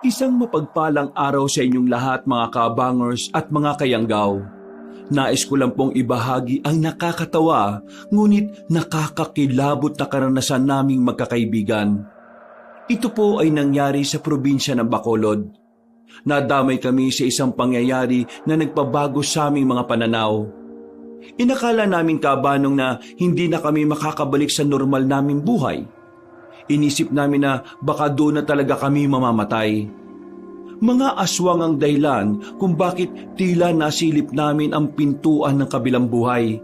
Isang mapagpalang araw sa inyong lahat mga kabangers at mga kayanggaw. Nais ko lang pong ibahagi ang nakakatawa ngunit nakakakilabot na karanasan naming magkakaibigan. Ito po ay nangyari sa probinsya ng Bacolod. Nadamay kami sa isang pangyayari na nagpabago sa aming mga pananaw. Inakala namin kabanong na hindi na kami makakabalik sa normal naming buhay. Inisip namin na baka doon na talaga kami mamamatay. Mga aswang ang dahilan kung bakit tila nasilip namin ang pintuan ng kabilang buhay.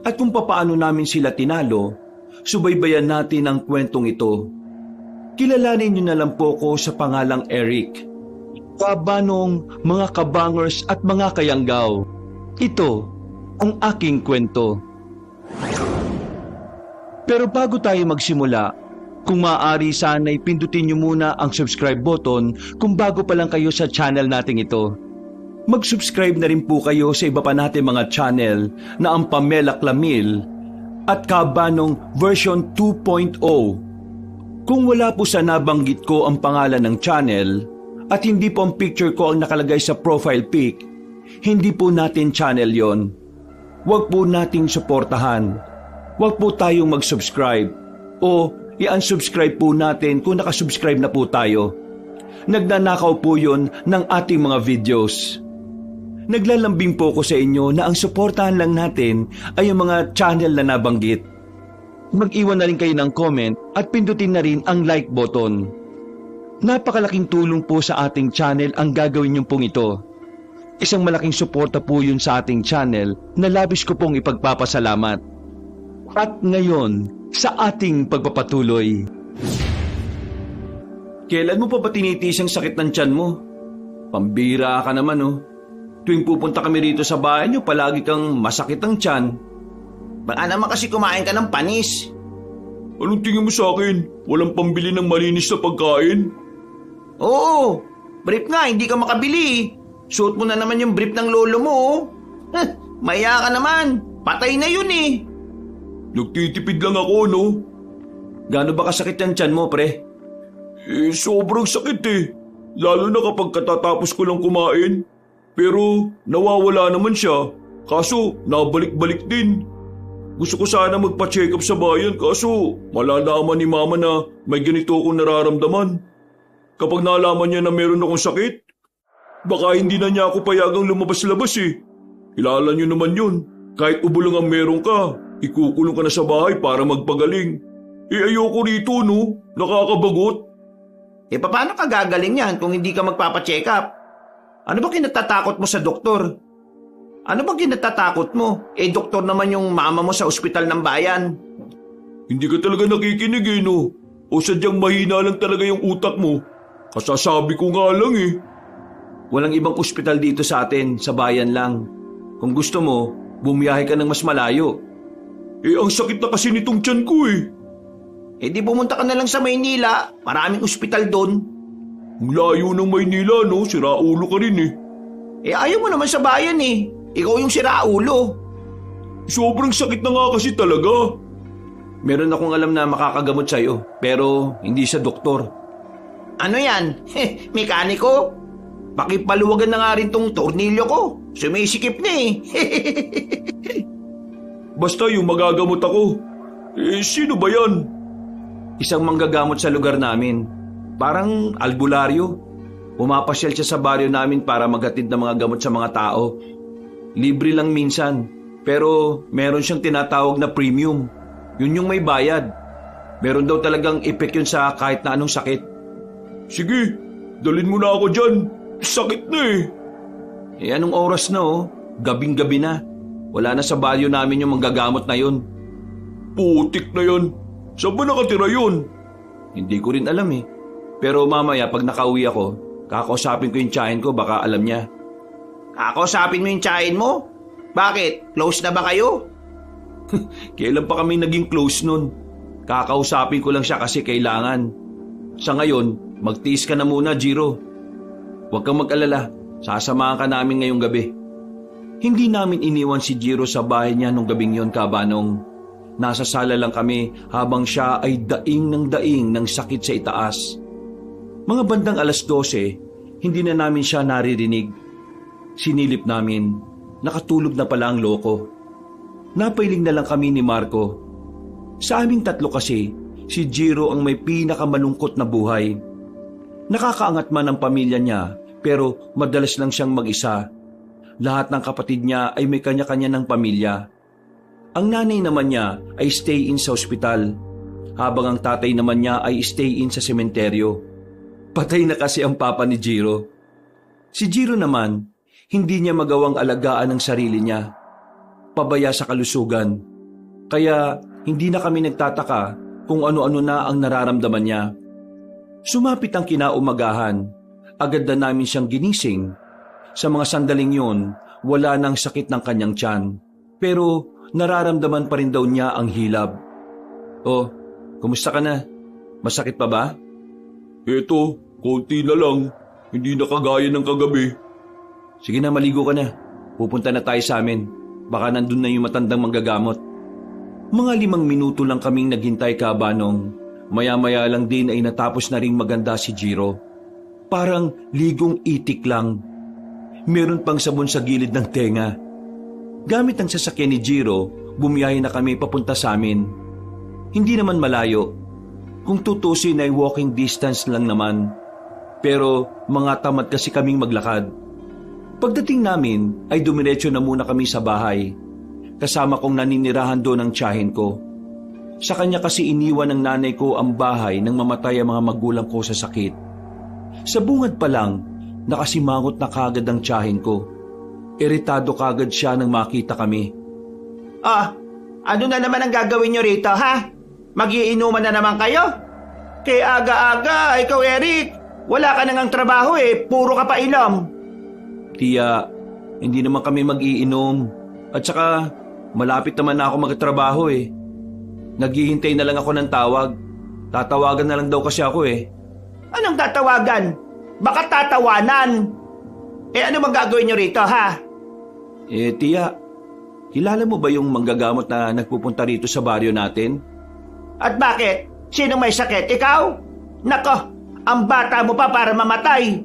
At kung papaano namin sila tinalo, subaybayan natin ang kwentong ito. Kilalanin niyo na lang po ko sa pangalang Eric. Kabanong, mga kabangers at mga kayanggaw, ito ang aking kwento. Pero bago tayo magsimula, kung maaari sana'y pindutin niyo muna ang subscribe button kung bago pa lang kayo sa channel nating ito. Mag-subscribe na rin po kayo sa iba pa natin mga channel na ang Pamela Clamil at Kabanong version 2.0. Kung wala po sa nabanggit ko ang pangalan ng channel at hindi po ang picture ko ang nakalagay sa profile pic, hindi po natin channel yon. Huwag po nating suportahan. Huwag po tayong mag-subscribe o i-unsubscribe po natin kung nakasubscribe na po tayo. Nagnanakaw po yun ng ating mga videos. Naglalambing po ko sa inyo na ang suportahan lang natin ay ang mga channel na nabanggit. Mag-iwan na rin kayo ng comment at pindutin na rin ang like button. Napakalaking tulong po sa ating channel ang gagawin niyong pong ito. Isang malaking suporta po yun sa ating channel na labis ko pong ipagpapasalamat. At ngayon, sa ating pagpapatuloy. Kailan mo pa ba tinitiis ang sakit ng tiyan mo? Pambira ka naman oh. Tuwing pupunta kami rito sa bahay niyo, palagi kang masakit ang tiyan. Baka naman kasi kumain ka ng panis. Anong tingin mo sa akin? Walang pambili ng malinis na pagkain? Oo, brief nga, hindi ka makabili. Suot mo na naman yung brief ng lolo mo. Maya ka naman, patay na yun eh. Nagtitipid lang ako, no? Gaano ba kasakit ang tiyan mo, pre? Sobrang sakit eh. Lalo na kapag katatapos ko lang kumain. Pero nawawala naman siya. Kaso nabalik-balik din. Gusto ko sana magpa-check up sa bayan kaso malalaman ni mama na may ganito akong nararamdaman. Kapag nalaman niya na meron akong sakit, baka hindi na niya ako payagang lumabas-labas eh. Kilala niyo naman yun. Kahit ubo lang ang meron ka, ikukulong ka na sa bahay para magpagaling. Ayoko rito, no? Nakakabagot. Paano ka gagaling yan kung hindi ka magpapacheck up? Ano ba kinatatakot mo sa doktor? Ano ba kinatatakot mo? Doktor naman yung mama mo sa ospital ng bayan. Hindi ka talaga nakikinig eh, no? O sadyang mahina lang talaga yung utak mo? Kasasabi ko nga lang eh. Walang ibang ospital dito sa atin, sa bayan lang. Kung gusto mo, bumiyahe ka ng mas malayo. Ang sakit na kasi nitong tiyan ko eh. Di pumunta ka na lang sa Maynila. Maraming ospital doon. Ang layo ng Maynila, no? Siraulo ka rin eh. Ayaw mo naman sa bayan eh. Ikaw yung siraulo. Sobrang sakit na nga kasi talaga. Meron akong alam na makakagamot sa'yo, pero hindi sa doktor. Ano yan? Mekaniko? Pakipaluwagan na nga rin tong tornilyo ko. Sumisikip na eh. Basta yung magagamot ako. Sino ba yan? Isang manggagamot sa lugar namin. Parang albularyo. Pumapasyal siya sa baryo namin para maghatid ng mga gamot sa mga tao. Libre lang minsan. Pero meron siyang tinatawag na premium. Yun yung may bayad. Meron daw talagang epek yun sa kahit na anong sakit. Sige, dalhin mo na ako dyan. Sakit na eh. Anong oras na oh? Gabing-gabi na. Wala na sa baryo namin yung manggagamot na yun. Putik na yan. Saan ba nakatira yun? Hindi ko rin alam eh. Pero mamaya pag nakauwi ako, kakausapin ko yung tiyahin ko, baka alam niya. Kakausapin mo yung tiyahin mo? Bakit? Close na ba kayo? Kailan pa kami naging close nun? Kakausapin ko lang siya kasi kailangan. Sa ngayon, magtiis ka na muna, Jiro. Huwag kang mag-alala, sasamahan ka namin ngayong gabi. Hindi namin iniwan si Jiro sa bahay niya nung gabing yon, Kabanong. Nasa sala lang kami habang siya ay daing ng sakit sa itaas. Mga bandang 12:00, hindi na namin siya naririnig. Sinilip namin, nakatulog na pala ang loko. Napailing na lang kami ni Marco. Sa aming tatlo kasi, si Jiro ang may pinakamalungkot na buhay. Nakakaangat man ang pamilya niya, pero madalas lang siyang mag-isa. Lahat ng kapatid niya ay may kanya-kanya ng pamilya. Ang nanay naman niya ay stay-in sa ospital, habang ang tatay naman niya ay stay-in sa sementeryo. Patay na kasi ang papa ni Jiro. Si Jiro naman, hindi niya magawang alagaan ang sarili niya. Pabaya sa kalusugan. Kaya hindi na kami nagtataka kung ano-ano na ang nararamdaman niya. Sumapit ang kinaumagahan. Agad na namin siyang ginising. Sa mga sandaling yun, wala nang sakit ng kanyang tiyan. Pero nararamdaman pa rin daw niya ang hilab. Oh, kumusta ka na? Masakit pa ba? Eto, konti na lang. Hindi na kagaya ng kagabi. Sige na, maligo ka na. Pupunta na tayo sa amin. Baka nandun na yung matandang manggagamot. Mga 5 minuto lang kaming naghintay, Kabanong. Maya-maya lang din ay natapos na ring maganda si Jiro. Parang ligong itik lang. Meron pang sabon sa gilid ng tenga. Gamit ang sasakyan ni Jiro, bumiyahe na kami papunta sa amin. Hindi naman malayo. Kung tutusin ay walking distance lang naman. Pero mga tamad kasi kaming maglakad. Pagdating namin ay dumiretso na muna kami sa bahay. Kasama kong naninirahan doon ang tiyahin ko. Sa kanya kasi iniwan ng nanay ko ang bahay nang mamatay ang mga magulang ko sa sakit. Sa bungad pa lang, nakasimangot na kagad ang tiyahin ko. Iritado kagad siya nang makita kami. Ano na naman ang gagawin nyo rito, ha? Magiinuman na naman kayo? Kaya aga-aga, ikaw Eric, wala ka nang trabaho puro ka pa inom. Tiya, hindi naman kami mag-iinom. At saka, malapit naman na ako magtrabaho Naghihintay na lang ako ng tawag. Tatawagan na lang daw kasi ako Anong tatawagan? Baka tatawanan. Ano bang gagawin nyo rito, ha? Tiya, kilala mo ba yung manggagamot na nagpupunta rito sa baryo natin? At bakit? Sino may sakit? Ikaw? Nako, ang bata mo pa para mamatay.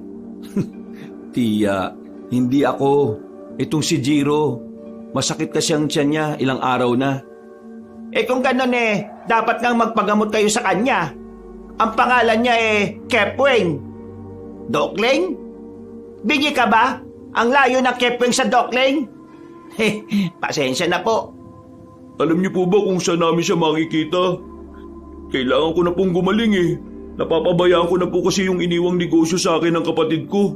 Tiya, hindi ako. Itong si Jiro. Masakit kasi ang tiyan niya, ilang araw na. Kung ganun dapat ngang magpagamot kayo sa kanya. Ang pangalan niya Kepwing. Dokling? Bingi ka ba? Ang layo ng Kepwing sa Dokling? Pasensya na po. Alam niyo po ba kung saan namin siya makikita? Kailangan ko na pong gumaling Napapabayaan ko na po kasi yung iniwang negosyo sa akin ng kapatid ko.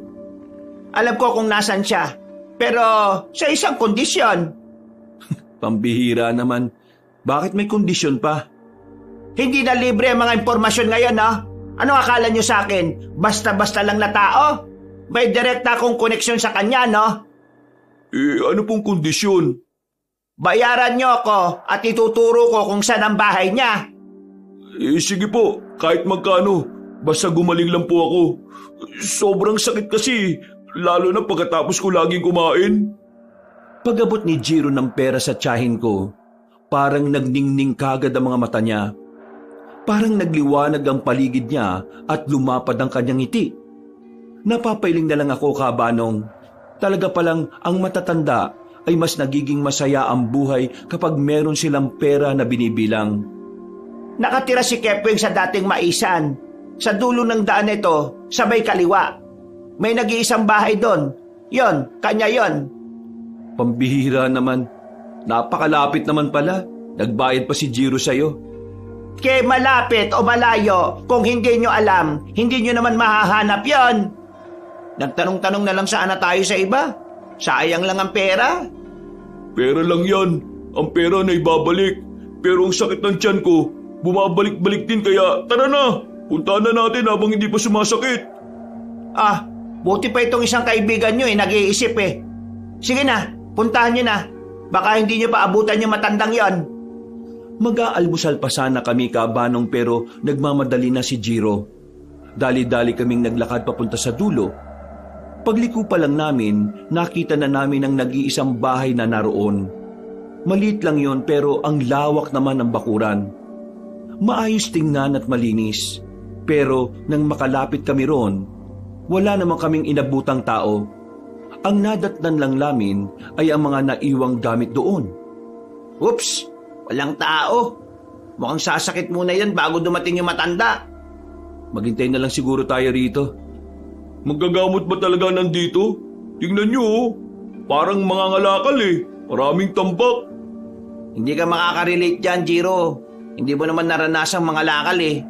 Alam ko kung nasan siya. Pero sa isang kondisyon. Pambihira naman. Bakit may kondisyon pa? Hindi na libre ang mga impormasyon ngayon, no? Ano akala nyo sa akin? Basta-basta lang na tao? May direkta akong koneksyon sa kanya, no? Ano pong kondisyon? Bayaran nyo ako at ituturo ko kung saan ang bahay niya. Sige po, kahit magkano. Basta gumaling lang po ako. Sobrang sakit kasi, lalo na pagkatapos ko laging kumain. Pag-abot ni Jiro ng pera sa tiyahin ko, parang nagningning kagad ang mga mata niya. Parang nagliwanag ang paligid niya at lumapad ang kanyang ngiti. Napapailing na lang ako, Kabanong. Talaga palang ang matatanda ay mas nagiging masaya ang buhay kapag meron silang pera na binibilang. Nakatira si Kepwing sa dating Maisan. Sa dulo ng daan ito, sabay kaliwa. May nag-iisang bahay doon. Yon, kanya yon. Pambihira naman. Napakalapit naman pala. Nagbayad pa si Jiro sa'yo. Kaya malapit o malayo, kung hindi nyo alam, hindi nyo naman mahahanap yon. Nagtanong-tanong na lang sana tayo sa iba. Sayang lang ang pera. Pera lang yan. Ang pera na ibabalik. Pero ang sakit ng tiyan ko, bumabalik-balik din kaya tara na. Puntahan na natin habang hindi pa sumasakit. Buti pa itong isang kaibigan nyo nag-iisip Sige na, puntahan nyo na. Baka hindi nyo pa abutan yung matandang yon. Mag-aalmusal pa sana kami, Kabanong, pero nagmamadali na si Jiro. Dali-dali kaming naglakad papunta sa dulo. Pagliko pa lang namin, nakita na namin ang nag-iisang bahay na naroon. Maliit lang yon pero ang lawak naman ng bakuran. Maayos tingnan at malinis. Pero nang makalapit kami roon, wala namang kaming inabutang tao. Ang nadatnan lang namin ay ang mga naiwang gamit doon. Oops, walang tao. Mukhang sasakit muna yan bago dumating yung matanda. Maghintay na lang siguro tayo rito. Maggagamot ba talaga nandito? Tingnan nyo oh. Parang mga ngalakal eh. Maraming tambak. Hindi ka makaka-relate dyan, Jiro. Hindi mo naman naranasang mga lakal eh.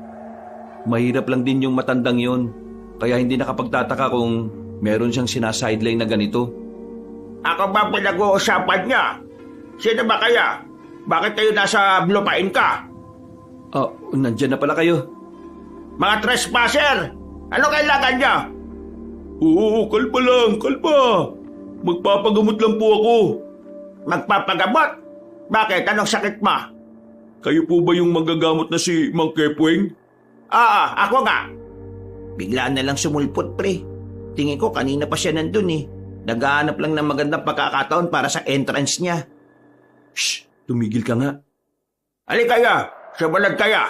Mahirap lang din yung matandang yon. Kaya hindi nakapagtataka kung meron siyang sinasideline na ganito. Ako ba pinag-uusapan niya? Sino ba kaya? Bakit kayo nasa lupain ka? Nandyan na pala kayo. Mga trespasser! Ano kailangan niya? Oo, kalpa lang, kalpa. Magpapagamot lang po ako. Magpapagamot? Bakit? Anong sakit mo? Kayo po ba yung manggagamot na si Mang Kepweng? Ako nga. Bigla na lang sumulpot, pre. Tingin ko kanina pa siya nandun eh. Naghahanap lang ng magandang pagkakataon para sa entrance niya. Shh! Tumigil ka nga. Ali kaya! Sumunod kaya!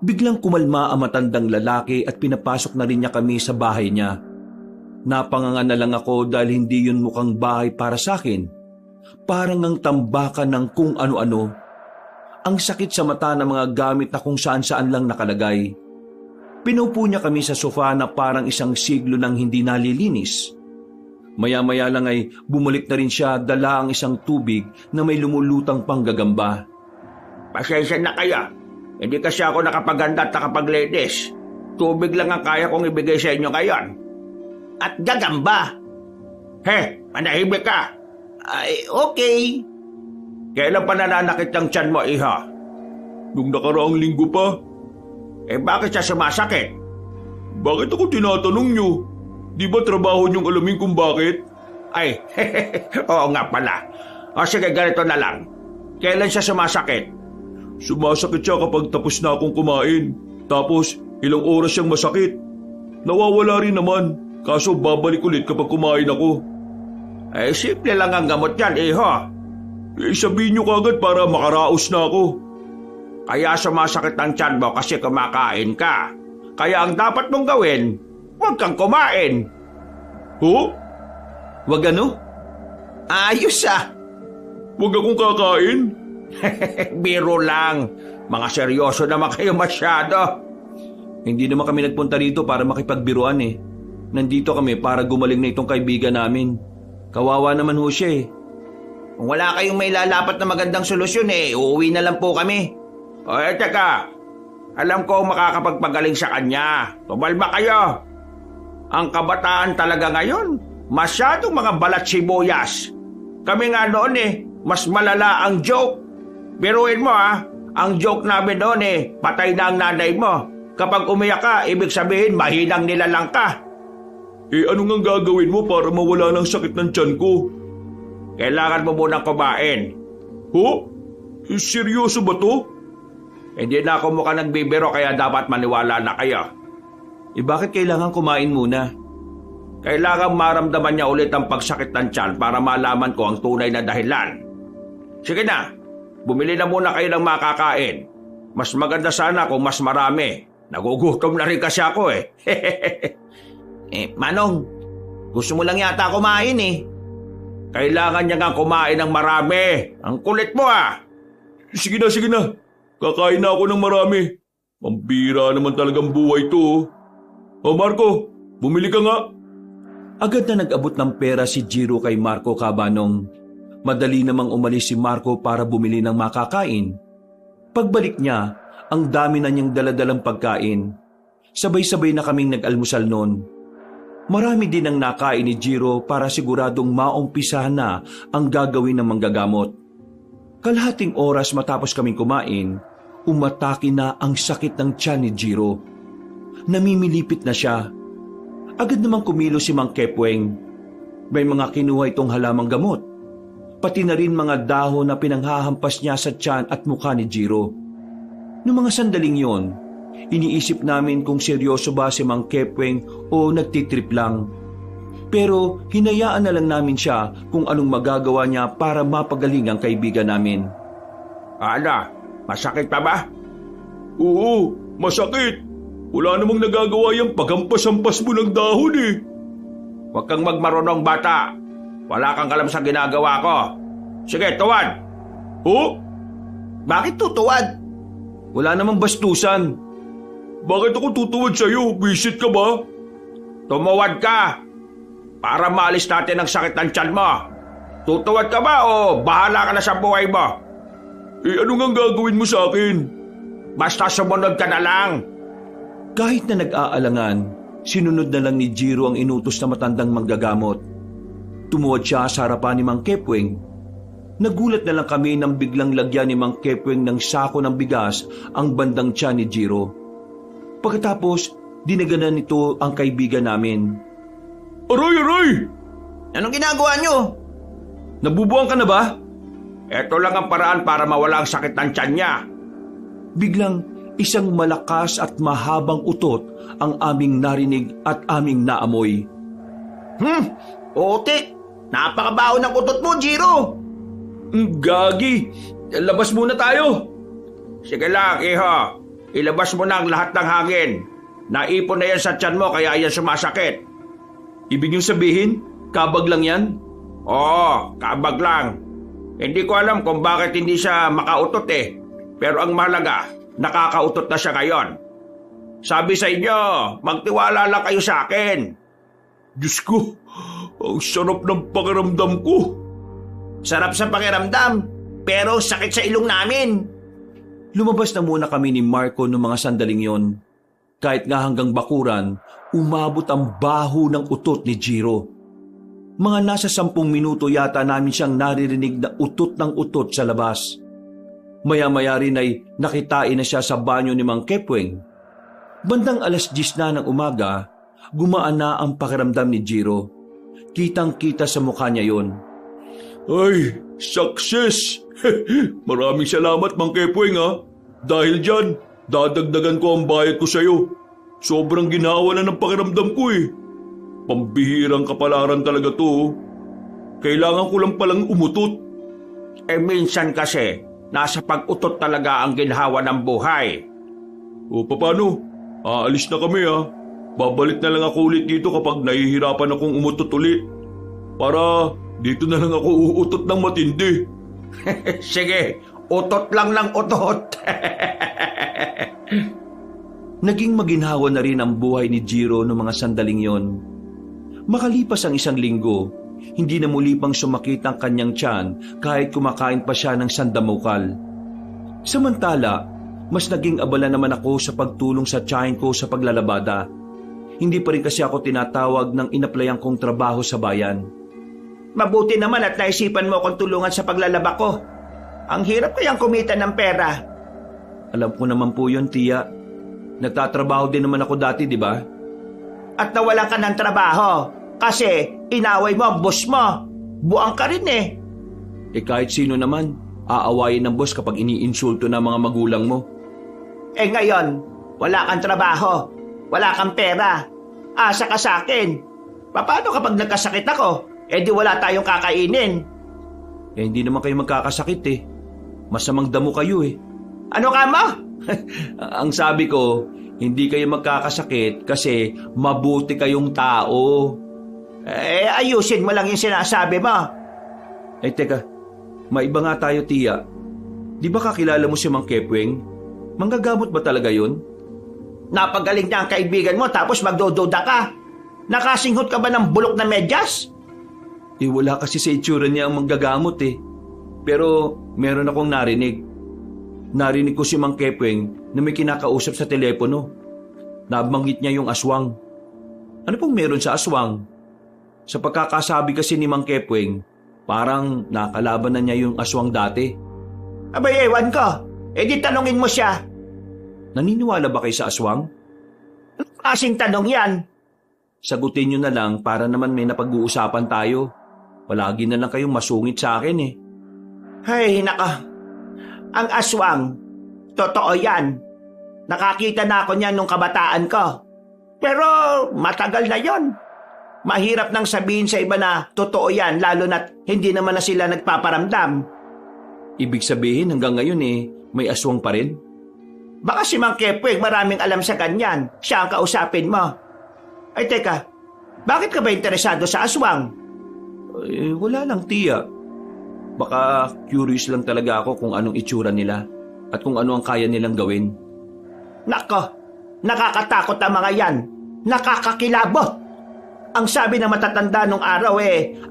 Biglang kumalma ang matandang lalaki at pinapasok na rin niya kami sa bahay niya. Napanganga na lang ako dahil hindi yun mukhang bahay para sa akin. Parang ang tambakan ng kung ano-ano. Ang sakit sa mata ng mga gamit na kung saan-saan lang nakalagay. Pinupo niya kami sa sofa na parang isang siglo nang hindi nalilinis. Maya-maya lang ay bumalik na rin siya dala ang isang tubig na may lumulutang panggagamba. Pasensya na kaya. Hindi kasi ako nakapaganda at nakapag-ladies. Tubig lang ang kaya kong ibigay sa inyo ngayon. At gagamba. Manahimik ka. Ay, okay. Kailan pa nananakit ang tiyan mo, iha? Nung nakaraang linggo pa. Bakit siya sumasakit? Bakit ako tinatanong nyo? Di ba trabaho niyong alamin kung bakit? Ay, oo nga pala. O sige, ganito na lang. Kailan siya sumasakit? Sumasakit siya kapag tapos na akong kumain. Tapos, ilang oras siyang masakit. Nawawala rin naman. Kaso babalik ulit kapag kumain ako. Simple lang ang gamot yan, iho. Sabihin niyo kagad para makaraos na ako. Kaya sumasakit ang tiyan mo kasi kumakain ka. Kaya ang dapat mong gawin, huwag kang kumain. Ho? Wag ano? Ayos ah. Huwag akong kakain? Biro lang. Mga seryoso naman kayo masyado. Hindi naman kami nagpunta rito para makipagbiruan eh. Nandito kami para gumaling na itong kaibigan namin. Kawawa naman ho siya eh. Kung wala kayong may lalapat na magandang solusyon uuwi na lang po kami. Teka. Alam ko makakapagpagaling sa kanya. Tumalma kayo. Ang kabataan talaga ngayon, masyadong mga balat sibuyas. Kami nga noon mas malala ang joke. Biruin mo ang joke namin noon patay na ang nanay mo. Kapag umiyak ka, ibig sabihin mahinang nilalang ka. Ano nga gagawin mo para mawala ng sakit ng tiyan ko? Kailangan mo munang kumain. Ho? Seryoso ba to? Hindi na ako mukhang nagbibiro kaya dapat maniwala na kayo. Bakit kailangan kumain muna? Kailangan maramdaman niya ulit ang pagsakit ng tiyan para malaman ko ang tunay na dahilan. Sige na, bumili na muna kayo ng makakain. Mas maganda sana kung mas marami. Nagugutom na rin kasi ako Manong, gusto mo lang yata kumain Kailangan niya nga kumain ng marami. Ang kulit mo Sige na. Kakain na ako ng marami. Pambira naman talagang buhay to. Marco, bumili ka nga. Agad na nag-abot ng pera si Jiro kay Marco Cabanong. Madali namang umalis si Marco para bumili ng makakain. Pagbalik niya, ang dami na niyang daladalang pagkain. Sabay-sabay na kaming nag-almusal noon. Marami din ang nakain ni Jiro para siguradong maumpisahan na ang gagawin ng manggagamot. Kalahating oras matapos kaming kumain, umatake na ang sakit ng tiyan ni Jiro. Namimilipit na siya. Agad namang kumilos si Mang Kepweng. May mga kinuha itong halamang gamot. Pati na rin mga dahon na pinanghahampas niya sa tiyan at mukha ni Jiro. Noong mga sandaling yon, iniisip namin kung seryoso ba si Mang Kepweng o nagtitrip lang. Pero hinayaan na lang namin siya kung anong magagawa niya para mapagaling ang kaibigan namin. Masakit pa ba? Oo, masakit. Wala namang nagagawa yung paghampas-hampas mo ng dahon eh. Huwag kang magmarunong bata. Wala kang alam sa ginagawa ko. Sige, tuwad. Oh? Bakit tutuwad? Wala namang bastusan. Bakit ako tutuwad sa'yo? Visit ka ba? Tumuwad ka. Para maalis natin ang sakit ng tiyan mo. Tutuwad ka ba o bahala ka na sa buhay mo? Eh ano nga gagawin mo sa akin? Basta sumunod ka na lang. Kahit na nag-aalangan, sinunod na lang ni Jiro ang inutos na matandang manggagamot. Tumuwad siya sa harapan ni Mang Kepweng. Nagulat na lang kami nang biglang lagyan ni Mang Kepweng ng sako ng bigas ang bandang tiyan ni Jiro. Pagkatapos, dinaganan nito ang kaibigan namin. Aray, aray! Anong ginagawa nyo? Nabubuang ka na ba? Ito lang ang paraan para mawala ang sakit ng tiyan niya. Biglang isang malakas at mahabang utot ang aming narinig at aming naamoy. Otik! Napakabaho ng utot mo, Jiro! Gagi! Labas muna tayo! Sige lang, iho. Ilabas mo na ang lahat ng hangin. Naipon na yan sa tiyan mo kaya yan sumasakit. Ibig niyong sabihin, kabag lang yan? Oo, kabag lang. Hindi ko alam kung bakit hindi siya makautot eh. Pero ang mahalaga, nakakautot na siya ngayon. Sabi sa inyo, magtiwala lang kayo sa akin. Diyos ko, ang sarap ng pakiramdam ko. Sarap sa pakiramdam, pero sakit sa ilong namin. Lumabas na muna kami ni Marco noong mga sandaling yon. Kahit nga hanggang bakuran, umabot ang baho ng utot ni Jiro. Mga nasa 10 minuto yata namin siyang naririnig na utot ng utot sa labas. Maya-maya rin ay nakitain na siya sa banyo ni Mang Kepweng. Bandang 10:00 na ng umaga, gumaan na ang pakiramdam ni Jiro. Kitang-kita sa mukha niya yon. Ay, success! Maraming salamat, Mang Kepweng ha. Dahil dyan, dadagdagan ko ang bayad ko sa'yo. Sobrang ginawa na ng pakiramdam ko eh. Pambihirang kapalaran talaga to. Kailangan ko lang palang umutot. Minsan kasi, nasa pag-utot talaga ang ginhawa ng buhay. O paano? Aalis na kami ha. Babalik na lang ako ulit dito kapag nahihirapan akong umutot ulit. Para dito na lang ako uutot ng matindi. Sige, utot lang ng utot. Naging maginhawa na rin ang buhay ni Jiro noong mga sandaling yon. Makalipas ang 1 linggo, hindi na muli pang sumakit ang kanyang tiyan kahit kumakain pa siya ng sandamukal. Samantala, mas naging abala naman ako sa pagtulong sa tiyahin ko sa paglalabada. Hindi pa rin kasi ako tinatawag ng inaplayang kong trabaho sa bayan. Mabuti naman at naisipan mo akong tulungan sa paglalaba ko. Ang hirap kayang kumita ng pera. Alam ko naman po yun, tiya. Nagtatrabaho din naman ako dati, di ba? At nawalan ka ng trabaho kasi inaway mo ang boss mo. Buang ka rin eh. Kahit sino naman, aawayin ng boss kapag iniinsulto na mga magulang mo. Ngayon, wala kang trabaho. Wala kang pera. Asa ka sa akin. Paano kapag nagkasakit ako? Di wala tayong kakainin. Hindi naman kayo magkakasakit eh. Masamang damo kayo eh. Ano ka mo? Ang sabi ko, hindi kayo magkakasakit kasi mabuti kayong tao. Ayusin mo lang yung sinasabi mo. Teka, maiba nga tayo, tiya. Di ba kakilala mo si Mang Kepweng? Manggagamot ba talaga yun? Napagaling na ang kaibigan mo tapos magdododa ka. Nakasinghot ka ba ng bulok na medyas? Wala kasi sa itsura niya ang manggagamot eh. Pero meron akong narinig. Narinig ko si Mang Kepweng na may kinakausap sa telepono. Nabanggit niya yung aswang. Ano pong meron sa aswang? Sa pagkakasabi kasi ni Mang Kepweng, parang nakalaban na niya yung aswang dati. Abay, ewan ko. Di tanungin mo siya. Naniniwala ba kayo sa aswang? Anong klaseng tanong yan? Sagutin niyo na lang para naman may napag-uusapan tayo. Palagi na lang kayong masungit sa akin eh. Ay, naka. Ang aswang, totoo yan. Nakakita na ako niyan nung kabataan ko. Pero matagal na yon. Mahirap nang sabihin sa iba na totoo yan, lalo na't hindi naman na sila nagpaparamdam. Ibig sabihin hanggang ngayon may aswang pa rin? Baka si Mang Kepweng maraming alam sa ganyan. Siya ang kausapin mo. Ay teka, bakit ka ba interesado sa aswang? Wala lang, tiya. Baka curious lang talaga ako kung anong itsura nila at kung ano ang kaya nilang gawin. Nako, nakakatakot ang mga yan. Nakakakilabot. Ang sabi ng matatanda nung araw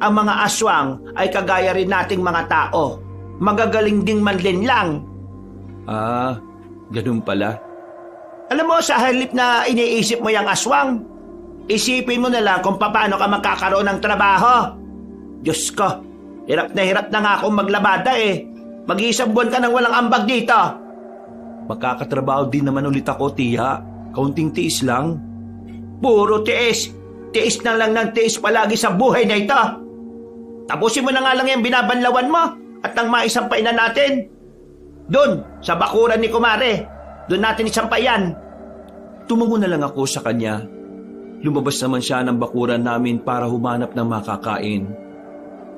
ang mga aswang ay kagaya rin nating mga tao. Magagaling ding manlinlang. Ah, ganun pala. Alam mo, sa halip na iniisip mo yung aswang, isipin mo na lang kung paano ka magkakaroon ng trabaho. Diyos ko, hirap na nga akong maglabada Mag-iisang buwan ka nang walang ambag dito. Magkakatrabaho din naman ulit ako, tiya. Kaunting tiis lang. Puro tiis. Tiis na lang ng tiis palagi sa buhay na ito. Tapusin mo na nga lang yung binabanlawan mo at nang maisampay na natin. Doon, sa bakuran ni Kumare. Doon natin isampayan. Tumango na lang ako sa kanya. Lumabas naman siya ng bakuran namin para humanap ng makakain.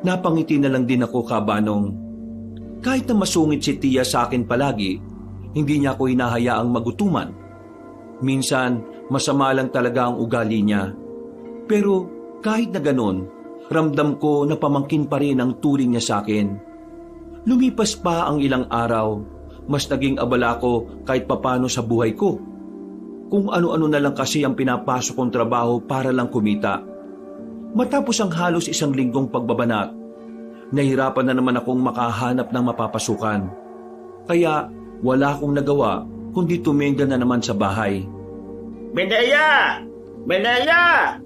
Napangiti na lang din ako, Kabanong. Kahit na masungit si tiya sa akin palagi, hindi niya ako hinahayaang magutuman. Minsan, masama lang talaga ang ugali niya. Pero kahit na ganon, ramdam ko na pamangkin pa rin ang turing niya sa akin. Lumipas pa ang ilang araw, mas naging abala ko kahit papano sa buhay ko. Kung ano-ano na lang kasi ang pinapasok kong trabaho para lang kumita. Matapos ang halos 1 linggong pagbabanat, nahirapan na naman akong makahanap ng mapapasukan. Kaya wala akong nagawa kundi tumengga na naman sa bahay. Benaya! Benaya!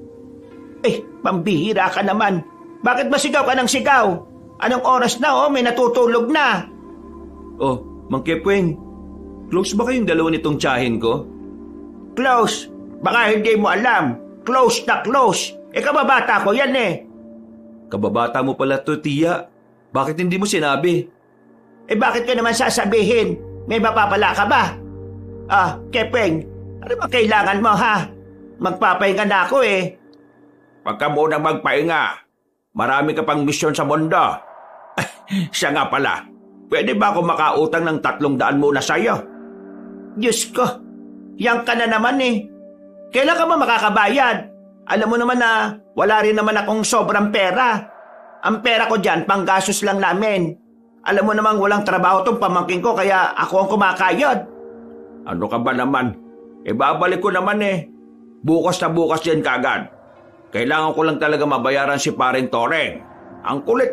Pambihira ka naman. Bakit ba sigaw ka ng sigaw? Anong oras na may natutulog na. Oh, Mang Kepweng, close ba kayong dalawa nitong tiyahin ko? Close? Baka hindi mo alam. Close na close. Kababata ko yan Kababata mo pala to, tiya. Bakit hindi mo sinabi? Bakit ka naman sasabihin? May mapapala ka ba? Kepweng, ano ba kailangan mo ha? Magpapahinga na ako Pag ka munang magpahinga, marami ka pang misyon sa mundo. Siya nga pala, pwede ba ako makautang ng 300 muna sa'yo? Diyos ko, yang ka na naman Kailan ka ba makakabayad? Alam mo naman na wala rin naman akong sobrang pera. Ang pera ko dyan, panggastos lang namin. Alam mo namang walang trabaho tong pamangkin ko kaya ako ang kumakayod. Ano ka ba naman? Babalik ko naman Bukas na bukas din kagad. Kailangan ko lang talaga mabayaran si Paring Toreng. Ang kulit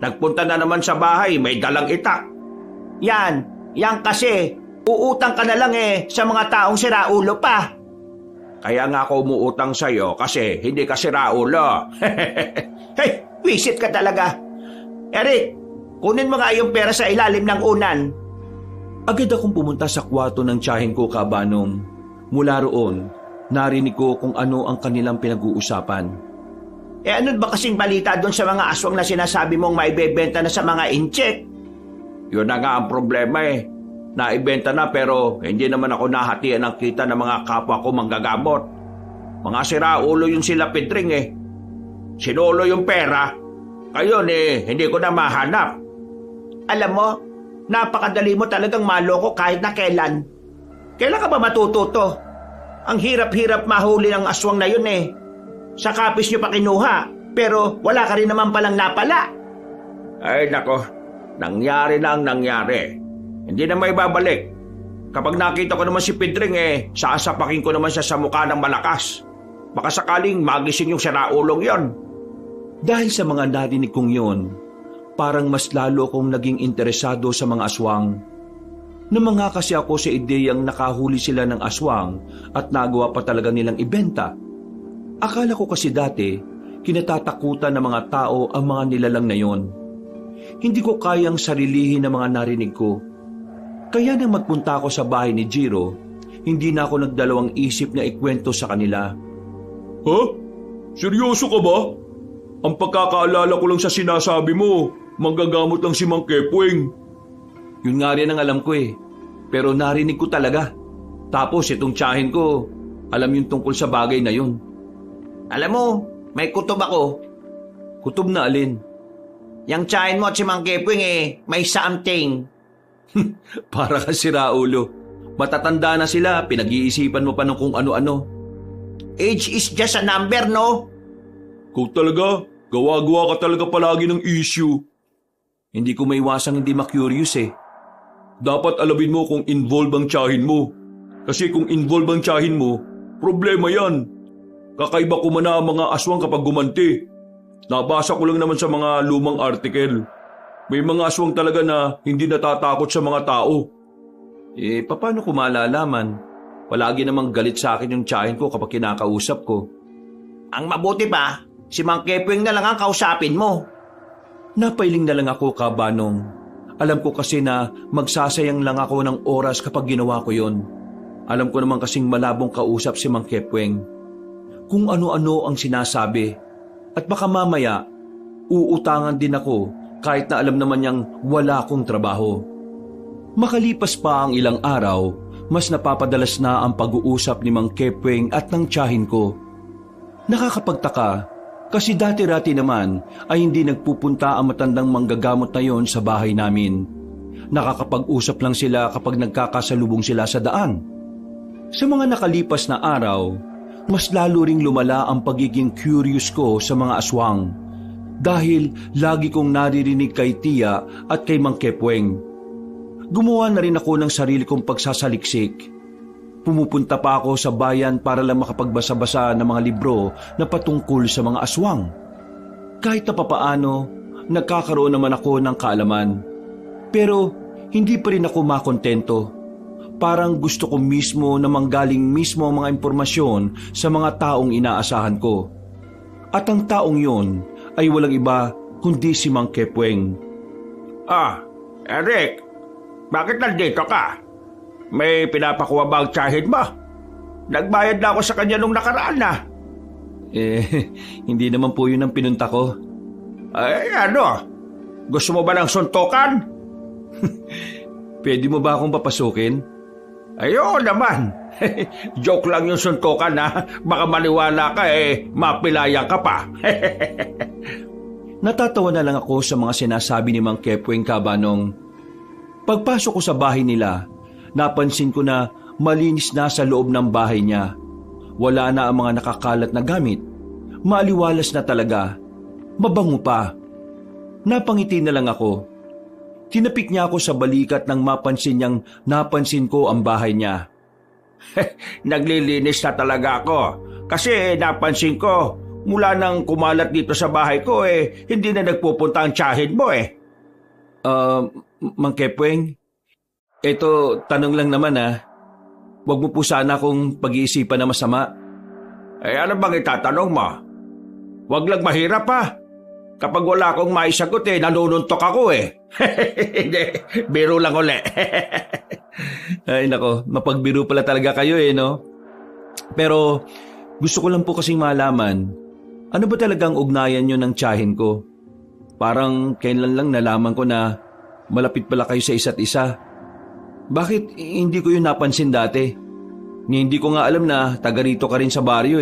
Nagpunta na naman sa bahay, may dalang itak. Yan kasi, uutang ka na lang sa mga taong siraulo pa. Kaya nga ako umuutang sa'yo kasi hindi ka siraulo. Hey, wisit ka talaga. Eric, kunin mo nga yung pera sa ilalim ng unan. Agad akong pumunta sa kwarto ng tiyahin ko, Kabanong. Mula roon, narinig ko kung ano ang kanilang pinag-uusapan. Ano ba kasing balita doon sa mga aswang na sinasabi mong maibebenta na sa mga incheck? Yun na nga ang problema Naibenta na pero hindi naman ako nahatian ng kita ng mga kapwa ko manggagamot. Mga siraulo yung sila Pedring Sinulo yung pera. Kayon hindi ko na mahanap. Alam mo, napakadali mo talagang maloko kahit na kailan. Kailan ka ba matututo? Ang hirap-hirap mahuli ng aswang na yun Sa kapis nyo pa kinuha, pero wala ka rin naman palang napala. Ay nako, nangyari na ang nangyari. Hindi na may babalik. Kapag nakita ko naman si Pedring sasapakin ko naman siya sa mukha ng malakas. Baka sakaling magising yung siraulong yon. Dahil sa mga narinig kong yon, parang mas lalo akong naging interesado sa mga aswang. Namanga kasi ako sa ideyang nakahuli sila ng aswang at nagawa pa talaga nilang ibenta. Akala ko kasi dati, kinatatakutan ng mga tao ang mga nilalang na yon. Hindi ko kayang sarilihin ang mga narinig ko. Kaya nang magpunta ako sa bahay ni Jiro, hindi na ako nagdalawang isip na ikwento sa kanila. Ha? Seryoso ka ba? Ang pagkakaalala ko lang sa sinasabi mo, manggagamot lang si Mang Kepweng. Yun nga rin ang alam ko pero narinig ko talaga. Tapos itong tiyahin ko, alam yung tungkol sa bagay na yun. Alam mo, may kutob ako. Kutob na alin? Yang tiyahin mo at si Mang Kepweng may something. Para ka siraulo. Matatanda na sila, pinag-iisipan mo pa ng kung ano-ano. Age is just a number, no? Kung talaga, gawa-gawa ka talaga palagi ng issue. Hindi ko maiwasang hindi ma-curious eh. Dapat alamin mo kung involved ang tiyahin mo. Kasi kung involved ang tiyahin mo, problema yan. Kakaiba ko man ang mga aswang kapag gumanti. Nabasa ko lang naman sa mga lumang article. May mga aswang talaga na hindi natatakot sa mga tao. Paano ko malalaman? Palagi namang galit sa akin yung tiyahin ko kapag kinakausap ko. Ang mabuti pa, si Mang Kepweng na lang ang kausapin mo. Napailing na lang ako, Kabanong. Alam ko kasi na magsasayang lang ako ng oras kapag ginawa ko yon. Alam ko naman kasing malabong kausap si Mang Kepweng. Kung ano-ano ang sinasabi. At baka mamaya, uutangan din ako kahit na alam naman niyang wala akong trabaho. Makalipas pa ang ilang araw, mas napapadalas na ang pag-uusap ni Mang Kepweng at ng tiyahin ko. Nakakapagtaka kasi dati-rati naman ay hindi nagpupunta ang matandang manggagamot na yon sa bahay namin. Nakakapag-usap lang sila kapag nagkakasalubong sila sa daan. Sa mga nakalipas na araw, mas lalo ring lumala ang pagiging curious ko sa mga aswang dahil lagi kong naririnig kay Tia at kay Mang Kepweng. Gumawa na rin ako ng sarili kong pagsasaliksik. Pumupunta pa ako sa bayan para lang makapagbasa-basa ng mga libro na patungkol sa mga aswang. Kahit na papaano, nagkakaroon naman ako ng kaalaman. Pero hindi pa rin ako makontento. Parang gusto ko mismo na manggaling mismo ang mga impormasyon sa mga taong inaasahan ko. At ang taong yon ay walang iba kundi si Mang Kepweng. Eric, bakit nandito ka? May pinapakuha ba ang tiyahin mo? Nagbayad na ako sa kanya nung nakaraan na. Hindi naman po yun ang pinunta ko. Ano? Gusto mo ba ng suntukan? Pwede mo ba akong papasukin? Oo naman. Joke lang yung suntukan ha. Baka maniwala ka mapilayan ka pa. Natatawa na lang ako sa mga sinasabi ni Mang Kepweng, Kabanong. Pagpasok ko sa bahay nila, napansin ko na malinis na sa loob ng bahay niya. Wala na ang mga nakakalat na gamit. Maaliwalas na talaga. Mabango pa. Napangiti na lang ako. Tinapik niya ako sa balikat nang mapansin niyang napansin ko ang bahay niya. Naglilinis na talaga ako. Kasi napansin ko, mula nang kumalat dito sa bahay ko hindi na nagpupunta ang tiyahin mo Mang Kepweng, eto tanong lang naman Huwag mo po sana akong pag-iisipan na masama. Ano bang itatanong mo? Huwag lang mahirap Kapag wala akong maisagot nanununtok ako Hindi, biro lang uli. Ay nako, mapagbiro pala talaga kayo no? Pero gusto ko lang po kasing malaman, ano ba talagang ugnayan nyo ng tiyahin ko? Parang kailan lang nalaman ko na malapit pala kayo sa isa't isa. Bakit hindi ko yun napansin dati? Hindi ko nga alam na taga rito ka rin sa baryo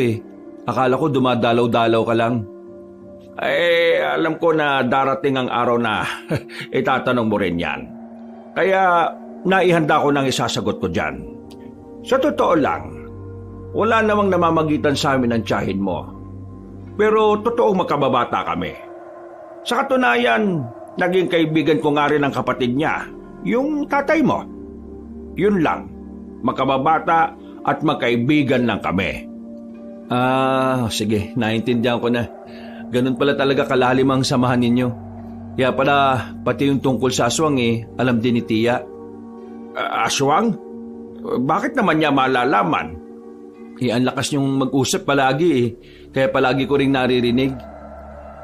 Akala ko dumadalaw-dalaw ka lang. Alam ko na darating ang araw na itatanong mo rin yan. Kaya naihanda ko ng isasagot ko dyan. Sa totoo lang, wala namang namamagitan sa amin ang tiyahin mo. Pero totoong magkababata kami. Sa katunayan, naging kaibigan ko nga rin ang kapatid niya, yung tatay mo. Yun lang, magkababata at magkaibigan lang kami. Sige, naintindihan ko na. Ganun pala talaga kalalim ang samahan ninyo. Kaya pala, pati yung tungkol sa aswang alam din ni Tia. Aswang? Bakit naman niya malalaman? Ang lakas niyong mag-usap palagi Kaya palagi ko ring naririnig.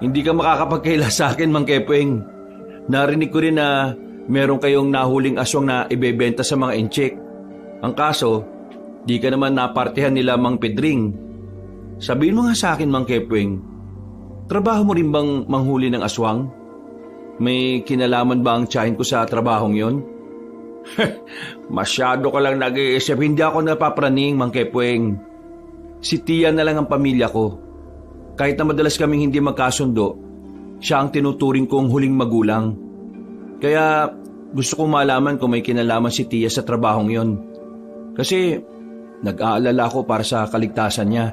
Hindi ka makakapagkaila sa akin, Mang Kepweng. Narinig ko rin na meron kayong nahuling aswang na ibebenta sa mga incheck. Ang kaso, di ka naman napartihan nila, Mang Pedring. Sabihin mo nga sa akin, Mang Kepweng, trabaho mo rin bang manghuli ng aswang? May kinalaman ba ang tiyahin ko sa trabahong yon? Masyado ka lang nag-iisip. Hindi ako napapraning, Mang Kepweng. Si Tia na lang ang pamilya ko. Kahit na madalas kaming hindi magkasundo, siya ang tinuturing kong huling magulang. Kaya gusto kong malaman kung may kinalaman si Tia sa trabahong yon. Kasi nag-aalala ako para sa kaligtasan niya.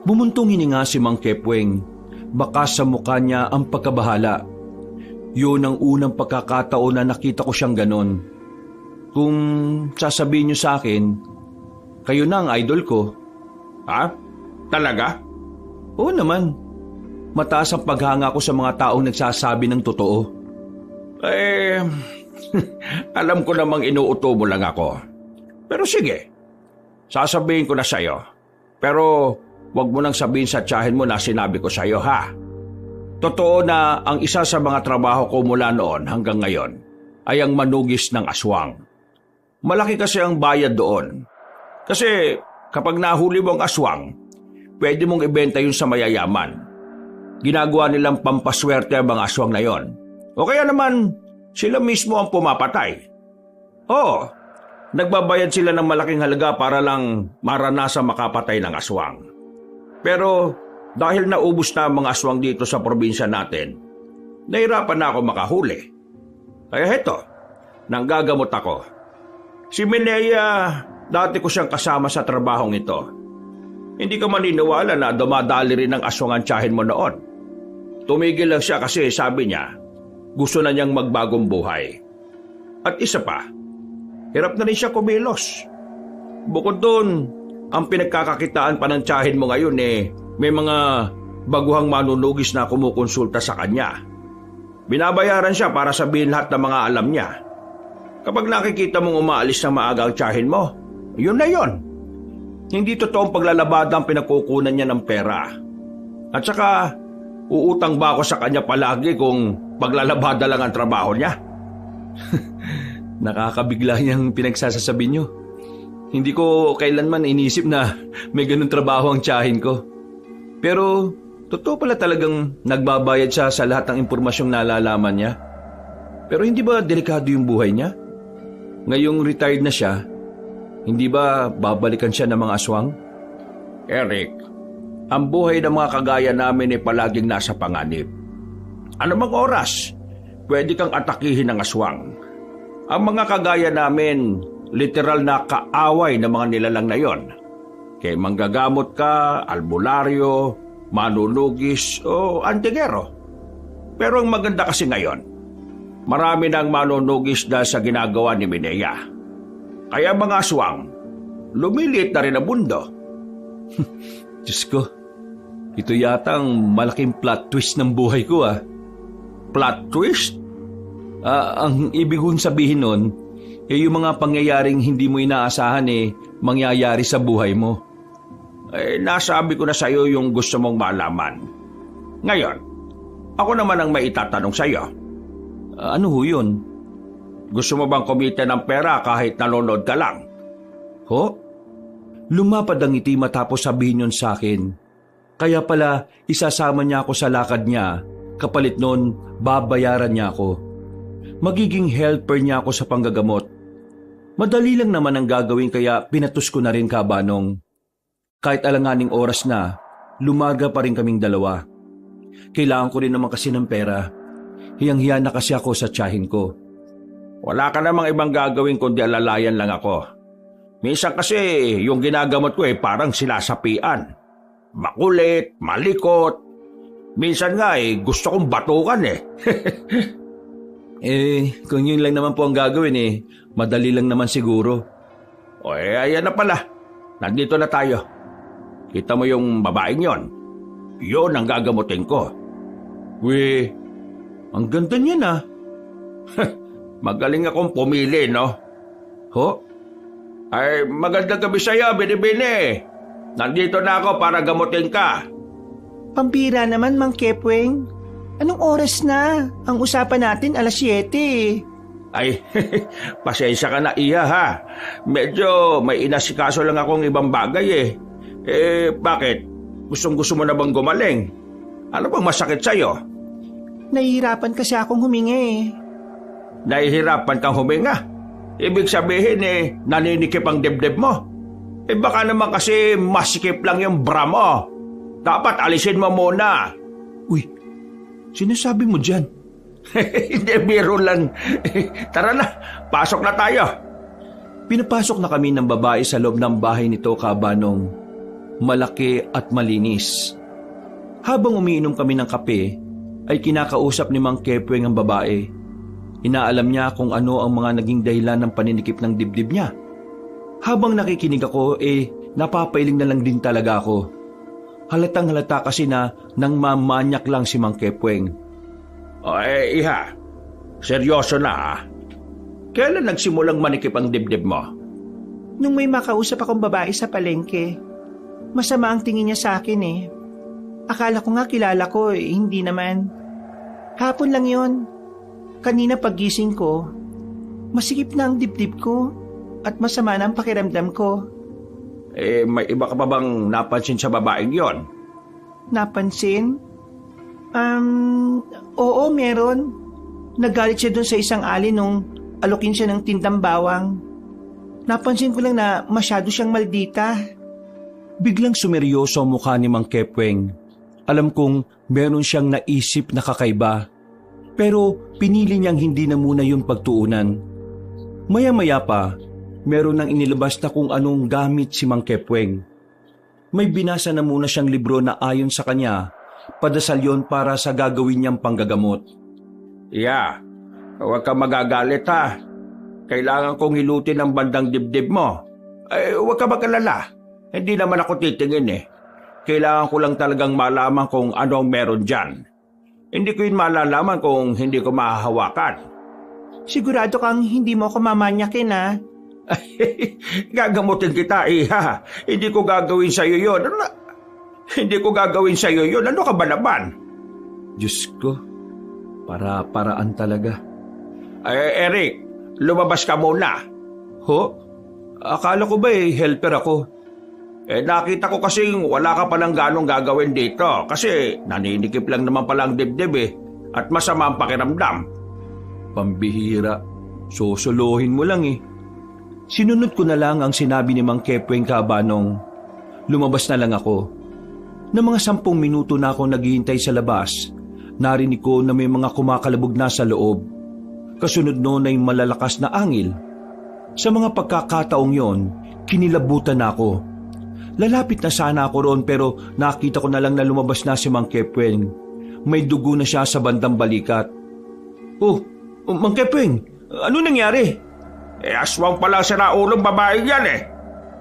Bumuntong hininga si Mang Kepweng. Baka sa mukha niya ang pagkabahala. Yun ang unang pagkakataon na nakita ko siyang ganon. Kung sasabihin niyo sa akin, kayo na ang idol ko. Ha? Talaga? Oo naman. Mataas ang paghanga ko sa mga taong nagsasabi ng totoo. Alam ko namang inuuto mo lang ako. Pero sige, sasabihin ko na sa'yo. Pero wag mo nang sabihin sa tiyahin mo na sinabi ko sa'yo, ha? Totoo na ang isa sa mga trabaho ko mula noon hanggang ngayon ay ang manugis ng aswang. Malaki kasi ang bayad doon. Kasi kapag nahuli mo ang aswang, pwede mong ibenta yun sa mayayaman. Ginagawa nilang pampaswerte ang mga aswang na yon. O kaya naman, sila mismo ang pumapatay. Oo, nagbabayad sila ng malaking halaga para lang maranasang makapatay ng aswang. Pero dahil naubos na ang mga aswang dito sa probinsya natin, nahirapan na ako makahuli. Kaya heto, nanggagamot ako. Si Minea, dati ko siyang kasama sa trabahong ito. Hindi ka maniniwala na dumadali rin ang aswang ang tiyahin mo noon. Tumigil lang siya kasi sabi niya, gusto na niyang magbagong buhay. At isa pa, hirap na rin siya kumilos. Bukod doon, ang pinagkakakitaan pa ng tiyahin mo ngayon may mga baguhang manunugis na kumukonsulta sa kanya. Binabayaran siya para sabihin lahat ng mga alam niya. Kapag nakikita mong umaalis ng maaga ang tiyahin mo, yun na yun. Hindi totoong paglalabada ang pinagkukunan niya ng pera. At saka, uutang ba ako sa kanya palagi kung paglalabada lang ang trabaho niya? Nakakabigla niyang pinagsasasabi niyo. Hindi ko kailanman inisip na may ganun trabaho ang tiyahin ko. Pero, totoo pala talagang nagbabayad siya sa lahat ng impormasyong nalalaman niya. Pero hindi ba delikado yung buhay niya? Ngayong retired na siya, hindi ba babalikan siya ng mga aswang? Eric, ang buhay ng mga kagaya namin ay palaging nasa panganib. Anumang oras, pwede kang atakihin ng aswang. Ang mga kagaya namin, literal na kaaway ng mga nilalang na yon. Kaya manggagamot ka, albularyo, manunugis o antigero. Pero ang maganda kasi ngayon, marami nang manunugis dahil sa ginagawa ni Minea. Kaya mga aswang, lumiliit na rin ang mundo. Diyos ko, ito yata ang malaking plot twist ng buhay ko ah. Plot twist? Ang ibig kong sabihin nun, yung mga pangyayaring hindi mo inaasahan mangyayari sa buhay mo. Nasabi ko na sa iyo yung gusto mong malaman. Ngayon, ako naman ang maitatanong sa iyo. Ano ho yun? Gusto mo bang kumita ng pera kahit nanonood ka lang? Ho? Lumapad ang ngiti matapos sabihin yun sa akin. Kaya pala isasama niya ako sa lakad niya, kapalit nun babayaran niya ako. Magiging helper niya ako sa panggagamot. Madali lang naman ang gagawin kaya pinatus ko na rin kabanong. Kahit alanganing oras na, lumaga pa rin kaming dalawa. Kailangan ko rin naman kasi ng pera. Hiyang-hiya na kasi ako sa tiyahin ko. Wala ka namang ibang gagawin kundi alalayan lang ako. Minsan kasi yung ginagamot ko parang sinasapian. Makulit, malikot. Minsan nga gusto kong batukan Kung yun lang naman po ang gagawin madali lang naman siguro. Ayan na pala. Nandito na tayo. Kita mo yung babaeng yon? Yun ang gagamutin ko. Ang ganda niya na. Magaling akong pumili, no? Ho? Ay, magandang gabi sa'yo, Binibini. Nandito na ako para gamutin ka. Pambira naman, Mang Kepweng. Anong oras na? Ang usapan natin 7:00. Ay, pasensya ka na, Iya, ha? Medyo may inasikaso lang akong ibang bagay bakit? Gustong-gusto mo na bang gumaling? Ano bang masakit sa'yo? Nahihirapan kasi akong humingi. Nahihirapan kang huminga? Ibig sabihin naninikip ang dibdib mo? Baka naman kasi masikip lang yung bra mo. Dapat alisin mo muna. Uy, sinasabi mo dyan? Hindi, biro lang. Tara na, pasok na tayo. Pinapasok na kami ng babae sa loob ng bahay nito, Kabanong. Malaki at malinis. Habang umiinom kami ng kape, ay kinakausap ni Mang Kepweng ang babae. Inaalam niya kung ano ang mga naging dahilan ng paninikip ng dibdib niya. Habang nakikinig ako, napapailing na lang din talaga ako. Halatang halata kasi na nang mamanyak lang si Mang Kepweng. Iha, seryoso na ha? Kailan nagsimulang manikip ang dibdib mo? Nung may makausap akong babae sa palengke, masama ang tingin niya sa akin eh. Akala ko nga kilala ko hindi naman. Hapon lang yon. Kanina paggising ko, masikip na ang dibdib ko at masama na ang pakiramdam ko. May iba ka pa bang napansin sa babaeng yon? Napansin? Oo, meron. Nagalit siya dun sa isang ali nung alokin siya ng tindang bawang. Napansin ko lang na masyado siyang maldita. Biglang sumeryoso ang mukha ni Mang Kepweng. Alam kong meron siyang naisip na kakaiba. Pero pinili niyang hindi na muna yung pagtuunan. Maya-maya pa, meron nang inilabas na kung anong gamit si Mang Kepweng. May binasa na muna siyang libro na ayon sa kanya, padasal yon para sa gagawin niyang panggagamot. Huwag ka magagalit ha. Kailangan kong hilutin ang bandang dibdib mo. Huwag ka mag-alala. Hindi naman ako titingin eh. Kailangan ko lang talagang malaman kung ano ang meron dyan. Hindi ko yun malalaman kung hindi ko mahahawakan. Sigurado kang hindi mo ako mamanyakin ha? Gagamutin kita, iha. Hindi ko gagawin sa'yo yun. Hindi ko gagawin sa'yo yun. Ano ka ba naman? Diyos ko, paraan talaga. Eric, lumabas ka muna. Ho? Akala ko ba helper ako? Nakita ko kasing wala ka palang ganong gagawin dito. Kasi naninikip lang naman palang dibdib at masama ang pakiramdam. Pambihira. Sosolohin mo lang Sinunod ko na lang ang sinabi ni Mang Kepweng, Kabanong. Lumabas na lang ako. Na mga 10 minuto na ako naghihintay sa labas, narinig ko na may mga kumakalabog na sa loob. Kasunod noon ay malalakas na angil. Sa mga pagkakataong yon, kinilabutan ako. Lalapit na sana ako roon pero nakita ko na lang na lumabas na si Mang Kepweng. May dugo na siya sa bandang balikat. Oh, Mang Kepweng, ano nangyari? Aswang pala sa naulong babae yan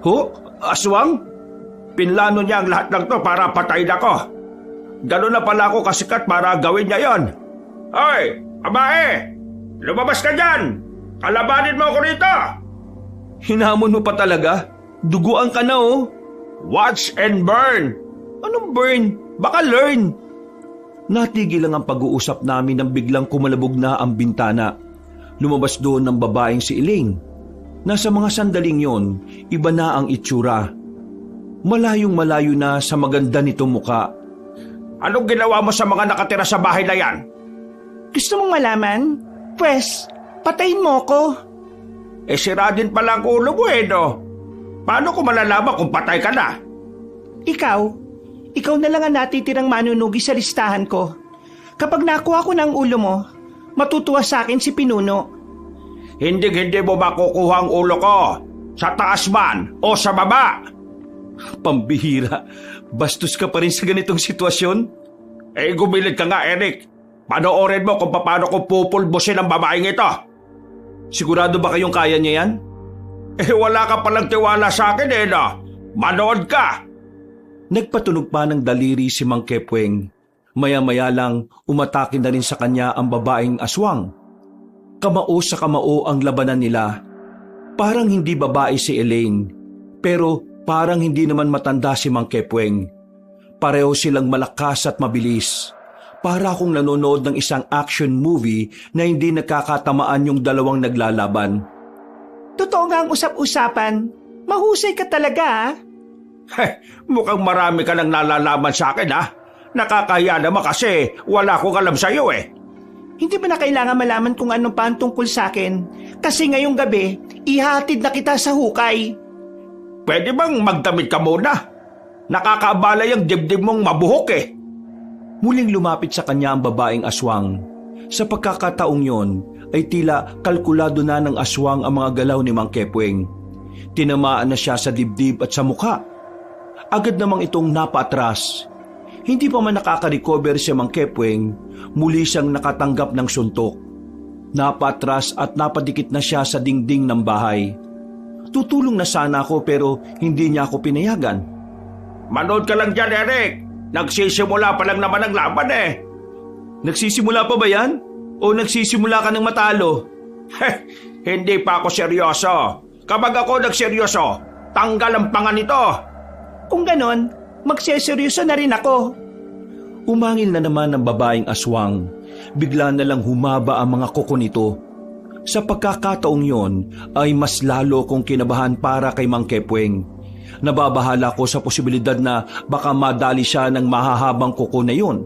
Ho? Aswang? Pinlano niya ang lahat ng to para patayin ako. Gano'n na pala ako kasikat para gawin niya yon. Hoy, babae! Lumabas ka dyan! Kalabanin mo ako rito! Hinamon mo pa talaga? Duguan ka na Watch and burn! Anong burn? Baka learn! Natigil lang ang pag-uusap namin nang biglang kumalabog na ang bintana. Lumabas doon ng babaeng si Elaine. Nasa mga sandaling yon, iba na ang itsura. Malayong malayo na sa maganda nitong muka. Anong ginawa mo sa mga nakatira sa bahay na yan? Gusto mong malaman? Pwes, patayin mo ko. Sira din pala ang ulo mo no? Paano ko malalaman kung patay ka na? Ikaw na lang ang natitirang manunugi sa listahan ko. Kapag nakuha ko ng ulo mo, matutuwa sa akin si Pinuno. Hindi mo makukuha ang ulo ko. Sa taas man o sa baba. Pambihira, bastos ka pa rin sa ganitong sitwasyon? Gumilid ka nga, Eric. Panoorin mo kung paano ko pupulbusin ang babaeng ito. Sigurado ba kayong kaya niya yan? Wala ka palang tiwala sa akin no? Manood ka! Nagpatunog pa ng daliri si Mang Kepweng. Maya-maya lang umatake na rin sa kanya ang babaeng aswang. Kamao sa kamao ang labanan nila. Parang hindi babae si Elaine, pero parang hindi naman matanda si Mang Kepweng. Pareho silang malakas at mabilis. Para akong nanonood ng isang action movie na hindi nakakatamaan yung dalawang naglalaban. Totoo nga ang usap-usapan. Mahusay ka talaga Mukhang marami ka nang nalalaman sa akin Nakakahiya naman kasi wala akong alam sa iyo Hindi ba na kailangan malaman kung ano pa ang tungkol sa akin? Kasi ngayong gabi, ihatid na kita sa hukay. Pwede bang magdamit ka muna? Nakakaabala yung dibdib mong mabuhok Muling lumapit sa kanya ang babaeng aswang. Sa pagkakataong yon, ay tila kalkulado na ng aswang ang mga galaw ni Mang Kepweng. tinamaan na siya sa dibdib at sa mukha. Agad namang itong napaatras. Hindi pa man nakaka-recover si Mang Kepweng, muli siyang nakatanggap ng suntok. Napaatras at napadikit na siya sa dingding ng bahay. Tutulong na sana ako pero hindi niya ako pinayagan. Manood ka lang dyan, Eric. Nagsisimula pa lang naman ang laban eh. Nagsisimula pa ba yan? O nagsisimula ka ng matalo? Hindi pa ako seryoso. Kapag ako nagseryoso, tanggal ang panga nito. Kung ganon, magseseryoso na rin ako. Umangil na naman ang babaeng aswang. Bigla na lang humaba ang mga kuko nito. Sa pagkakataong yon ay mas lalo kong kinabahan para kay Mang Kepweng. Nababahala ko sa posibilidad na baka madali siya ng mahahabang kuko na yon.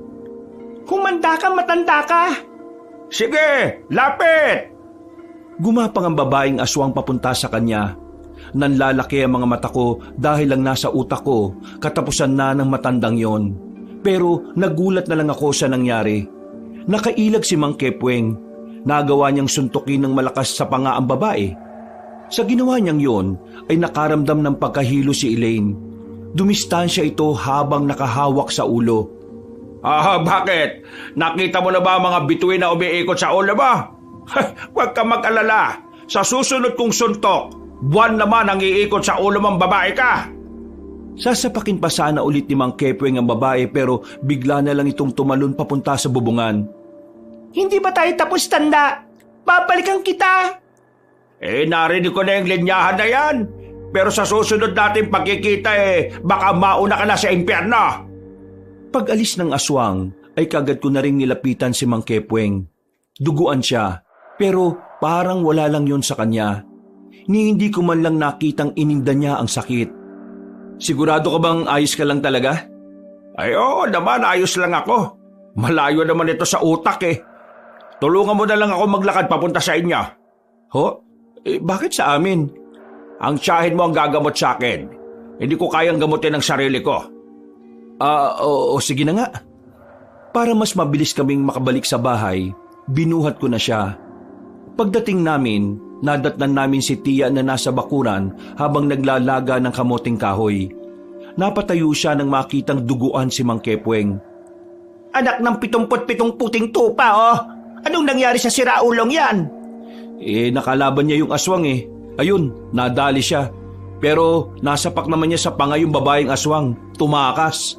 Humanda ka, matanda ka. Sige, lapit! Gumapang ang babaeng aswang papunta sa kanya. Nanlalaki ang mga mata ko dahil lang nasa utak ko katapusan na ng matandang yon. Pero nagulat na lang ako sa nangyari. Nakailag si Mang Kepweng. Nagawa niyang suntukin ng malakas sa panga ang babae. Sa ginawa niyang yon ay nakaramdam ng pagkahilo si Elaine. Dumistansya ito habang nakahawak sa ulo. Bakit? Nakita mo na ba mga bituin na umiikot sa ulo mo? Huwag ka mag-alala. Sa susunod kong suntok, buwan naman ang iikot sa ulo mong babae ka. Sasapakin pa sana ulit ni Mang Kepweng ang babae pero bigla na lang itong tumalon papunta sa bubungan. Hindi ba tayo tapos, tanda? Babalikan kita. Narinig ko na yung linyahan na yan. Pero sa susunod natin pagkikita baka mauna ka na sa impyerno. Pag-alis ng aswang ay kagad ko na rin nilapitan si Mang Kepweng. Duguan siya pero parang wala lang yon sa kanya. Ni hindi ko man lang nakitang ininda niya ang sakit. Sigurado ka bang ayos ka lang talaga? Ay oo naman, ayos lang ako. Malayo naman ito sa utak eh. Tulungan mo na lang ako maglakad papunta sa inyo. Ho? Bakit sa amin? Ang tiyahin mo ang gagamot sa akin. Hindi ko kayang gamutin ang sarili ko. Oo, sige na nga. Para mas mabilis kaming makabalik sa bahay, binuhat ko na siya. Pagdating namin, nadatnan namin si Tia na nasa bakuran habang naglalaga ng kamoting kahoy. Napatayo siya nang makitang duguan si Mang Kepweng. Anak ng 77 puting tupa, oh. Anong nangyari sa siraulong yan? Nakalaban niya yung aswang eh. Ayun, nadali siya. Pero nasapak naman niya sa panga yung babaeng aswang. Tumakas.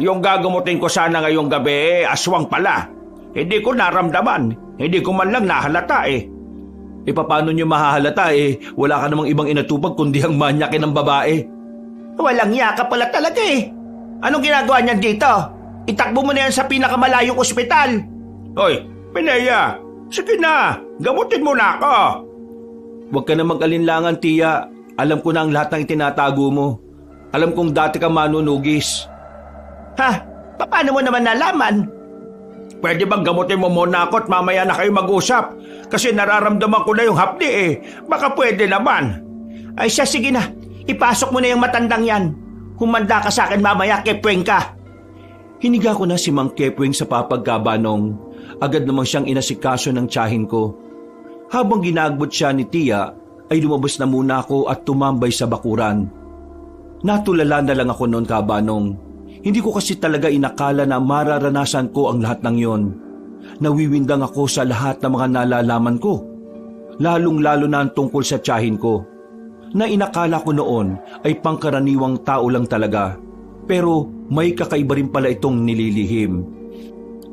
Yung gagamutin ko sana ngayong gabi, aswang pala. Hindi ko naramdaman. Hindi ko man lang nahalata eh. Paano niyo mahahalata wala ka namang ibang inatupag kundi ang manyakin ng babae. Walang yaka pala talaga eh. Anong ginagawa niyan dito? Itakbo mo na yan sa pinakamalayong ospital. Hoy, Pinea, sige na, gamutin mo na ako. Huwag ka na mag-alinlangan, Tia. Alam ko na ang lahat ng itinatago mo. Alam kong dati ka manunugis. Ha? Paano mo naman nalaman? Pwede bang gamutin mo muna ako at mamaya na kayo mag-usap? Kasi nararamdaman ko na yung hapdi eh. Baka pwede naman. Ay siya, sige na. Ipasok mo na yung matandang yan. Humanda ka sa akin mamaya, Kepweng ka. Hiniga ko na si Mang Kepweng sa papagkabanong. Agad namang siyang inasikaso ng tiyahin ko. Habang ginagbot siya ni Tia, ay lumabas na muna ako at tumambay sa bakuran. Natulala na lang ako noon, kabanong. Hindi ko kasi talaga inakala na mararanasan ko ang lahat ng yon. Nawiwindang ako sa lahat ng mga nalalaman ko. Lalong-lalo na ang tungkol sa tiyahin ko. Na inakala ko noon ay pangkaraniwang tao lang talaga. Pero may kakaiba rin pala itong nililihim.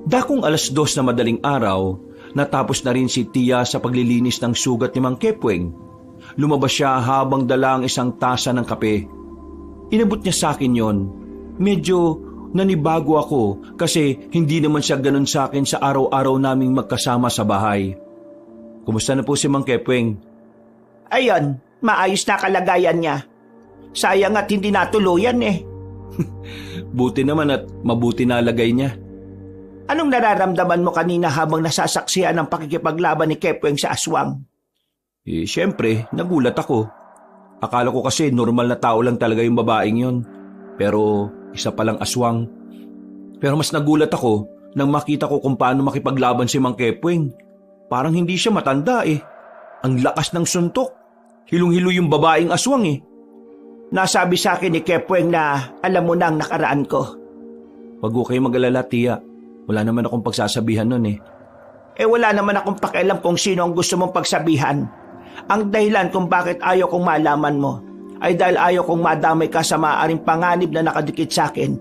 Dakong 2:00 na madaling araw, natapos na rin si Tia sa paglilinis ng sugat ni Mang Kepweng. Lumabas siya habang dala ang isang tasa ng kape. Inabot niya sa akin yon. Medyo nanibago ako kasi hindi naman siya ganun sa akin sa araw-araw naming magkasama sa bahay. Kumusta na po si Mang Kepweng? Ayan, maayos na kalagayan niya. Sayang at hindi natuluyan eh. Buti naman at mabuti na lagay niya. Anong nararamdaman mo kanina habang nasasaksihan ng pakikipaglaban ni Kepweng sa aswang? Siyempre, nagulat ako. Akala ko kasi normal na tao lang talaga yung babaeng yon. Pero isa palang aswang. Pero mas nagulat ako nang makita ko kung paano makipaglaban si Mang Kepweng. Parang hindi siya matanda eh. Ang lakas ng suntok. Hilong-hilo yung babaeng aswang eh. Nasabi sa akin ni Kepweng na alam mo na ang nakaraan ko. Wag ko kayo mag-alala, tiya. Wala naman akong pagsasabihan nun eh. Wala naman akong pakialam kung sino ang gusto mong pagsabihan. Ang dahilan kung bakit ayaw kong malaman mo ay dahil ayaw kong madamay ka sa maaaring panganib na nakadikit sa akin.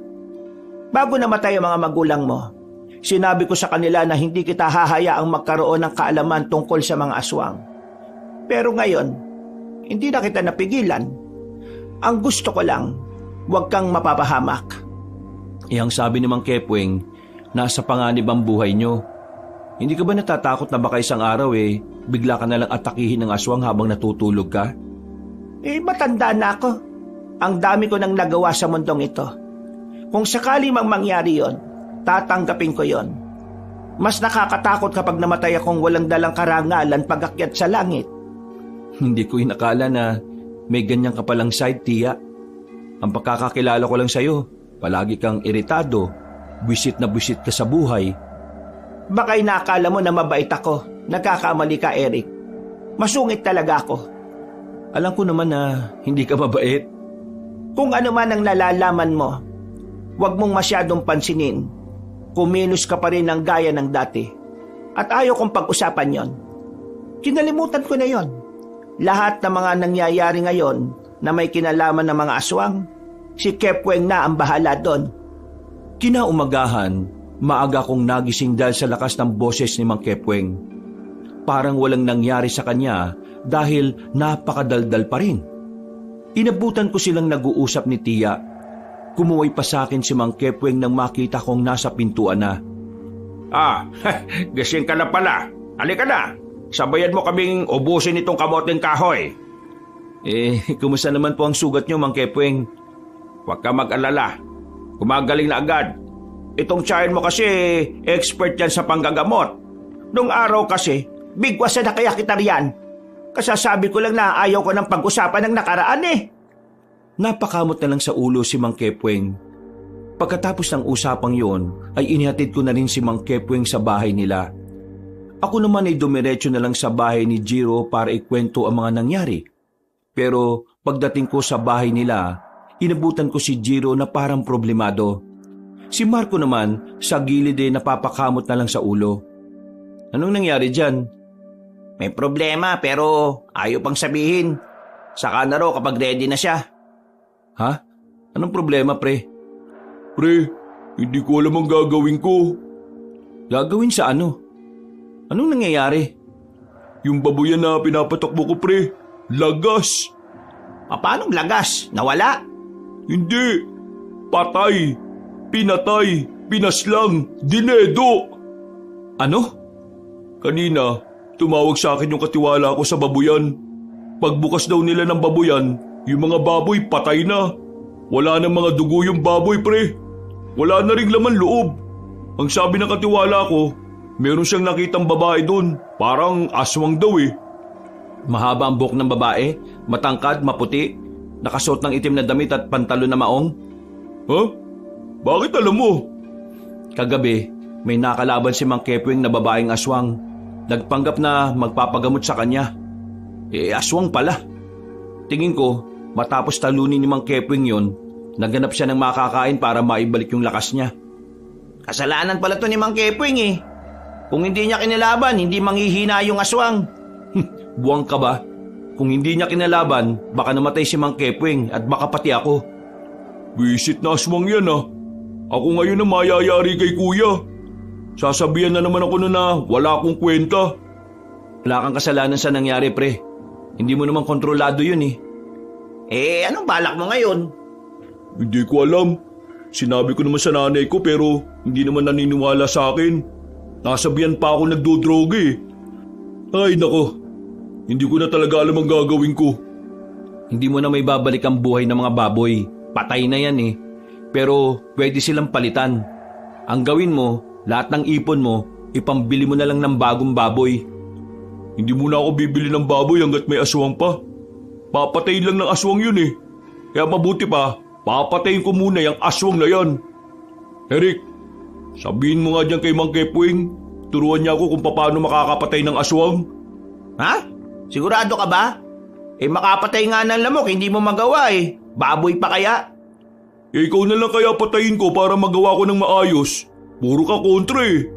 Bago namatay ang mga magulang mo, sinabi ko sa kanila na hindi kita hahayaang magkaroon ng kaalaman tungkol sa mga aswang. Pero ngayon, hindi na kita napigilan. Ang gusto ko lang, huwag kang mapapahamak. Ang sabi ni Mang Kepweng, nasa panganib ang buhay nyo. Hindi ka ba natatakot na baka isang araw bigla ka nalang atakihin ng aswang habang natutulog ka? Matanda na ako. Ang dami ko nang nagawa sa mundong ito. Kung sakali mang mangyari yon, tatanggapin ko yon. Mas nakakatakot kapag namatay akong walang dalang karangalan pag-akyat sa langit. Hindi ko inakala na may ganyan ka palang side, tiya. Ang pagkakakilala ko lang sa'yo, palagi kang iritado, buwisit na buwisit ka sa buhay. Baka inakala mo na mabait ako. Nagkakamali ka, Eric. Masungit talaga ako. Alam ko naman na hindi ka mabait. Kung ano man ang nalalaman mo, huwag mong masyadong pansinin. Kumilos ka pa rin ng gaya ng dati. At ayaw kong pag-usapan yon. Kinalimutan ko na yon. Lahat ng mga nangyayari ngayon na may kinalaman ng mga aswang, si Kepweng na ang bahala doon. Kinaumagahan, maaga kong nagising dahil sa lakas ng boses ni Mang Kepweng. Parang walang nangyari sa kanya dahil napakadaldal pa rin. Inabutan ko silang nag-uusap ni tiya. Kumuway pa sa akin si Mang Kepweng nang makita kong nasa pintuan na. Gising ka na pala. Halika na. Sabayan mo kaming ubusin itong kamoteng kahoy. Kumusta naman po ang sugat nyo, Mang Kepweng? Huwag ka mag-alala. Gumagaling na agad. Itong tiyahin mo kasi expert yan sa panggagamot. Nung araw kasi, bigwas na kaya kita riyan. Kasasabi ko lang na ayaw ko ng pag-usapan ng nakaraan eh. Napakamot na lang sa ulo si Mang Kepweng. Pagkatapos ng usapang yon, ay inihatid ko na rin si Mang Kepweng sa bahay nila. Ako naman ay dumiretso na lang sa bahay ni Jiro para ikwento ang mga nangyari. Pero pagdating ko sa bahay nila, inabutan ko si Jiro na parang problemado. Si Marco naman sa gilid napapakamot na lang sa ulo. Anong nangyari dyan? May problema pero ayaw pang sabihin. Saka na raw kapag ready na siya. Ha? Anong problema, pre? Pre, hindi ko alam ang gagawin ko. Gagawin sa ano? Anong nangyayari? Yung babuyan na pinapatakbo ko, pre. Lagas. Paanong lagas? Nawala? Hindi. Patay. Pinatay. Pinaslang. Dinedo. Ano? Kanina, tumawag sa akin yung katiwala ko sa babuyan. Pagbukas daw nila ng babuyan, yung mga baboy patay na. Wala nang mga dugo yung baboy, pre. Wala na ring laman loob. Ang sabi ng katiwala ko, meron siyang nakitang babae doon. Parang aswang daw eh. Mahaba ang buhok ng babae, matangkad, maputi, nakasuot ng itim na damit at pantalon na maong. Ha? Bakit alam mo? Kagabi, may nakalaban si Mang Kepweng na babaeng aswang. Nagpanggap na magpapagamot sa kanya. Aswang pala. Tingin ko, matapos talunin ni Mang Kepweng yon, naghanap siya ng makakain para maibalik yung lakas niya. Kasalanan pala to ni Mang Kepweng eh. Kung hindi niya kinalaban, hindi manghihina yung aswang. Buwang ka ba? Kung hindi niya kinalaban, baka namatay si Mang Kepweng at baka pati ako. Wisit na aswang yan ah. Ako ngayon na mayayari kay kuya. Sasabihan na naman ako na wala akong kwenta. Wala kang kasalanan sa nangyari, pre. Hindi mo naman kontrolado yun eh. Anong balak mo ngayon? Hindi ko alam. Sinabi ko naman sa nanay ko pero hindi naman naniniwala sa akin. Nasabihan pa ako nagdodroga eh. Ay nako, hindi ko na talaga alam ang gagawin ko. Hindi mo na may babalik ang buhay ng mga baboy. Patay na yan eh. Pero pwede silang palitan. Ang gawin mo, lahat ng ipon mo, ipambili mo na lang ng bagong baboy. Hindi muna ako bibili ng baboy hanggat may aswang pa. Papatayin lang ng aswang yun eh. Kaya mabuti pa, papatayin ko muna yung aswang na yan. Eric, sabihin mo nga dyan kay Mang Kepweng, turuan niya ako kung paano makakapatay ng aswang. Ha? Sigurado ka ba? Makapatay nga ng lamok, hindi mo magawa eh. Baboy pa kaya? Ikaw na lang kaya patayin ko para magawa ko ng maayos. Puro ka kontra eh.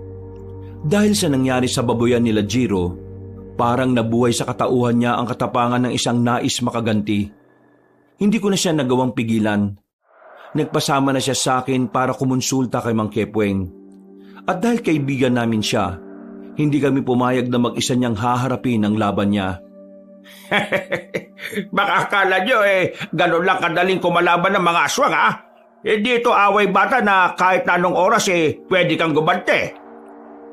Dahil sa nangyari sa baboyan nila Jiro, parang nabuhay sa katauhan niya ang katapangan ng isang nais makaganti. Hindi ko na siya nagawang pigilan. Nagpasama na siya sa akin para kumonsulta kay Mang Kepweng. At dahil kaibigan namin siya, hindi kami pumayag na mag-isa niyang haharapin ang laban niya. Baka akala nyo ganun lang kadaling kumalaban ng mga aswang ha? Dito away bata na kahit na anong oras pwede kang gumante.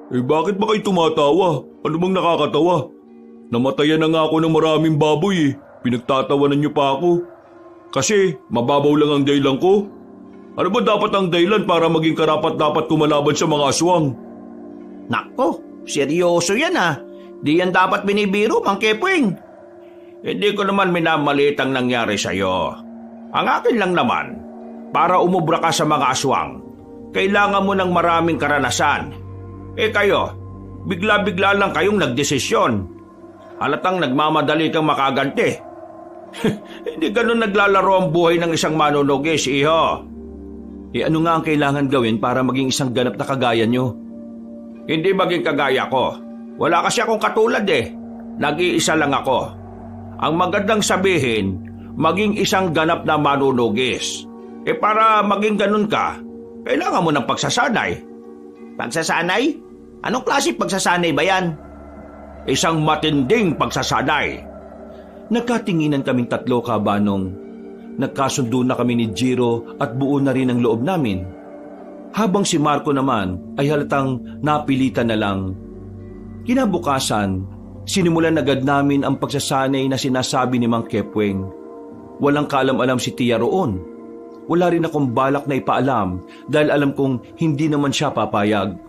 Bakit ba kayo tumatawa? Ano bang nakakatawa? Namatayan na nga ako ng maraming baboy eh. Pinagtatawanan niyo pa ako. Kasi mababaw lang ang dahilan ko. Ano ba dapat ang dahilan para maging karapat-dapat kumalaban sa mga aswang? Nako, seryoso yan ha. Di yan dapat binibiro, Mang Kepweng. Hindi ko naman minamalit ang nangyari sa'yo. Ang akin lang naman, para umubra ka sa mga aswang, kailangan mo ng maraming karanasan. Kayo, bigla-bigla lang kayong nagdesisyon. Halatang nagmamadali kang makaganti. Hindi ganun naglalaro ang buhay ng isang manunugis, iho. Ano nga ang kailangan gawin para maging isang ganap na kagaya niyo? Hindi maging kagaya ko. Wala kasi akong katulad Nag-iisa lang ako. Ang magandang sabihin, maging isang ganap na manunugis. Para maging ganun ka, kailangan mo ng pagsasanay. Pagsasanay? Anong klase pagsasanay ba yan? Isang matinding pagsasanay. Nagkatinginan kaming tatlo, Kabanong. Nagkasundo na kami ni Jiro at buo na rin ang loob namin. Habang si Marco naman ay halatang napilitan na lang. Kinabukasan, sinimulan agad namin ang pagsasanay na sinasabi ni Mang Kepweng. Walang kaalam-alam si Tia roon. Wala rin akong balak na ipaalam dahil alam kong hindi naman siya papayag.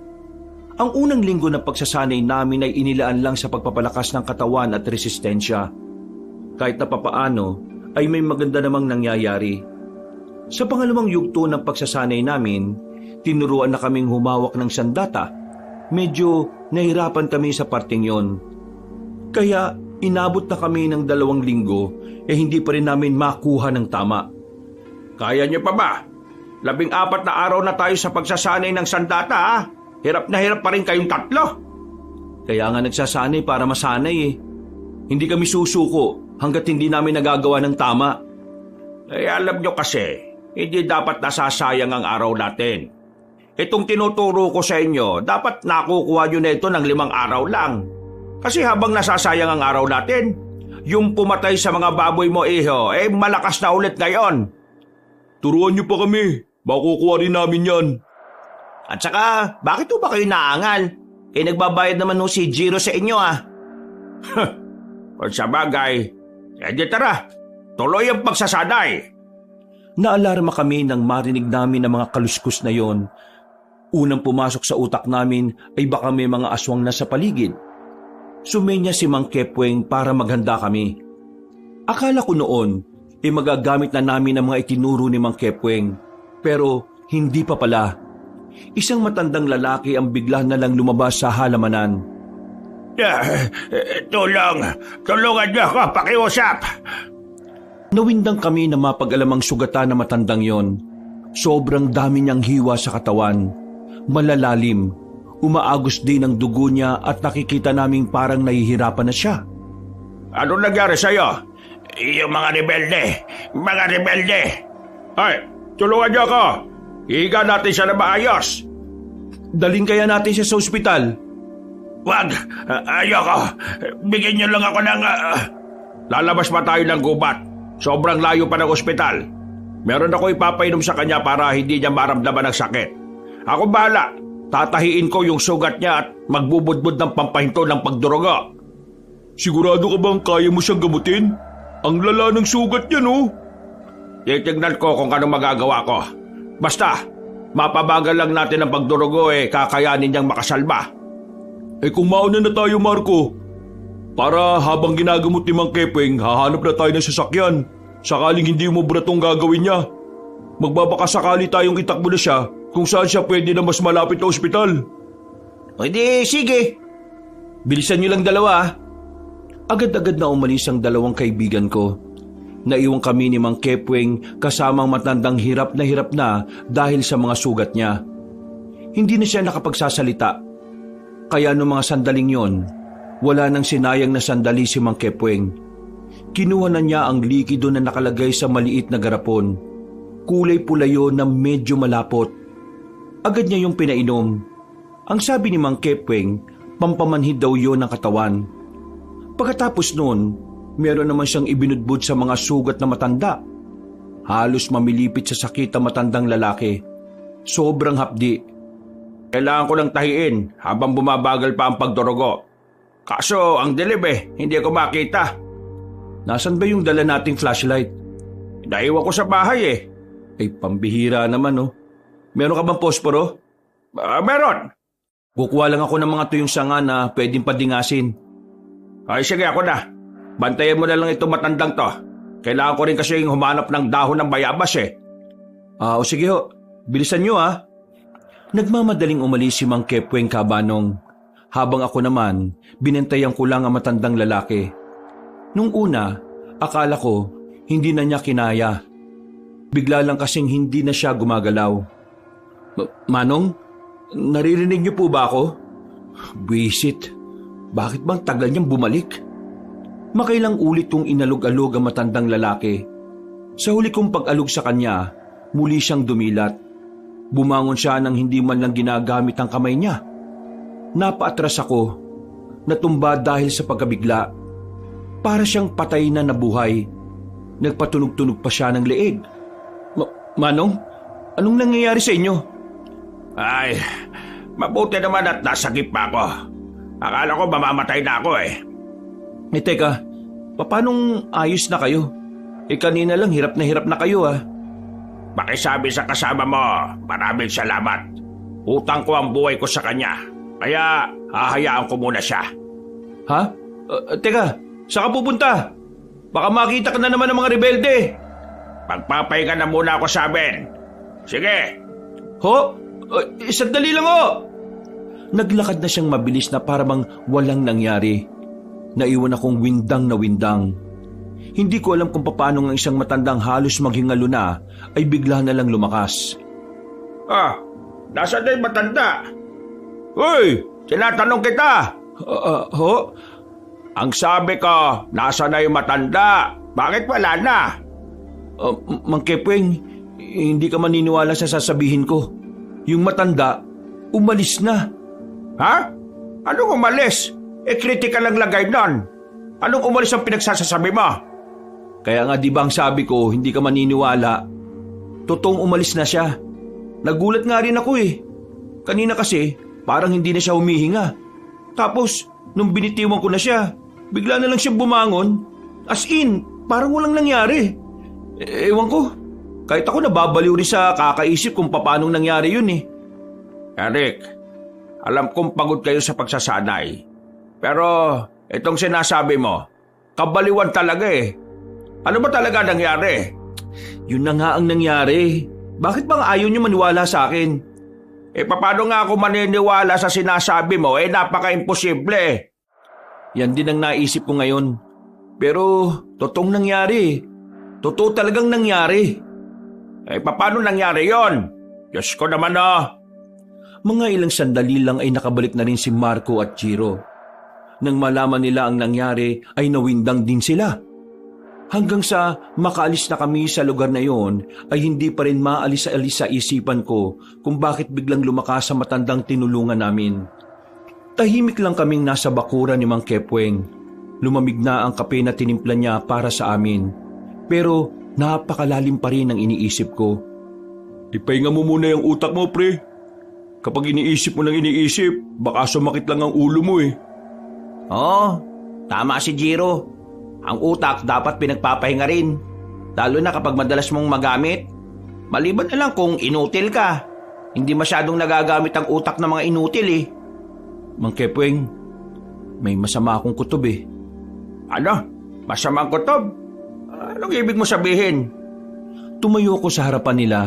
Ang unang linggo ng pagsasanay namin ay inilaan lang sa pagpapalakas ng katawan at resistensya. Kahit na papaano ay may maganda namang nangyayari. Sa pangalawang yugto ng pagsasanay namin, tinuruan na kaming humawak ng sandata. Medyo nahirapan kami sa parting yon. Kaya inabot na kami ng 2 linggo hindi pa rin namin makuha ng tama. Kaya niyo pa ba? 14 na araw na tayo sa pagsasanay ng sandata ha? Hirap na hirap pa rin kayong tatlo. Kaya nga nagsasanay para masanay Hindi kami susuko hanggat hindi namin nagagawa ng tama. Alam nyo kasi, hindi dapat nasasayang ang araw natin. Itong tinuturo ko sa inyo, dapat nakukuha nyo na ito ng 5 araw lang. Kasi habang nasasayang ang araw natin, yung pumatay sa mga baboy mo iho, malakas na ulit ngayon. Turuan niyo pa kami. Makukuha rin namin yan. At saka, bakit ba kayo naangal? Nagbabayad naman si Jiro sa inyo Kung sa bagay, di tara, tuloy ang pagsasanay. Naalarma kami nang marinig namin ang mga kaluskus na yon. Unang pumasok sa utak namin ay baka may mga aswang na sa paligid. Sumenya si Mang Kepweng para maghanda kami. Akala ko noon magagamit na namin ang mga itinuro ni Mang Kepweng. Pero hindi pa pala. Isang matandang lalaki ang bigla na lang lumabas sa halamanan. Tulungan niyo ako, pakiusap. Nawindang kami na mapag-alamang sugatan na matandang yon. Sobrang dami niyang hiwa sa katawan. Malalalim. Umaagos din ang dugo niya at nakikita naming parang nahihirapan na siya. Ano nangyari sa'yo? Yung mga rebelde. Ay, tulungan niyo ako. Higa natin siya na maayos. Daling kaya natin siya sa ospital. Wag, ayoko. Bigyan niyo lang ako ng... Lalabas pa tayo ng gubat. Sobrang layo pa ng ospital. Meron ako ipapainom sa kanya para hindi niya maramdaman ng sakit. Ako bahala. Tatahiin ko yung sugat niya at magbubudbud ng pampahinto ng pagdurugo. Sigurado ka bang kaya mo siyang gamutin? Ang lala ng sugat niya, no? Titignan ko kung anong magagawa ko. Basta, mapabagal lang natin ang pagdurugo kakayanin niyang makasalba. Kung mauna na tayo, Marco. Para habang ginagamot ni Mang Kepweng, hahanap na tayo ng sasakyan. Sakaling hindi mo bratong gagawin niya. Magbabakasakali tayong itakbo na siya kung saan siya pwede na mas malapit na ospital. O di, sige. Bilisan niyo lang 2 Agad-agad na umalis ang dalawang kaibigan ko. Naiwan kami ni Mang Kepweng kasamang matandang hirap na dahil sa mga sugat niya. Hindi na siya nakapagsasalita. Kaya noong mga sandaling yon, wala nang sinayang na sandali si Mang Kepweng. Kinuha na niya ang likido na nakalagay sa maliit na garapon. Kulay pula yun na medyo malapot. Agad niya yung pinainom. Ang sabi ni Mang Kepweng, pampamanhid daw yun ng katawan. Pagkatapos noon, meron naman siyang ibinudbud sa mga sugat na matanda. Halos mamilipit sa sakit ang matandang lalaki. Sobrang hapdi. Kailangan ko lang tahiin habang bumabagal pa ang pagdurugo. Kaso ang dilim hindi ko makita. Nasaan ba yung dala nating flashlight? Naiwan ko sa bahay Ay, pambihira naman Meron ka bang posporo? Meron. Kukuha lang ako ng mga tuyong sanga na pwedeng padingasin. Ay sige, ako na. Bantayan mo na lang itong matandang to. Kailangan ko rin kasi humanap ng dahon ng bayabas O sige ho, bilisan nyo Nagmamadaling umalis si Mang Kepweng Kabanong. Habang ako naman, binantayan ko lang ang matandang lalaki. Nung una, akala ko hindi na niya kinaya. Bigla lang kasing hindi na siya gumagalaw. Manong, naririnig niyo po ba ako? Buisit, bakit bang tagal niyang bumalik? Makailang ulit kong inalog-alog ang matandang lalaki. Sa huli kong pag-alog sa kanya, muli siyang dumilat. Bumangon siya nang hindi man lang ginagamit ang kamay niya. Napaatras ako, natumba dahil sa pagkabigla. Para siyang patay na nabuhay. Nagpatunog-tunog pa siya ng leeg. Manong, anong nangyayari sa inyo? Ay, mabuti naman at nasagip pa ako. Akala ko mamamatay na ako Teka, paanong ayos na kayo? Kanina lang hirap na kayo Pakisabi sa kasama mo, maraming salamat. Utang ko ang buhay ko sa kanya, kaya hahayaan ko muna siya. Ha? Teka, saan ka pupunta? Baka makita ka na naman ng mga rebelde. Magpapahinga na muna ako sa amin. Sige. Ho? Sandali lang Naglakad na siyang mabilis na parang walang nangyari. Naiwan akong windang na windang. Hindi ko alam kung paano ang isang matandang halos maghingalo na ay bigla na lang lumakas. Nasaan na yung matanda? Uy, tinatanong kita. Ho? Ang sabi ko, nasaan na yung matanda? Bakit wala na? Mang Kepweng, hindi ka maniniwala sa sasabihin ko. Yung matanda, umalis na. Ha? Anong umalis? Critical ang lagay nun. Anong umalis ang pinagsasasabi mo? Kaya nga di ba ang sabi ko, hindi ka maniniwala. Totoong umalis na siya. Nagulat nga rin ako Kanina kasi, parang hindi na siya humihinga. Tapos, nung binitiwan ko na siya, bigla na lang siya bumangon. As in, parang walang nangyari. Ewan ko. Kahit ako nababaliw rin sa kakaisip kung paanong nangyari yun Eric, alam kong pagod kayo sa pagsasanay. Pero itong sinasabi mo, kabaliwan talaga Ano ba talaga nangyari? Yun na nga ang nangyari. Bakit bang ayaw niyo maniwala sa akin? Paano nga ako maniniwala sa sinasabi mo? Napaka-imposible. Yan din ang naisip ko ngayon. Pero totoong nangyari. Totoo talagang nangyari. Paano nangyari yon? Diyos ko naman Mga ilang sandali lang ay nakabalik na rin si Marco at Giro. Nang malaman nila ang nangyari ay nawindang din sila. Hanggang sa makaalis na kami sa lugar na yon ay hindi pa rin maalis-alis sa isipan ko kung bakit biglang lumakas sa matandang tinulungan namin. Tahimik lang kaming nasa bakuran ni Mang Kepweng. Lumamig na ang kape na tinimpla niya para sa amin. Pero napakalalim pa rin ang iniisip ko. Ipahinga mo muna yung utak mo, pre. Kapag iniisip mo ng iniisip, baka sumakit lang ang ulo mo Oo, tama si Giro. Ang utak dapat pinagpapahinga rin. Lalo na kapag madalas mong magamit. Maliban na lang kung inutil ka. Hindi masyadong nagagamit ang utak ng mga inutil Mang Kepweng, may masama akong kutob Ano? Masamang kutob? Anong ibig mo sabihin? Tumayo ko sa harapan nila.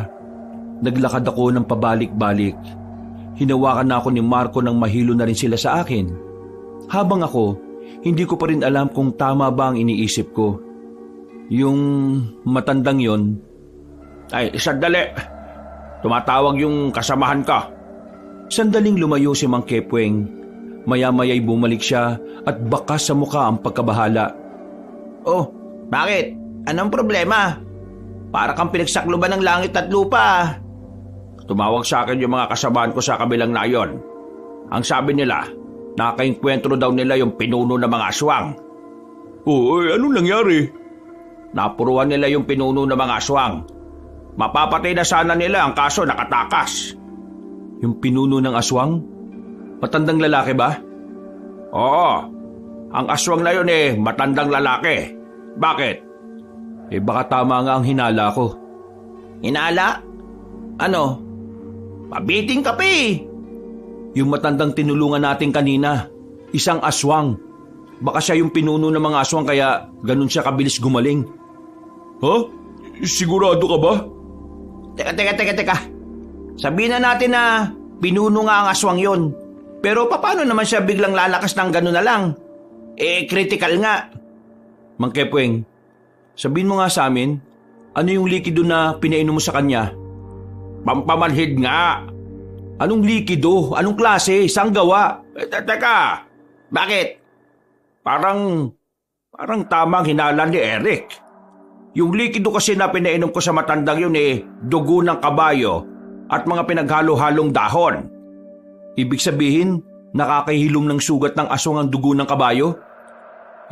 Naglakad ako ng pabalik-balik. Hinawakan na ako ni Marco nang mahilo na rin sila sa akin. Habang ako, hindi ko pa rin alam kung tama ba ang iniisip ko. Yung matandang yon. Ay, sandali. Tumatawag yung kasamahan ka. Sandaling lumayo si Mang Kepweng. Maya-maya'y bumalik siya at bakas sa mukha ang pagkabahala. Oh, bakit? Anong problema? Para kang pinagsakluban ng langit at lupa. Tumawag sa akin yung mga kasamahan ko sa kabilang nayon. Ang sabi nila, nakakainkwentro daw nila yung pinuno ng mga aswang. Oh, anong nangyari? Napuruan nila yung pinuno ng mga aswang. Mapapatay na sana nila ang kaso nakatakas. Yung pinuno ng aswang? Matandang lalaki ba? Oo, ang aswang na yun matandang lalaki. Bakit? Baka tama nga ang hinala ko. Hinala? Ano? Pabiting ka pa Yung matandang tinulungan natin kanina, isang aswang. Baka siya yung pinuno ng mga aswang kaya ganun siya kabilis gumaling. Ha? Sigurado ka ba? Teka. Sabihin na natin na pinuno nga ang aswang yon. Pero paano naman siya biglang lalakas ng gano'n na lang? Critical nga. Mang Kepweng, sabihin mo nga sa amin, ano yung likido na pinainom mo sa kanya? Pampamanhid nga. Anong likido? Anong klase? Saan gawa? Teka, bakit? Parang tamang hinala ni Eric. Yung likido kasi na pinainom ko sa matandang yun dugo ng kabayo at mga pinaghalo-halong dahon. Ibig sabihin, nakakahilom ng sugat ng aswang ang dugo ng kabayo?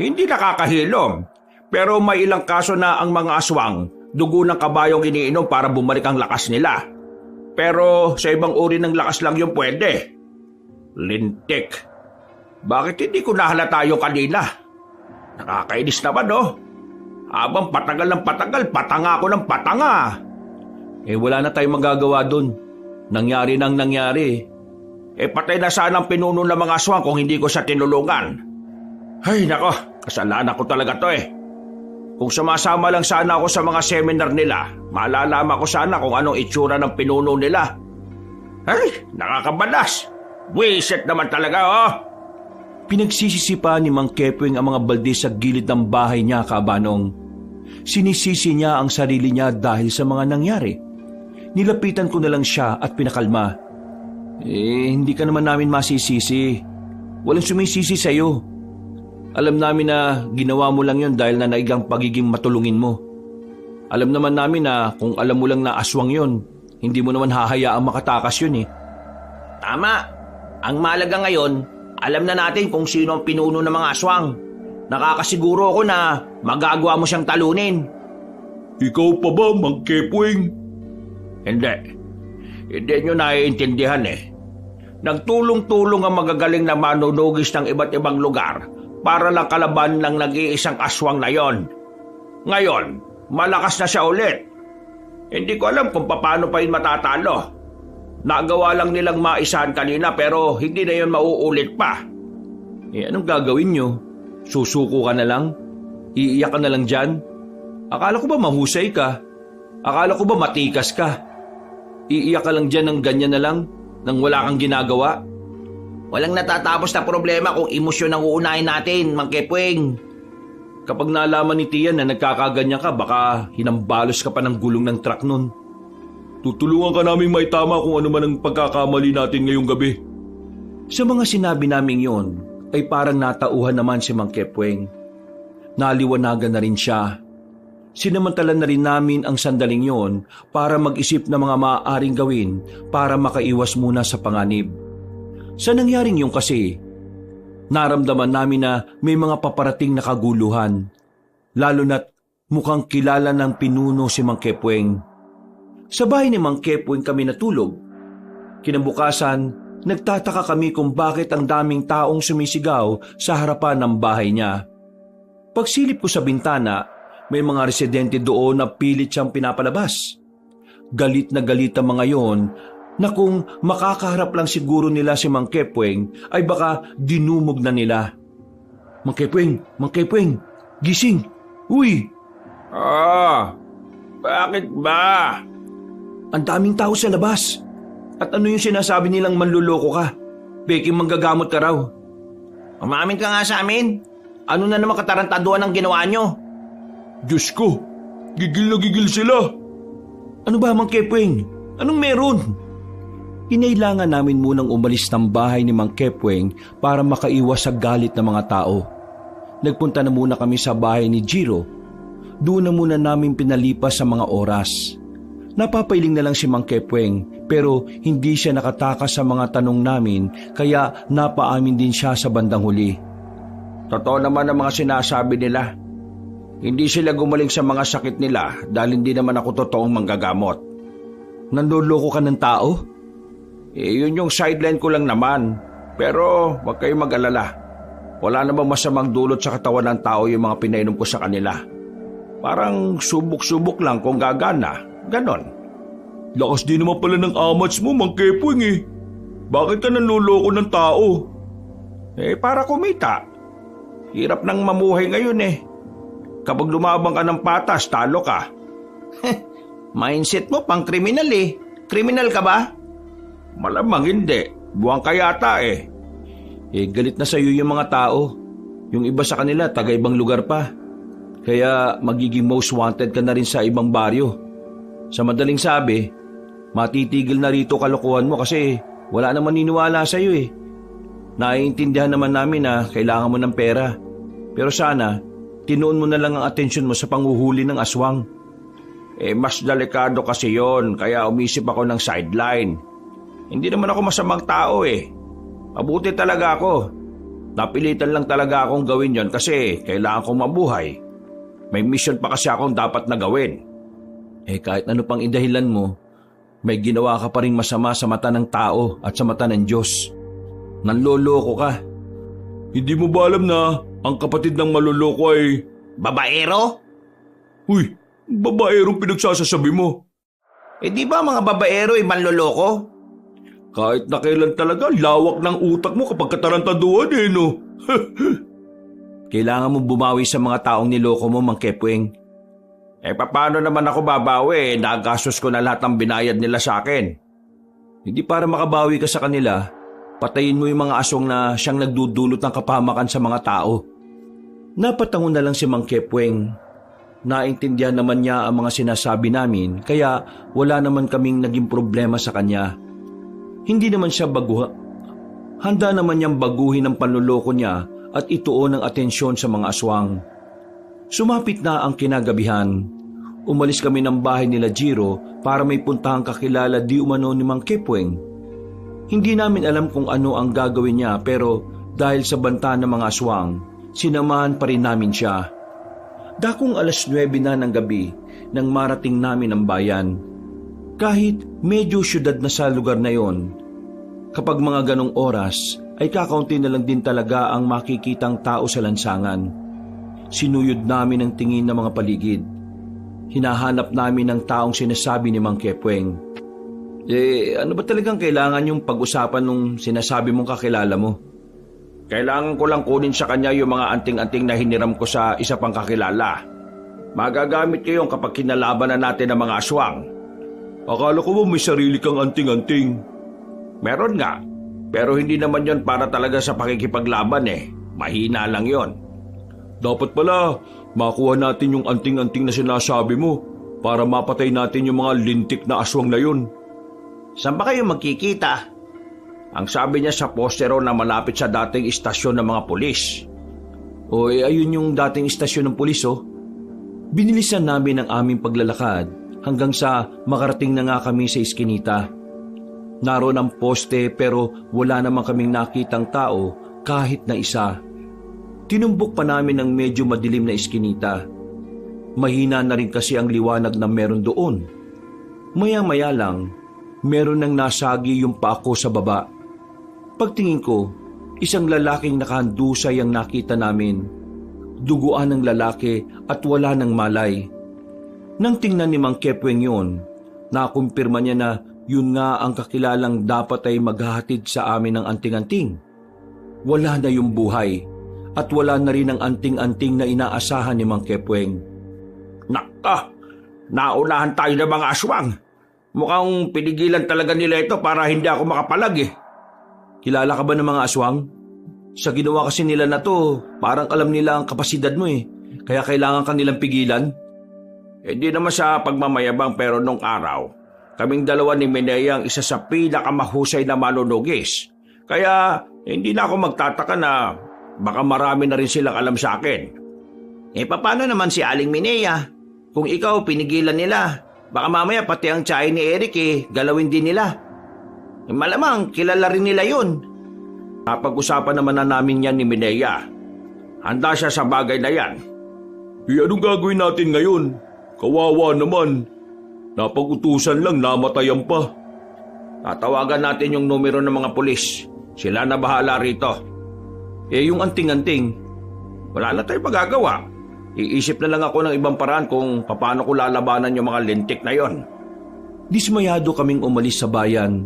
Hindi nakakahilom, pero may ilang kaso na ang mga aswang, dugo ng kabayong iniinom para bumalik ang lakas nila. Pero sa ibang uri ng lakas lang yung pwede. Lintik. Bakit hindi ko nahalata yung kanina? Nakakainis naman Habang patagal ng patagal, patanga ako ng patanga. Wala na tayong magagawa dun. Nangyari nang nangyari. Patay na sana ang pinuno ng mga aswang kung hindi ko siya tinulungan. Ay nako, kasalanan ko talaga to Kung sumasama lang sana ako sa mga seminar nila, malalaman ko sana kung anong itsura ng pinuno nila. Ay, nakakabalas. Wisit naman talaga Pinagsisisipa ni Mang Kepweng ang mga balde sa gilid ng bahay niya, Kabanong. Sinisisi niya ang sarili niya dahil sa mga nangyari. Nilapitan ko na lang siya at pinakalma. Hindi ka naman namin masisisi. Walang sumisisi sa'yo. Alam namin na ginawa mo lang yon dahil na naigang pagiging matulungin mo. Alam naman namin na kung alam mo lang na aswang yon, hindi mo naman hahayaang makatakas yun Tama. Ang malaga ngayon, alam na natin kung sino ang pinuno ng mga aswang. Nakakasiguro ako na magagawa mo siyang talunin. Ikaw pa ba, Mang Kepweng? Hindi. Hindi nyo naiintindihan Nagtulong-tulong ang magagaling na manunugis ng iba't ibang lugar para lang kalaban ng nag-iisang aswang na yon. Ngayon, malakas na siya ulit. Hindi ko alam kung paano pa yun matatalo. Nagawa lang nilang maisahan kanina pero hindi na yun mauulit pa. Anong gagawin nyo? Susuko ka na lang? Iiyak ka na lang dyan? Akala ko ba mahusay ka? Akala ko ba matikas ka? Iiyak ka lang dyan ng ganyan na lang? Nang wala kang ginagawa? Walang natatapos na problema kung emosyon ang uunahin natin, Mang Kepweng. Kapag nalaman ni Tiyan na nagkakaganyan ka, baka hinambalos ka pa ng gulong ng truck nun. Tutulungan ka namin maitama kung ano man ang pagkakamali natin ngayong gabi. Sa mga sinabi naming yon, ay parang natauhan naman si Mang Kepweng. Naliwanagan na rin siya. Sinamantala na rin namin ang sandaling yon para mag-isip ng mga maaaring gawin para makaiwas muna sa panganib. Sa nangyaring yun kasi, naramdaman namin na may mga paparating na kaguluhan, lalo na't mukhang kilala ng pinuno si Mang Kepweng. Sa bahay ni Mang Kepweng kami natulog. Kinabukasan, nagtataka kami kung bakit ang daming taong sumisigaw sa harapan ng bahay niya. Pagsilip ko sa bintana, may mga residente doon na pilit siyang pinapalabas. Galit na galit ang mga yon na kung makakaharap lang siguro nila si Mang Kepweng ay baka dinumog na nila. Mang Kepweng, gising! Uy! Bakit ba? Ang daming tao sa labas. At ano yung sinasabi nilang manluloko ka? Peking manggagamot ka raw. Umamin ka nga sa amin. Ano na naman katarantaduhan ang ginawa nyo? Diyos ko, gigil na gigil sila. Ano ba, Mang Kepweng? Anong meron? Kinailangan namin munang umalis ng bahay ni Mang Kepweng para makaiwas sa galit ng mga tao. Nagpunta na muna kami sa bahay ni Jiro. Doon na muna namin pinalipas sa mga oras. Napapailing na lang si Mang Kepweng pero hindi siya nakatakas sa mga tanong namin kaya napaamin din siya sa bandang huli. Totoo naman ang mga sinasabi nila. Hindi sila gumaling sa mga sakit nila dahil hindi naman ako totoong manggagamot. Nanloloko ka ng tao? Yun yung sideline ko lang naman. Pero huwag kayong mag-alala. Wala namang masamang dulot sa katawan ng tao yung mga pinainom ko sa kanila. Parang subok-subok lang kung gagana. Ganon. Lakas din naman pala ng amats mo, Mang Kepweng eh. Bakit ka nanloloko ng tao? Para kumita. Hirap nang mamuhay ngayon eh. Kapag lumabang ka ng patas, talo ka. Mindset mo pang kriminal eh. Kriminal ka ba? Malamang hindi. Buwang ka yata eh. Galit na sa'yo yung mga tao. Yung iba sa kanila, taga-ibang lugar pa. Kaya magiging most wanted ka na rin sa ibang baryo. Sa madaling sabi, matitigil na rito kalokohan mo kasi wala naman niniwala sa'yo eh. Naiintindihan naman namin na kailangan mo ng pera. Pero sana, tinuon mo na lang ang atensyon mo sa panghuhuli ng aswang. Mas delikado kasi yon, kaya umisip ako ng sideline. Hindi naman ako masamang tao eh. Mabuti talaga ako. Napilitan lang talaga akong gawin yon kasi kailangan kong mabuhay. May mission pa kasi akong dapat na gawin. Kahit ano pang idahilan mo, may ginawa ka pa ring masama sa mata ng tao at sa mata ng Diyos. Nanloloko ka. Hindi mo ba alam na ang kapatid ng maloloko ay... Babaero? Uy, babaerong pinagsasasabi mo. Di ba mga babaero ay manloloko? Kahit na kailan talaga, lawak ng utak mo kapag katarantaduhan eh, no? Kailangan mo bumawi sa mga taong niloko mo, Mang Kepweng. Paano naman ako babawi? Nagastos ko na lahat ng binayad nila sa akin. Hindi para makabawi ka sa kanila, patayin mo yung mga aswang na siyang nagdudulot ng kapahamakan sa mga tao. Napatango na lang si Mang Kepweng. Naintindihan naman niya ang mga sinasabi namin kaya wala naman kaming naging problema sa kanya. Hindi naman siya handa naman niyang baguhin ang panluloko niya at ituon ang atensyon sa mga aswang. Sumapit na ang kinagabihan. Umalis kami ng bahay nila Jiro para may puntahang kakilala di umano ni Mang Kepweng. Hindi namin alam kung ano ang gagawin niya pero dahil sa banta ng mga aswang, sinamahan pa rin namin siya. Dakong 9:00 na ng gabi nang marating namin ang bayan. Kahit medyo syudad na sa lugar na yon, kapag mga ganong oras ay kakaunti na lang din talaga ang makikitang tao sa lansangan. Sinuyod namin ang tingin ng mga paligid. Hinahanap namin ang taong sinasabi ni Mang Kepweng. Ano ba talagang kailangan yung pag-usapan nung sinasabi mong kakilala mo? Kailangan ko lang kunin sa kanya yung mga anting-anting na hiniram ko sa isa pang kakilala. Magagamit ko yung kapag kinalaban na natin ang mga aswang. Akala ko ba may sarili kang anting-anting? Meron nga, pero hindi naman yon para talaga sa pakikipaglaban eh. Mahina lang yon. Dapat pala, makuha natin yung anting-anting na sinasabi mo para mapatay natin yung mga lintik na aswang na yun. Saan ba kayo magkikita? Ang sabi niya sa postero na malapit sa dating istasyon ng mga pulis. Ayun yung dating istasyon ng pulis oh. Binilisan namin ang aming paglalakad hanggang sa makarating na nga kami sa iskinita. Naroon ang poste pero wala naman kaming nakitang tao kahit na isa. Tinumbok pa namin ang medyo madilim na iskinita. Mahina na rin kasi ang liwanag na meron doon. Maya-maya lang, meron nang nasagi yung paa ko sa baba. Pagtingin ko, isang lalaking nakahandusay ang nakita namin. Duguan ng lalaki at wala ng malay. Nang tingnan ni Mang Kepweng yun, nakumpirma niya na yun nga ang kakilalang dapat ay maghahatid sa amin ng anting-anting. Wala na yung buhay at wala na rin ang anting-anting na inaasahan ni Mang Kepweng. Naka! Naunahan tayo ng mga aswang. Mukhang pinigilan talaga nila ito para hindi ako makapalag eh. Kilala ka ba ng mga aswang? Sa ginawa kasi nila na to, parang alam nila ang kapasidad mo eh. Kaya kailangan ka nilang pigilan. Hindi naman sa pagmamayabang pero nung araw, kaming dalawa ni Minea ang isa sa pinakamahusay na manunugis. Kaya hindi na ako magtataka na baka marami na rin silang alam sa akin. Paano naman si Aling Minea? Kung ikaw pinigilan nila, baka mamaya pati ang tiyahin ni Eric galawin din nila. Malamang kilala rin nila yun. Napag-usapan naman na namin yan ni Minea. Handa siya sa bagay na yan. Anong gagawin natin ngayon? Kawawa naman. Napag-utusan lang, namatayan pa. Tatawagan natin yung numero ng mga pulis. Sila na bahala rito. Yung anting-anting, Wala na tayong magagawa. Iisip na lang ako ng ibang paraan kung paano ko lalabanan yung mga lintik na yon. dismayado kaming umalis sa bayan.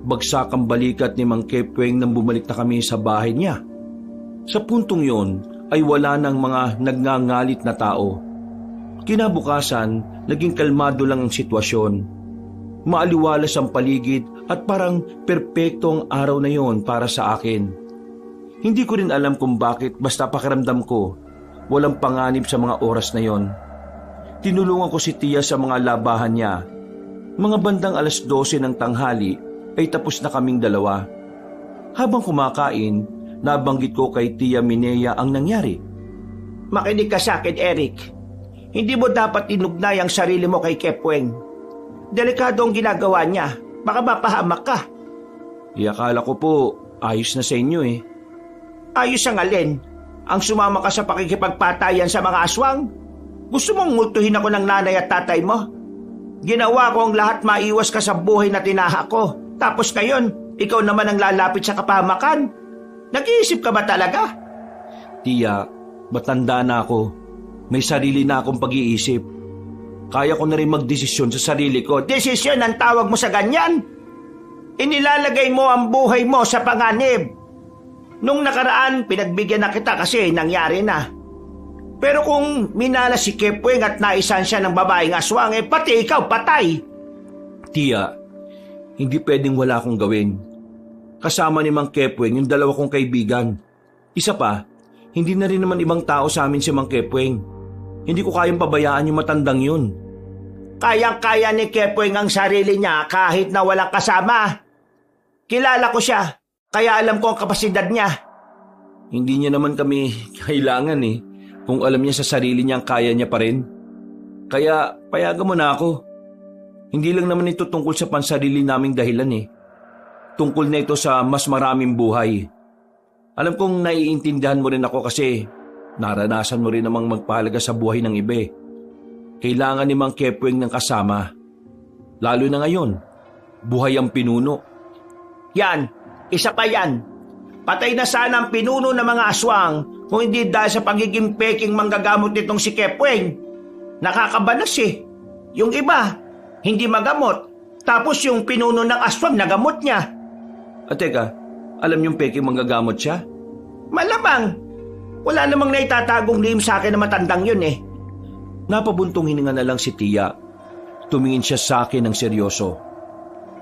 Bagsak ang balikat ni Mang Kepweng nang bumalik na kami sa bahay niya. Sa puntong yon ay wala nang mga nagngangalit na tao. Kinabukasan, naging kalmado lang ang sitwasyon. Maaliwalas ang paligid at parang perpekto ang araw na yon para sa akin. Hindi ko rin alam kung bakit, basta pakiramdam ko, walang panganib sa mga oras na yon. Tinulungan ko si Tia sa mga labahan niya. Mga bandang 12:00 ng tanghali ay tapos na kaming dalawa. Habang kumakain, nabanggit ko kay Tia Minea ang nangyari. Makinig ka sa akin, Eric. Hindi mo dapat inugnay ang sarili mo kay Kepweng. Delikado ang ginagawa niya. Baka mapahamak ka. Akala ko po, ayos na sa inyo eh. Ayos ang alin? Ang sumama ka sa pakikipagpatayan sa mga aswang? Gusto mong multuhin ako ng nanay at tatay mo? Ginawa ko ang lahat maiwas ka sa buhay na tinaha ko. Tapos ngayon, ikaw naman ang lalapit sa kapahamakan. Nag-iisip ka ba talaga? Tia, matanda na ako. May sarili na akong pag-iisip. Kaya ko na rin magdesisyon sa sarili ko. Desisyon ang tawag mo sa ganyan? Inilalagay mo ang buhay mo sa panganib. Nung nakaraan, pinagbigyan na kita kasi nangyari na. Pero kung minala si Kepweng at naisan siya ng babaeng aswang, pati ikaw patay. Tia, hindi pwedeng wala akong gawin. Kasama ni Mang Kepweng yung dalawa kong kaibigan. Isa pa, hindi na rin naman ibang tao sa amin si Mang Kepweng. Hindi ko kayang pabayaan yung matandang yun. Kayang-kaya ni Kepweng ang sarili niya kahit na walang kasama. Kilala ko siya, kaya alam ko ang kapasidad niya. Hindi niya naman kami kailangan eh. Kung alam niya sa sarili niya kaya niya pa rin. Kaya payagan mo na ako. Hindi lang naman ito tungkol sa pansarili naming dahilan eh. Tungkol na ito sa mas maraming buhay. Alam kong naiintindihan mo rin ako kasi naranasan mo rin namang magpahalaga sa buhay ng iba eh. Kailangan ni Mang Kepweng ng kasama. Lalo na ngayon, buhay ang pinuno. Yan, isa pa yan. Patay na sana ang pinuno ng mga aswang kung hindi dahil sa pagiging peking manggagamot nitong si Kepweng. Nakakabalas eh. Yung iba, hindi magamot. Tapos yung pinuno ng aswang nagamot niya. At teka, alam niyong peking manggagamot siya? Malamang. Wala namang naitatagong lihim sa akin na matandang yun eh. Napabuntong hininga na lang si Tia. Tumingin siya sa akin ng seryoso.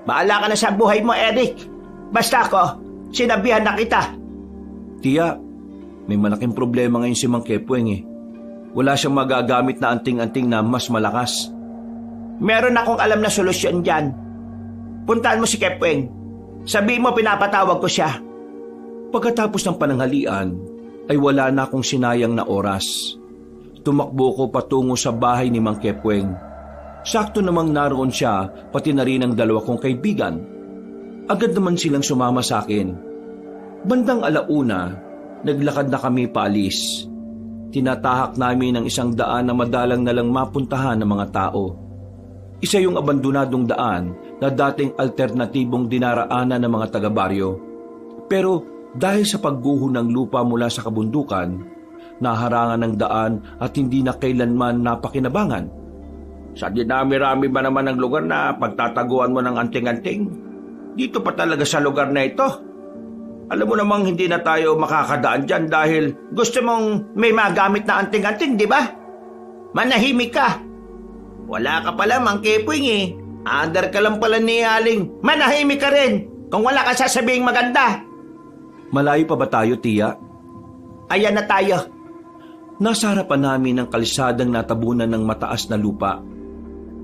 Bahala ka na sa buhay mo, Eric. Basta ako, sinabihan na kita. Tia, may malaking problema ngayon si Mang Kepweng eh. Wala siyang magagamit na anting-anting na mas malakas. Meron akong alam na solusyon dyan. Puntahan mo si Kepweng. Sabihin mo pinapatawag ko siya. Pagkatapos ng pananghalian, ay wala na akong sinayang na oras. Tumakbo ko patungo sa bahay ni Mang Kepweng. Sakto namang naroon siya, pati na rin ang dalawa kong kaibigan. Agad naman silang sumama sa akin. Bandang 1:00, naglakad na kami paalis. Tinatahak namin ang 100 na madalang nalang mapuntahan ng mga tao. Isa yung abandonadong daan na dating alternatibong dinaraanan ng mga taga-baryo. Pero dahil sa pagguho ng lupa mula sa kabundukan, naharangan ng daan at hindi na kailanman napakinabangan. Sa dinami-rami ba naman ng lugar na pagtataguan mo ng anting-anting? Dito pa talaga sa lugar na ito. Alam mo namang hindi na tayo makakadaan dyan dahil gusto mong may magamit na anting-anting, di ba? Manahimik ka. Wala ka pala, Mang Kepweng eh. Under ka lang pala ni Aling. Manahimik ka rin kung wala ka sasabing maganda. Malayo pa ba tayo, Tia? Ayan na tayo. Nasa harapan namin ang kalsadang natabunan ng mataas na lupa.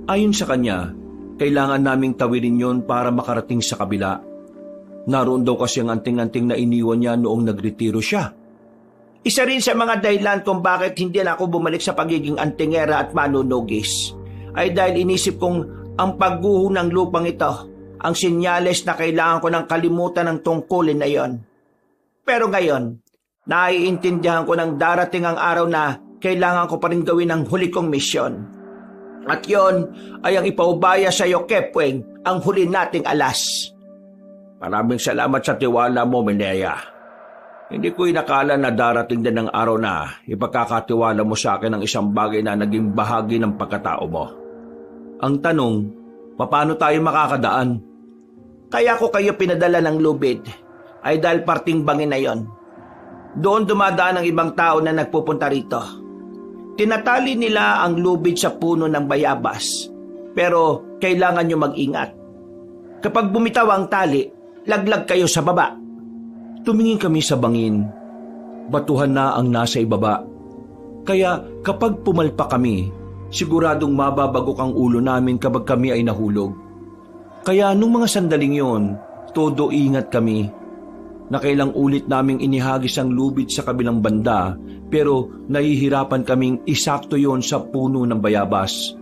Ayon sa kanya, kailangan naming tawirin yon para makarating sa kabila. Naroon daw kasi ang anting-anting na iniwan niya noong nagretiro siya. Isa rin sa mga dahilan kung bakit hindi na ako bumalik sa pagiging antingera at manunugis ay dahil inisip kong ang pagguho ng lupang ito ang sinyales na kailangan ko ng kalimutan ng tungkulin na yon. Pero ngayon, naiintindihan ko ng darating ang araw na kailangan ko pa rin gawin ang huli kong misyon. At yon ay ang ipaubaya sa iyo, Kepweng, ang huli nating alas. Maraming salamat sa tiwala mo, Minea. Hindi ko inakala na darating din ang araw na ipagkakatiwala mo sa akin ang isang bagay na naging bahagi ng pagkatao mo. Ang tanong, paano tayo makakadaan? Kaya ko kayo pinadala ng lubid ay dahil parting bangin na yon. Doon dumadaan ang ibang tao na nagpupunta rito. Tinatali nila ang lubid sa puno ng bayabas, pero kailangan nyo mag-ingat. Kapag bumitaw ang tali, laglag kayo sa baba. Tumingin kami sa bangin. Batuhan na ang nasa ibaba. Kaya kapag pumalpa kami, siguradong mababagok ang ulo namin kapag kami ay nahulog. Kaya nung mga sandaling yon, todo ingat kami. Nakailang ulit naming inihagis ang lubid sa kabilang banda, pero nahihirapan kaming isakto yon sa puno ng bayabas.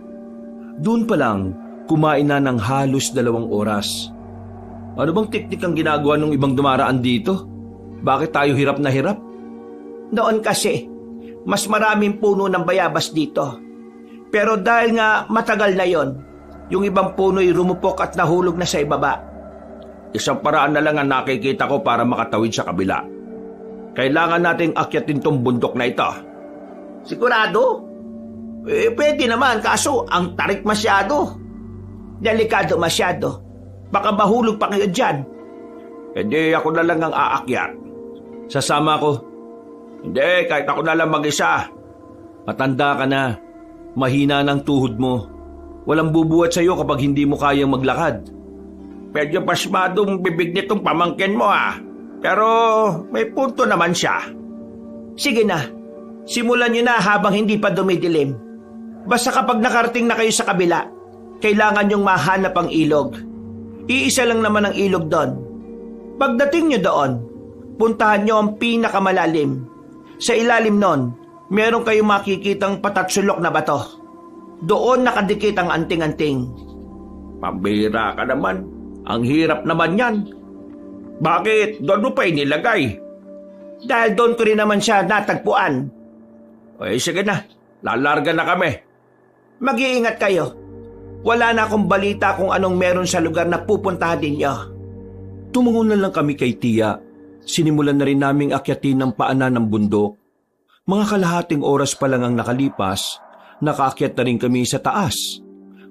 Doon pa lang, kumain na ng halos 2 oras. Ano bang teknik ang ginagawa ng ibang dumaraan dito? Bakit tayo hirap na hirap? Noon kasi, mas maraming puno ng bayabas dito. Pero dahil nga matagal na yon, yung ibang puno'y rumupok at nahulog na sa ibaba. Isang paraan na lang ang nakikita ko para makatawid sa kabila. Kailangan nating akyatin tong bundok na ito. Sigurado? Pwede naman, kaso ang tarik masyado. Delikado masyado. Baka mahulog pa kayo dyan. Hindi, ako na lang ang aakyat. Sasama ko. Hindi, kahit ako na lang mag-isa. Matanda ka na. Mahina ng tuhod mo. Walang bubuhat sa'yo kapag hindi mo kayang maglakad. Medyo pasmadong bibig nitong pamangkin mo Pero may punto naman siya. Sige na, simulan niyo na habang hindi pa dumidilim. Basta kapag nakarating na kayo sa kabila, kailangan niyong mahanap ang ilog. Iisa lang naman ang ilog doon. Pagdating niyo doon, puntahan niyo ang pinakamalalim. Sa ilalim nun, meron kayong makikitang patatsulok na bato. Doon nakadikit ang anting-anting. Pambira ka naman. Ang hirap naman yan. Bakit? Doon mo pa inilagay? Dahil doon ko rin naman siya natagpuan. Sige na. Lalarga na kami. Mag-iingat kayo. Wala na akong balita kung anong meron sa lugar na pupuntahan ninyo. Tumungo na lang kami kay Tia. Sinimulan na rin naming akyatin ng paanan ng bundok. Mga kalahating oras pa lang ang nakalipas, nakaakyat na rin kami sa taas.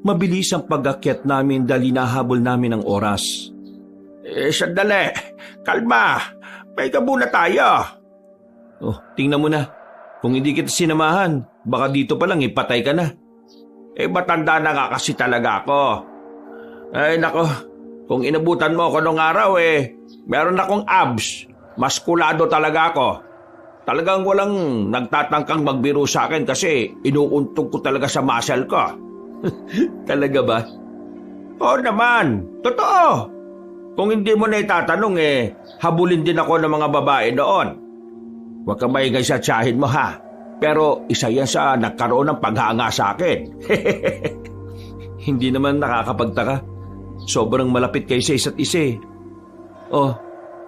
Mabilis ang pag-akyat namin dahil hinahabol namin ang oras. Sandali. Kalma. Pahinga muna tayo. Oh, tingnan mo na. Kung hindi kita sinamahan, baka dito pa lang ipatay ka na. Matanda na nga kasi talaga ako. Nako. Kung inabutan mo ako nung araw meron akong abs. Maskulado talaga ako. Talagang walang nagtatangkang magbiro sa akin kasi inuuntog ko talaga sa muscle ko. Talaga ba? Oo naman. Totoo. Kung hindi mo na itatanong habulin din ako ng mga babae noon. Huwag kang maingay sa tiyahin mo Pero isa yan sa nagkaroon ng paghanga sa akin. Hindi naman nakakapagtaka. Sobrang malapit kayo sa isa't isa Oh,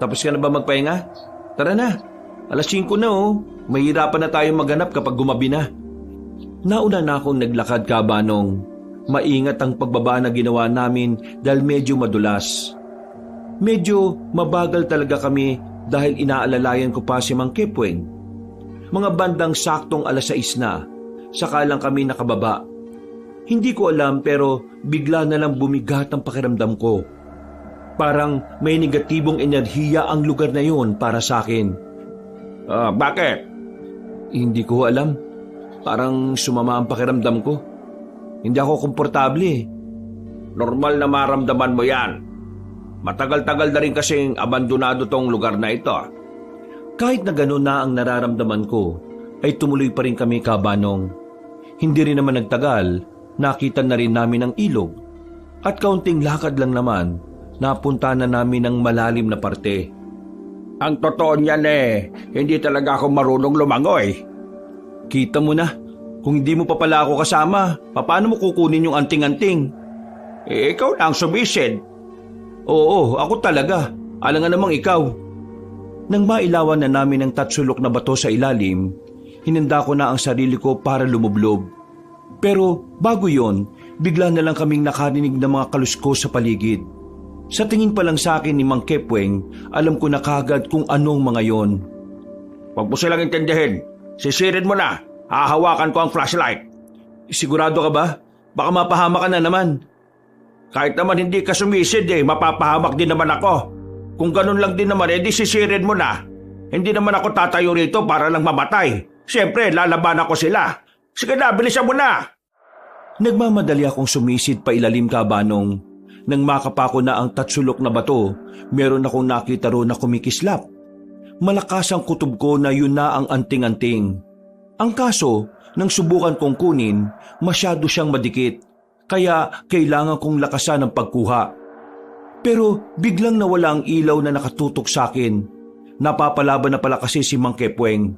tapos ka na ba magpahinga? Tara na. 5:00 na Mahirapan na tayong maghanap kapag gumabi na. Nauna na akong naglakad kabanong. Maingat ang pagbaba na ginawa namin dahil medyo madulas. Medyo mabagal talaga kami dahil inaalalayan ko pa si Mang Kepweng. Mga bandang saktong 6:00 na, saka lang kami nakababa. Hindi ko alam pero bigla na lang bumigat ang pakiramdam ko. Parang may negatibong enerhiya ang lugar na yun para sa akin. Bakit? Hindi ko alam. Parang sumama ang pakiramdam ko. Hindi ako komportable Normal na maramdaman mo yan. Matagal-tagal na rin kasing abandonado tong lugar na ito. Kahit na gano'n na ang nararamdaman ko, ay tumuloy pa rin kami, Kabanong. Hindi rin naman nagtagal, nakita na rin namin ang ilog. At kaunting lakad lang naman, napunta na namin ang malalim na parte. Ang totoo niyan hindi talaga ako marunong lumangoy. Kita mo na, kung hindi mo pa pala ako kasama, paano mo kukunin yung anting-anting? Ikaw na ang sumisid. Oo, ako talaga. Alangan namang ikaw. Nang mailawan na namin ang tatsulok na bato sa ilalim, hinanda ko na ang sarili ko para lumublob. Pero bago yon, bigla na lang kaming nakarinig ng mga kaluskos sa paligid. Sa tingin pa lang sa akin ni Mang Kepweng, alam ko na kagad kung anong mga yon. Huwag mo silang intindihin. Sisirin mo na. Hahawakan ko ang flashlight. Sigurado ka ba? Baka mapahama ka na naman. Kahit naman hindi ka sumisid mapapahamak din naman ako. Kung ganun lang din naman, di sisirin mo na. Hindi naman ako tatayo rito para lang mamatay. Siyempre, lalaban ako sila. Sige na, bilisan mo na. Nagmamadali akong sumisid pa ilalim, Kabanong. Nang makapa ko na ang tatsulok na bato, meron akong nakita roon na kumikislap. Malakas ang kutob ko na yun na ang anting-anting. Ang kaso, nang subukan kong kunin, masyado siyang madikit. Kaya kailangan kong lakasan ang pagkuha. Pero biglang nawala ang ilaw na nakatutok sa akin. Napapalaban na pala kasi si Mang Kepweng.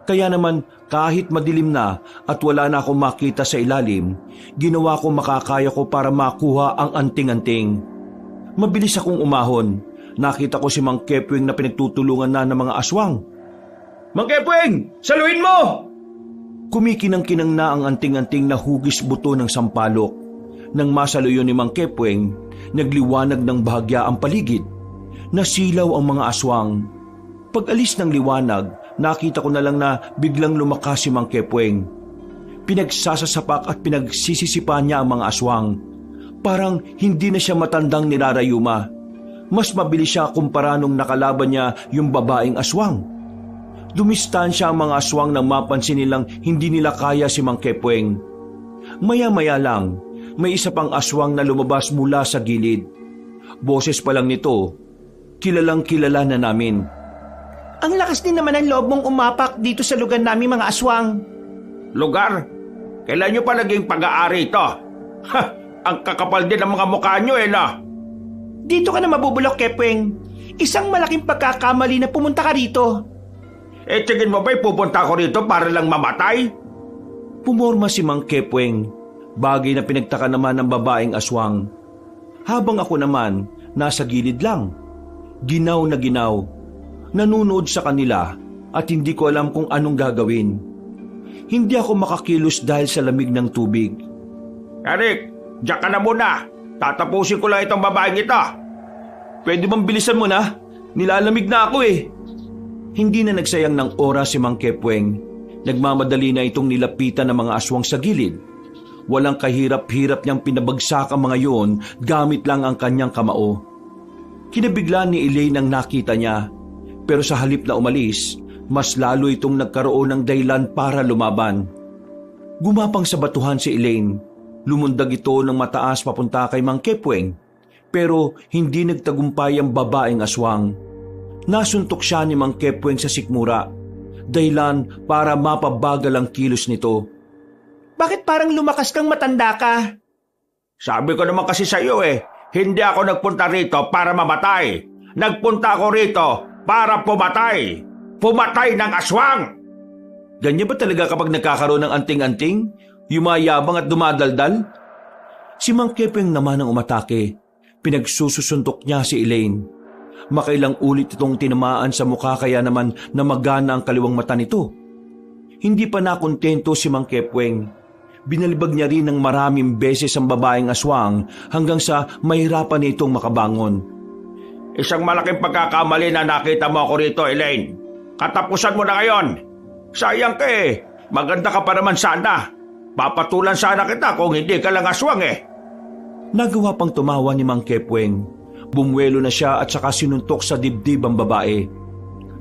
Kaya naman kahit madilim na at wala na akong makita sa ilalim, ginawa ko makakaya ko para makuha ang anting-anting. Mabilis akong umahon. Nakita ko si Mang Kepweng na pinagtutulungan na ng mga aswang. Mang Kepweng, saluhin mo! Kumikinang-kinang na ang anting-anting na hugis buto ng sampalok. Nang masaluyo ni Mang Kepweng, nagliwanag ng bahagya ang paligid. Nasilaw ang mga aswang. Pag-alis ng liwanag, nakita ko na lang na biglang lumakas si Mang Kepweng. Pinagsasasapak at pinagsisisipa niya ang mga aswang. Parang hindi na siya matandang nirarayuma. Mas mabilis siya kumpara nung nakalaban niya yung babaeng aswang. Dumistansya ang mga aswang nang mapansin nilang hindi nila kaya si Mang Kepweng. Maya-maya lang, may isa pang aswang na lumabas mula sa gilid. Boses pa lang nito, kilalang kilala na namin. Ang lakas din naman ang loob mong umapak dito sa lugar namin, mga aswang. Lugar? Kailan nyo pa naging pag-aari ito? Ha! Ang kakapal din ng mga mukha nyo na! Dito ka na mabubulok, Kepweng. Isang malaking pagkakamali na pumunta ka rito. Tingin mo ba'y pupunta ako rito para lang mamatay? Pumorma si Mang Kepweng, bagay na pinagtaka naman ng babaeng aswang. Habang ako naman, nasa gilid lang. Ginaw na ginaw. Nanunood sa kanila at hindi ko alam kung anong gagawin. Hindi ako makakilos dahil sa lamig ng tubig. Eric, diyan ka na muna. Tatapusin ko lang itong babaeng ito. Pwede bang bilisan mo na? Nilalamig na ako eh. Hindi na nagsayang ng oras si Mang Kepweng. Nagmamadali na itong nilapitan ng mga aswang sa gilid. Walang kahirap-hirap niyang pinabagsak ang mga yon gamit lang ang kanyang kamao. Kinabigla ni Elaine ang nakita niya. Pero sa halip na umalis, mas lalo itong nagkaroon ng dahilan para lumaban. Gumapang sa batuhan si Elaine. Lumundag ito ng mataas papunta kay Mang Kepweng. Pero hindi nagtagumpay ang babaeng aswang. Nasuntok siya ni Mang Kepweng sa sikmura. Dahilan para mapabagal ang kilos nito. Bakit parang lumakas kang matanda ka? Sabi ko naman kasi sa iyo hindi ako nagpunta rito para mamatay. Nagpunta ako rito para pumatay. Pumatay ng aswang! Ganyan ba talaga kapag nagkakaroon ng anting-anting? Yumayabang at dumadaldal? Si Mang Kepweng naman ang umatake. Pinagsusuntok niya si Elaine. Makailang ulit itong tinamaan sa mukha kaya naman namagana ang kaliwang mata nito. Hindi pa nakontento si Mang Kepweng. Binalibag niya rin ng maraming beses ang babaeng aswang hanggang sa mahirapan itong makabangon. Isang malaking pagkakamali na nakita mo ako rito, Elaine. Katapusan mo na ngayon. Sayang ka Maganda ka pa naman sana. Papatulan sana kita kung hindi ka lang aswang Nagawa pang tumawa ni Mang Kepweng. Bumwelo na siya at saka sinuntok sa dibdib ang babae.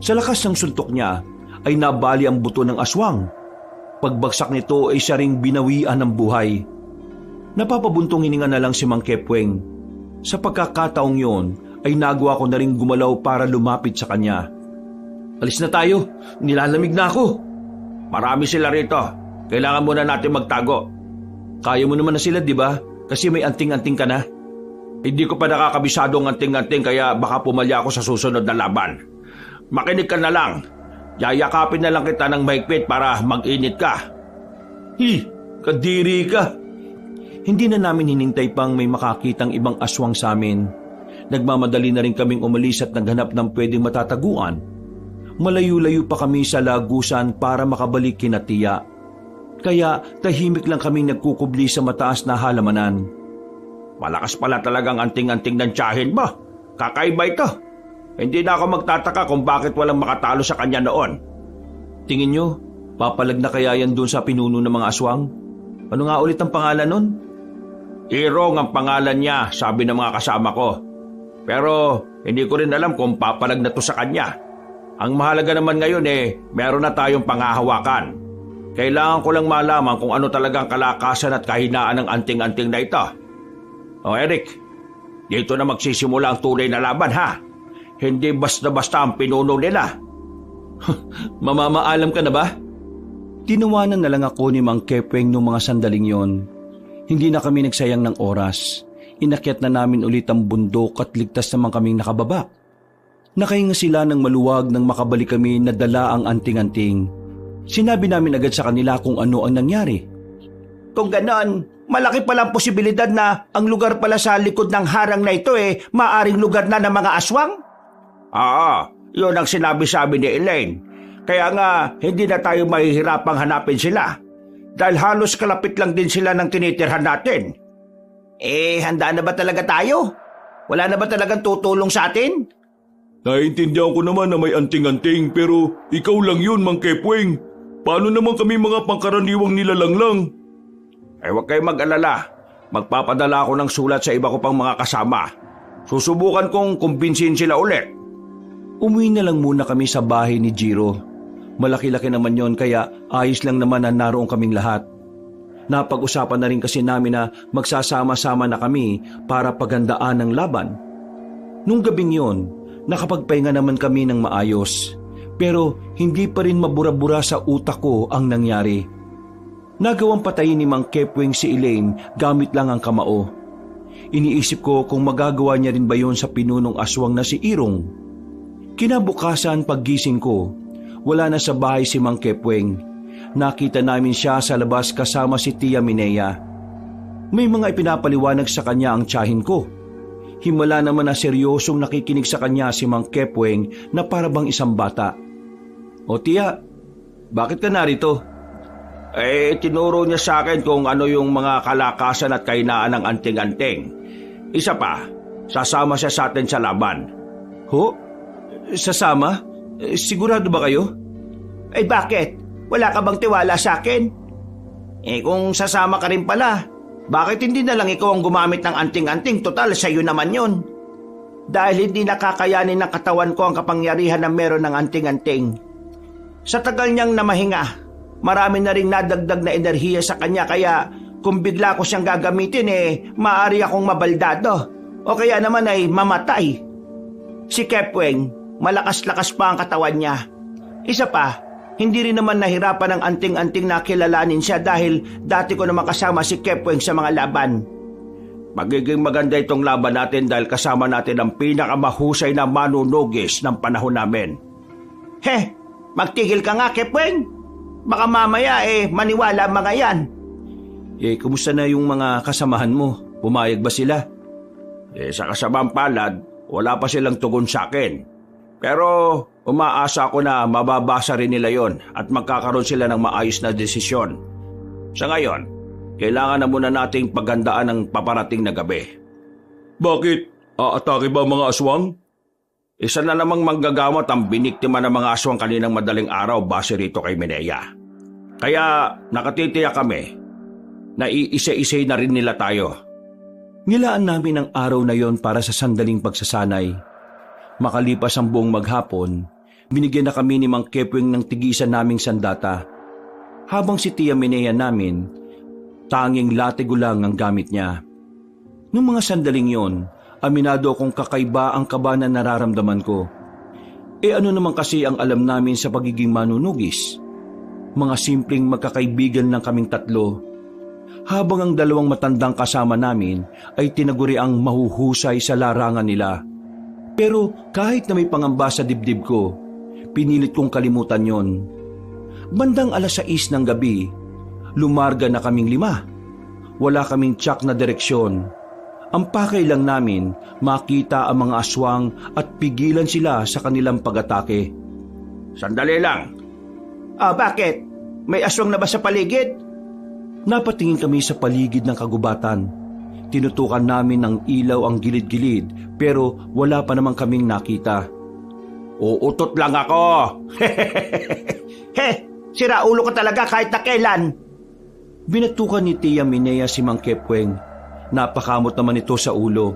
Sa lakas ng suntok niya ay nabali ang buto ng aswang. Pagbagsak nito ay siya ring binawian ng buhay. Napapabuntong hininga na lang si Mang Kepweng. Sa pagkakataong yon ay nagawa ko na rin gumalaw para lumapit sa kanya. Alis na tayo, nilalamig na ako. Marami sila rito. Kailangan muna natin magtago. Kaya mo naman na sila, di ba? Kasi may anting-anting ka na. Hindi ko pa nakakabisado ang anting-anting kaya baka pumalya ako sa susunod na laban. Makinig ka na lang. Yayakapin na lang kita ng mahigpit para mag-init ka. Kadiri ka. Hindi na namin hinintay pang may makakitang ibang aswang sa amin. Nagmamadali na rin kaming umalis at naghanap ng pwedeng matataguan. Malayo-layo pa kami sa lagusan para makabalik kina Tia. Kaya tahimik lang kaming nagkukubli sa mataas na halamanan. Malakas pala talagang anting-anting ng tiyahin mo. Kakaiba ito. Hindi na ako magtataka kung bakit walang makatalo sa kanya noon. Tingin nyo, papalag na kaya yan doon sa pinuno ng mga aswang? Ano nga ulit ang pangalan nun? Irong ang pangalan niya, sabi ng mga kasama ko. Pero hindi ko rin alam kung papalag na to sa kanya. Ang mahalaga naman ngayon meron na tayong panghahawakan. Kailangan ko lang malaman kung ano talagang kalakasan at kahinaan ng anting-anting na ito. O Eric, dito na magsisimula ang tunay na laban ha. Hindi basta-basta ang pinuno nila. Mamamaalam ka na ba? Tinawanan na lang ako ni Mang Kepweng nung mga sandaling yon. Hindi na kami nagsayang ng oras. Inakyat na namin ulit ang bundok at ligtas naman kaming nakababa. Nakahinga sila ng maluwag nang makabalik kami na dala ang anting-anting. Sinabi namin agad sa kanila kung ano ang nangyari. Kung ganon, malaki palang posibilidad na ang lugar pala sa likod ng harang na ito maaring lugar na ng mga aswang? Oo, yun ang sinabi-sabi ni Elaine. Kaya nga, hindi na tayo mahihirapang hanapin sila. Dahil halos kalapit lang din sila ng tinitirhan natin. Handa na ba talaga tayo? Wala na ba talagang tutulong sa atin? Naiintindihan ko naman na may anting-anting pero ikaw lang yun, Mang Kepweng. Paano naman kami mga pangkaraniwang nilalang lang? Huwag kayong mag-alala. Magpapadala ako ng sulat sa iba ko pang mga kasama. Susubukan kong kumbinsin sila ulit. Umuwi na lang muna kami sa bahay ni Jiro. Malaki-laki naman yon kaya ayos lang naman na naroon kaming lahat. Napag-usapan na rin kasi namin na magsasama-sama na kami para paghandaan ng laban. Nung gabing yon, nakapagpahinga naman kami ng maayos. Pero hindi pa rin mabura-bura sa utak ko ang nangyari. Nagawang patayin ni Mang Kepweng si Elaine gamit lang ang kamao. Iniisip ko kung magagawa niya rin ba yon sa pinunong aswang na si Irong. Kinabukasan paggising ko, wala na sa bahay si Mang Kepweng. Nakita namin siya sa labas kasama si Tia Minea. May mga ipinapaliwanag sa kanya ang tiyahin ko. Himala naman na seryosong nakikinig sa kanya si Mang Kepweng na parabang isang bata. O Tia, bakit ka narito? Tinuro niya sa akin kung ano yung mga kalakasan at kahinaan ng anting-anting. Isa pa, sasama siya sa atin sa laban. Ho? Sasama? Sigurado ba kayo? Bakit? Wala ka bang tiwala sa akin? Kung sasama ka rin pala, bakit hindi na lang ikaw ang gumamit ng anting-anting? Total, sa'yo naman yun. Dahil hindi nakakayanin ng katawan ko ang kapangyarihan na meron ng anting-anting. Sa tagal niyang namahinga, marami na ring nadagdag na enerhiya sa kanya kaya kung bigla ko siyang gagamitin maaari akong mabaldado o kaya naman ay mamatay. Si Kepweng, malakas-lakas pa ang katawan niya. Isa pa, hindi rin naman nahirapan ng anting-anting na kilalanin siya dahil dati ko naman kasama si Kepweng sa mga laban. Magiging maganda itong laban natin dahil kasama natin ang pinakamahusay na manunugis ng panahon namin. Magtigil ka nga, Kepweng. Baka mamaya maniwala mga yan. Kumusta na yung mga kasamahan mo? Pumayag ba sila? Sa kasamang palad, wala pa silang tugon sa akin. Pero umaasa ako na mababasa rin nila yon at magkakaroon sila ng maayos na desisyon. Sa ngayon, kailangan na muna nating paghandaan ng paparating na gabi. Bakit? Aatake ba mga aswang? Isa na namang manggagamot ang biniktima ng mga aswang kaninang madaling araw base rito kay Minea. Kaya nakatitiyak kami na iisa-isay na rin nila tayo. Nilaan namin ang araw na yon para sa sandaling pagsasanay. Makalipas ang buong maghapon, binigyan na kami ni Mang Kepweng ng tigisan naming sandata. Habang si Tia Minea namin, tanging latigo lang ang gamit niya. Noong mga sandaling yon, Aminado akong kakaiba ang kaba na nararamdaman ko. Ano naman kasi ang alam namin sa pagiging manunugis? Mga simpleng magkakaibigan lang kaming tatlo. Habang ang dalawang matandang kasama namin ay tinaguri ang mahuhusay sa larangan nila. Pero kahit na may pangamba sa dibdib ko, pinilit kong kalimutan yon. Bandang 6:00 ng gabi, lumarga na kaming 5. Wala kaming tsak na direksyon. Ang pakay lang namin makita ang mga aswang at pigilan sila sa kanilang pag-atake. Sandali lang. Bakit? May aswang na ba sa paligid? Napatingin kami sa paligid ng kagubatan. Tinutukan namin ng ilaw ang gilid-gilid pero wala pa naman kaming nakita. Uutot lang ako. Sira ulo ka talaga kahit na kailan. Binatukan ni Tia Minea si Mang Kepweng. Napakamot naman ito sa ulo.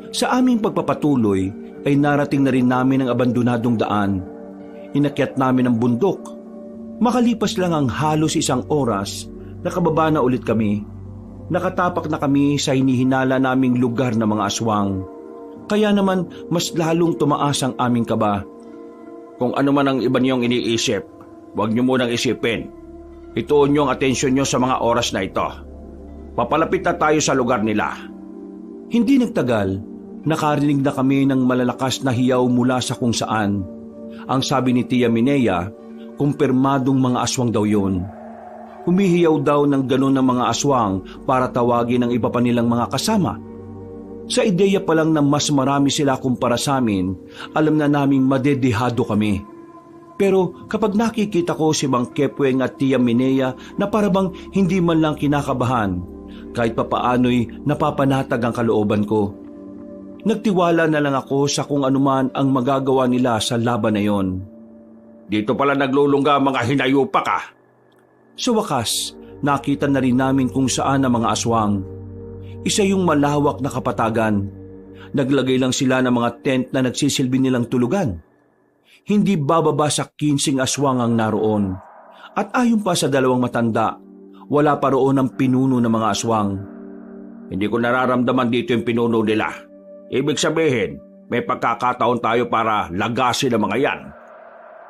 Sa aming pagpapatuloy ay narating na rin namin ang abandonadong daan. Inakyat namin ang bundok. Makalipas lang ang halos 1 oras, nakababa na ulit kami. Nakatapak na kami sa hinihinala naming lugar ng mga aswang. Kaya naman mas lalong tumaas ang aming kaba. Kung ano man ang iba niyong iniisip, huwag niyo munang isipin. Ituon niyo ang atensyon niyo sa mga oras na ito. Papalapit na tayo sa lugar nila. Hindi nagtagal, nakarinig na kami ng malalakas na hiyaw mula sa kung saan. Ang sabi ni Tia Minea, kumpirmadong mga aswang daw yun. Humihiyaw daw ng ganun ng mga aswang para tawagin ang iba pa nilang mga kasama. Sa ideya pa lang na mas marami sila kumpara sa amin, alam na naming madedihado kami. Pero kapag nakikita ko si Mang Kepweng at Tia Minea na parabang hindi man lang kinakabahan, kahit papaano'y napapanatag ang kalooban ko. Nagtiwala na lang ako sa kung anuman ang magagawa nila sa laban na yon. Dito pala naglulungga ang mga hinayupa ka. Sa wakas, nakita na rin namin kung saan ang mga aswang. Isa yung malawak na kapatagan. Naglagay lang sila ng mga tent na nagsisilbi nilang tulugan. Hindi bababa sa 15 aswang ang naroon. At ayon pa sa 2 matanda, wala pa roon ang pinuno ng mga aswang. Hindi ko nararamdaman dito yung pinuno nila. Ibig sabihin, may pagkakataon tayo para lagasin ang mga yan.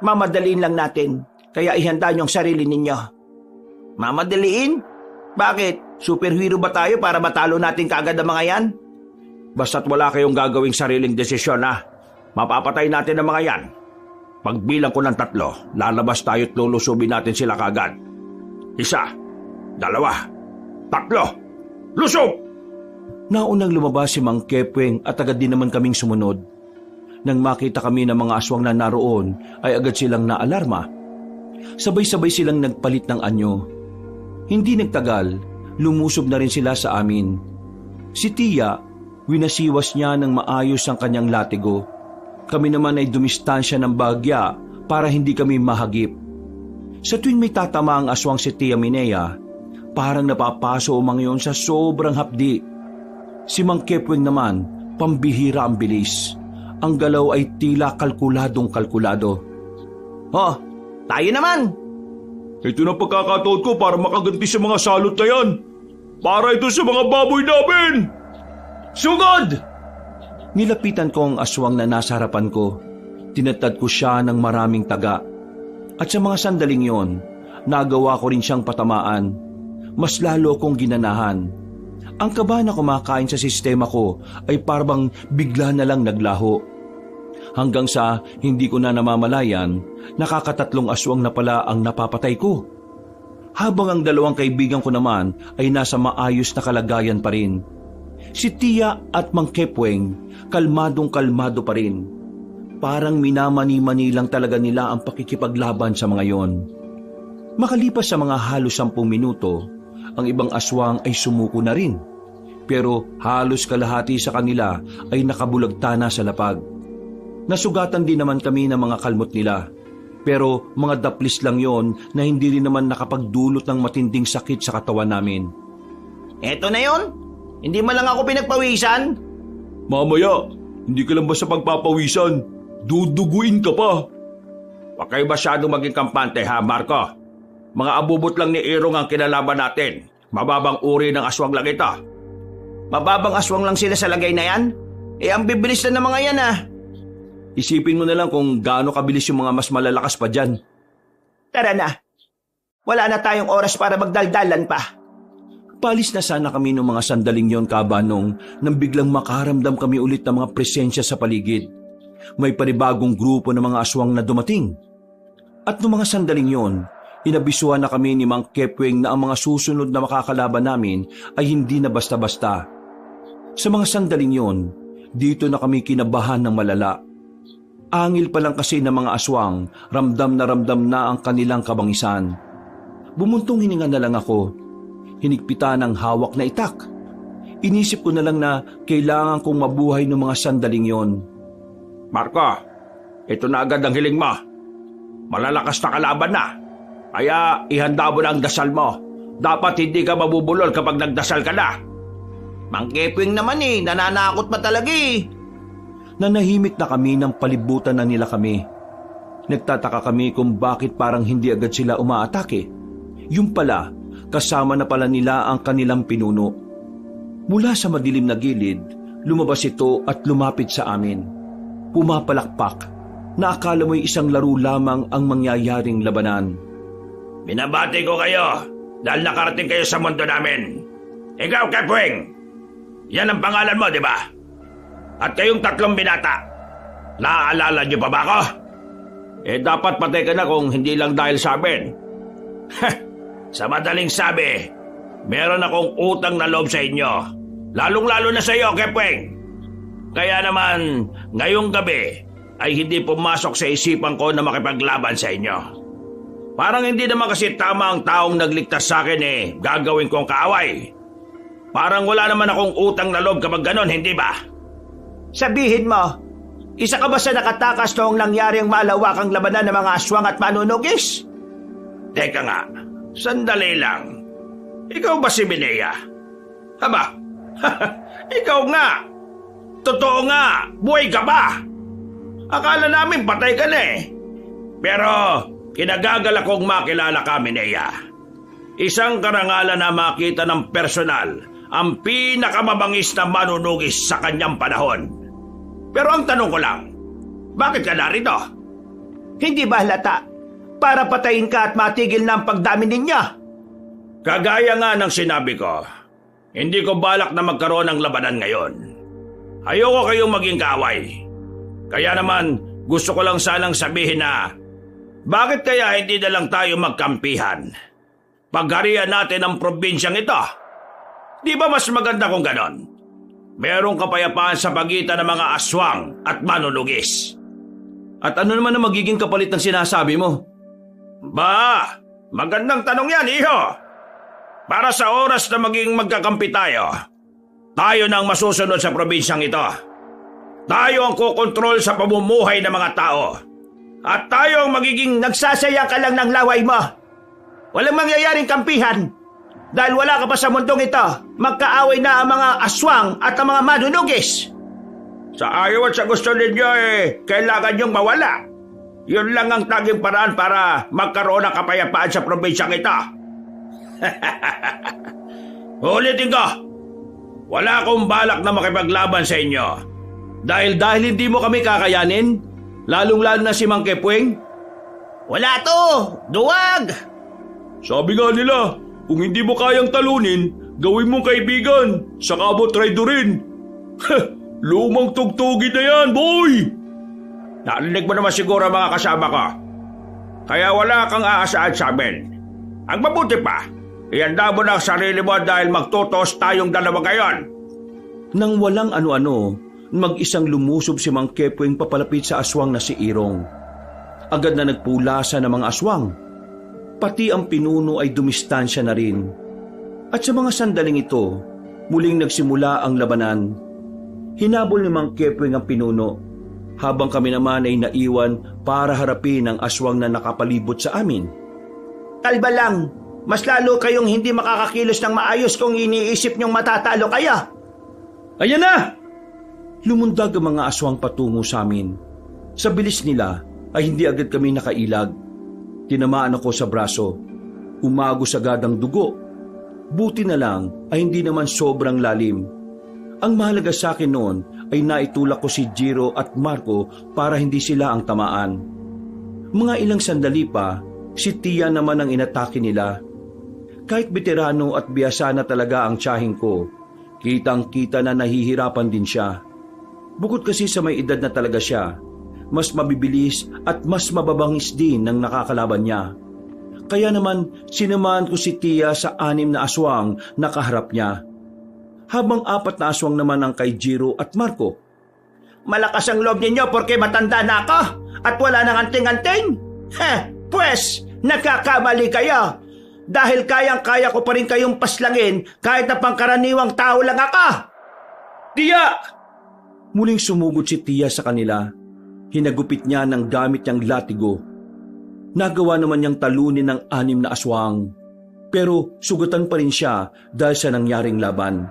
Mamadaliin lang natin, kaya ihanda niyo ang sarili ninyo. Mamadaliin? Bakit? Superhero ba tayo para matalo natin kaagad ang mga yan? Basta't wala kayong gagawing sariling desisyon ha. Mapapatay natin ang mga yan. Pagbilang ko ng 3, lalabas tayo at lulusubin natin sila kaagad. 1, 2, 3, lusob! Naunang lumabas si Mang Kepweng at agad din naman kaming sumunod. Nang makita kami ng mga aswang na naroon, ay agad silang naalarma. Sabay-sabay silang nagpalit ng anyo. Hindi nagtagal, lumusob na rin sila sa amin. Si Tia, winasiwas niya ng maayos ang kanyang latigo. Kami naman ay dumistansya ng bahagya para hindi kami mahagip. Sa tuwing may tatama ang aswang si Tia Minea, parang napapaso umangyon sa sobrang hapdi. Si Mang Kepweng naman, pambihira ang bilis. Ang galaw ay tila kalkuladong-kalkulado. Oh, tayo naman! Ito na pagkakataon ko para makaganti sa mga salot na yan. Para ito sa mga baboy namin! Sugod! Nilapitan ko ang aswang na nasa harapan ko. Tinatad ko siya ng maraming taga. At sa mga sandaling yon, nagawa ko rin siyang patamaan. Mas lalo kong ginanahan. Ang kaba na kumakain sa sistema ko ay parang bigla na lang naglaho. Hanggang sa hindi ko na namamalayan, nakakatatlong aswang na pala ang napapatay ko. Habang ang 2 kaibigan ko naman ay nasa maayos na kalagayan pa rin. Si Tia at Mang Kepweng, kalmadong-kalmado pa rin. Parang minamani-mani lang talaga nila ang pakikipaglaban sa mga yon. Makalipas sa mga halos 10 minuto, ang ibang aswang ay sumuko na rin. Pero halos kalahati sa kanila ay nakabulagta na sa lapag. Nasugatan din naman kami ng mga kalmot nila. Pero mga daplis lang yon na hindi rin naman nakapagdulot ng matinding sakit sa katawan namin. Eto na yon? Hindi man lang ako pinagpawisan? Mamaya, hindi ka lang basta pagpapawisan. Duduguin ka pa. Huwag kayo masyadong maging kampante ha, Marco. Mga abubot lang ni Irong ang kinalaban natin. Mababang uri ng aswang lang ito. Mababang aswang lang sila sa lagay na yan? ang bibilis na ng mga yan ah. Isipin mo na lang kung gaano kabilis yung mga mas malalakas pa dyan. Tara na. Wala na tayong oras para magdaldalan pa. Palis na sana kami ng mga sandaling yon, Kabanong, nang biglang makaramdam kami ulit ng mga presensya sa paligid. May panibagong grupo ng mga aswang na dumating. At noong mga sandaling yon, inabisuhan na kami ni Mang Kepweng na ang mga susunod na makakalaban namin ay hindi na basta-basta. Sa mga sandaling yon, dito na kami kinabahan ng malala. Angil pa lang kasi ng mga aswang, ramdam na ang kanilang kabangisan. Bumuntong hininga na lang ako. Hinigpitan ng hawak na itak. Inisip ko na lang na kailangan kong mabuhay ng mga sandaling yon. Marco, ito na agad ang hiling mo. Malalakas na kalaban na. Kaya ihanda mo na ang dasal mo. Dapat hindi ka mabubulol kapag nagdasal ka na. Mang Kepweng naman nananakot pa talaga Nanahimik na kami nang palibutan na nila kami. Nagtataka kami kung bakit parang hindi agad sila umaatake. Yung pala, kasama na pala nila ang kanilang pinuno. Mula sa madilim na gilid, lumabas ito at lumapit sa amin. Pumapalakpak na akala mo'y isang laro lamang ang mangyayaring labanan. Binabati ko kayo dahil nakarating kayo sa mundo namin. Ikaw, Kepweng, yan ang pangalan mo, di ba? At kayong tatlong binata, naaalala niyo pa ba ako? Dapat patay ka na kung hindi lang dahil sa amin. Sa madaling sabi, meron akong utang na loob sa inyo. Lalong-lalo na sa iyo, Kepweng. Kaya naman, ngayong gabi ay hindi pumasok sa isipan ko na makipaglaban sa inyo. Parang hindi naman kasi tama ang taong nagligtas sa akin gagawin kong kaaway. Parang wala naman akong utang na loob kapag ganon, hindi ba? Sabihin mo, isa ka ba sa nakatakas noong nangyari ang malawakang labanan ng mga aswang at manunugis? Teka nga, sandali lang. Ikaw ba si Minea? Haba, ikaw nga. Totoo nga, buhay ka ba? Akala namin patay ka na Pero kinagagal akong makilala ka, Minea. Isang karangalan na makita ng personal ang pinakamabangis na manunugis sa kanyang panahon. Pero ang tanong ko lang, bakit ka narito? Hindi ba halata para patayin ka at matigil na ang pagdami ninyo? Kagaya nga ng sinabi ko, hindi ko balak na magkaroon ng labanan ngayon. Ayoko kayong maging kaaway. Kaya naman, gusto ko lang sanang sabihin na, bakit kaya hindi na lang tayo magkampihan? Pagharian natin ang probinsyang ito. Di ba mas maganda kung ganon? Merong kapayapaan sa pagitan ng mga aswang at manunugis. At ano naman ang magiging kapalit ng sinasabi mo? Ba, magandang tanong yan, iho. Para sa oras na maging magkakampi tayo na ang masusunod sa probinsyang ito. Tayo ang kukontrol sa pamumuhay ng mga tao. At tayo ang magiging Nagsasayang ka lang ng laway mo. Walang mangyayaring kampihan. Dahil wala ka pa sa mundong ito, magkaaway na ang mga aswang at ang mga manunugis. Sa ayaw at sa gusto ninyo kailangan niyong mawala. Yun lang ang tanging paraan para magkaroon ng kapayapaan sa probinsyang ito. Ulitin ko, wala akong balak na makipaglaban sa inyo. Dahil hindi mo kami kakayanin, lalong-lalo na si Mang Kepweng. Wala to! Duwag! Sabi nga nila, kung hindi mo kayang talunin, gawin mong kaibigan, saka mo traidorin. Lumang tugtugin na yan, boy! Narinig mo naman siguro mga kasama ko. Kaya wala kang aasahan sa amin. Ang mabuti pa, ihanda mo na ang sarili mo dahil magtutos tayong dalawa ngayon. Nang walang ano-ano, mag-isang lumusob si Mang Kepweng papalapit sa aswang na si Irong. Agad na nagpulasa ng mga aswang. Pati ang pinuno ay dumistansya na rin. At sa mga sandaling ito, muling nagsimula ang labanan. Hinabol ni Mang Kepweng ang pinuno, habang kami naman ay naiwan para harapin ang aswang na nakapalibot sa amin. Kalba lang, mas lalo kayong hindi makakakilos ng maayos kung iniisip niyong matatalo kaya. Ayan na! Lumundag ang mga aswang patungo sa amin. Sa bilis nila ay hindi agad kami nakailag. Tinamaan ako sa braso. Umagos agad ang dugo. Buti na lang ay hindi naman sobrang lalim. Ang mahalaga sa akin noon ay naitulak ko si Jiro at Marco para hindi sila ang tamaan. Mga ilang sandali pa, si Tia naman ang inatake nila. Kahit veterano at biyasa na talaga ang tiyahing ko, kitang-kita na nahihirapan din siya. Bukod kasi sa may edad na talaga siya, mas mabibilis at mas mababangis din ng nakakalaban niya. Kaya naman sinamahan ko si Tia sa 6 na aswang na kaharap niya. Habang 4 na aswang naman ang kay Jiro at Marco. Malakas ang loob ninyo porque matanda na ako at wala nang anting-anting? Pues, nagkakamali kayo. Dahil kayang-kaya ko pa rin kayong paslangin kahit na pangkaraniwang tao lang ako. Tia! Muling sumugod si Tia sa kanila. Hinagupit niya ng gamit niyang latigo. Nagawa naman niyang talunin ng 6 na aswang. Pero sugatan pa rin siya dahil sa nangyaring laban.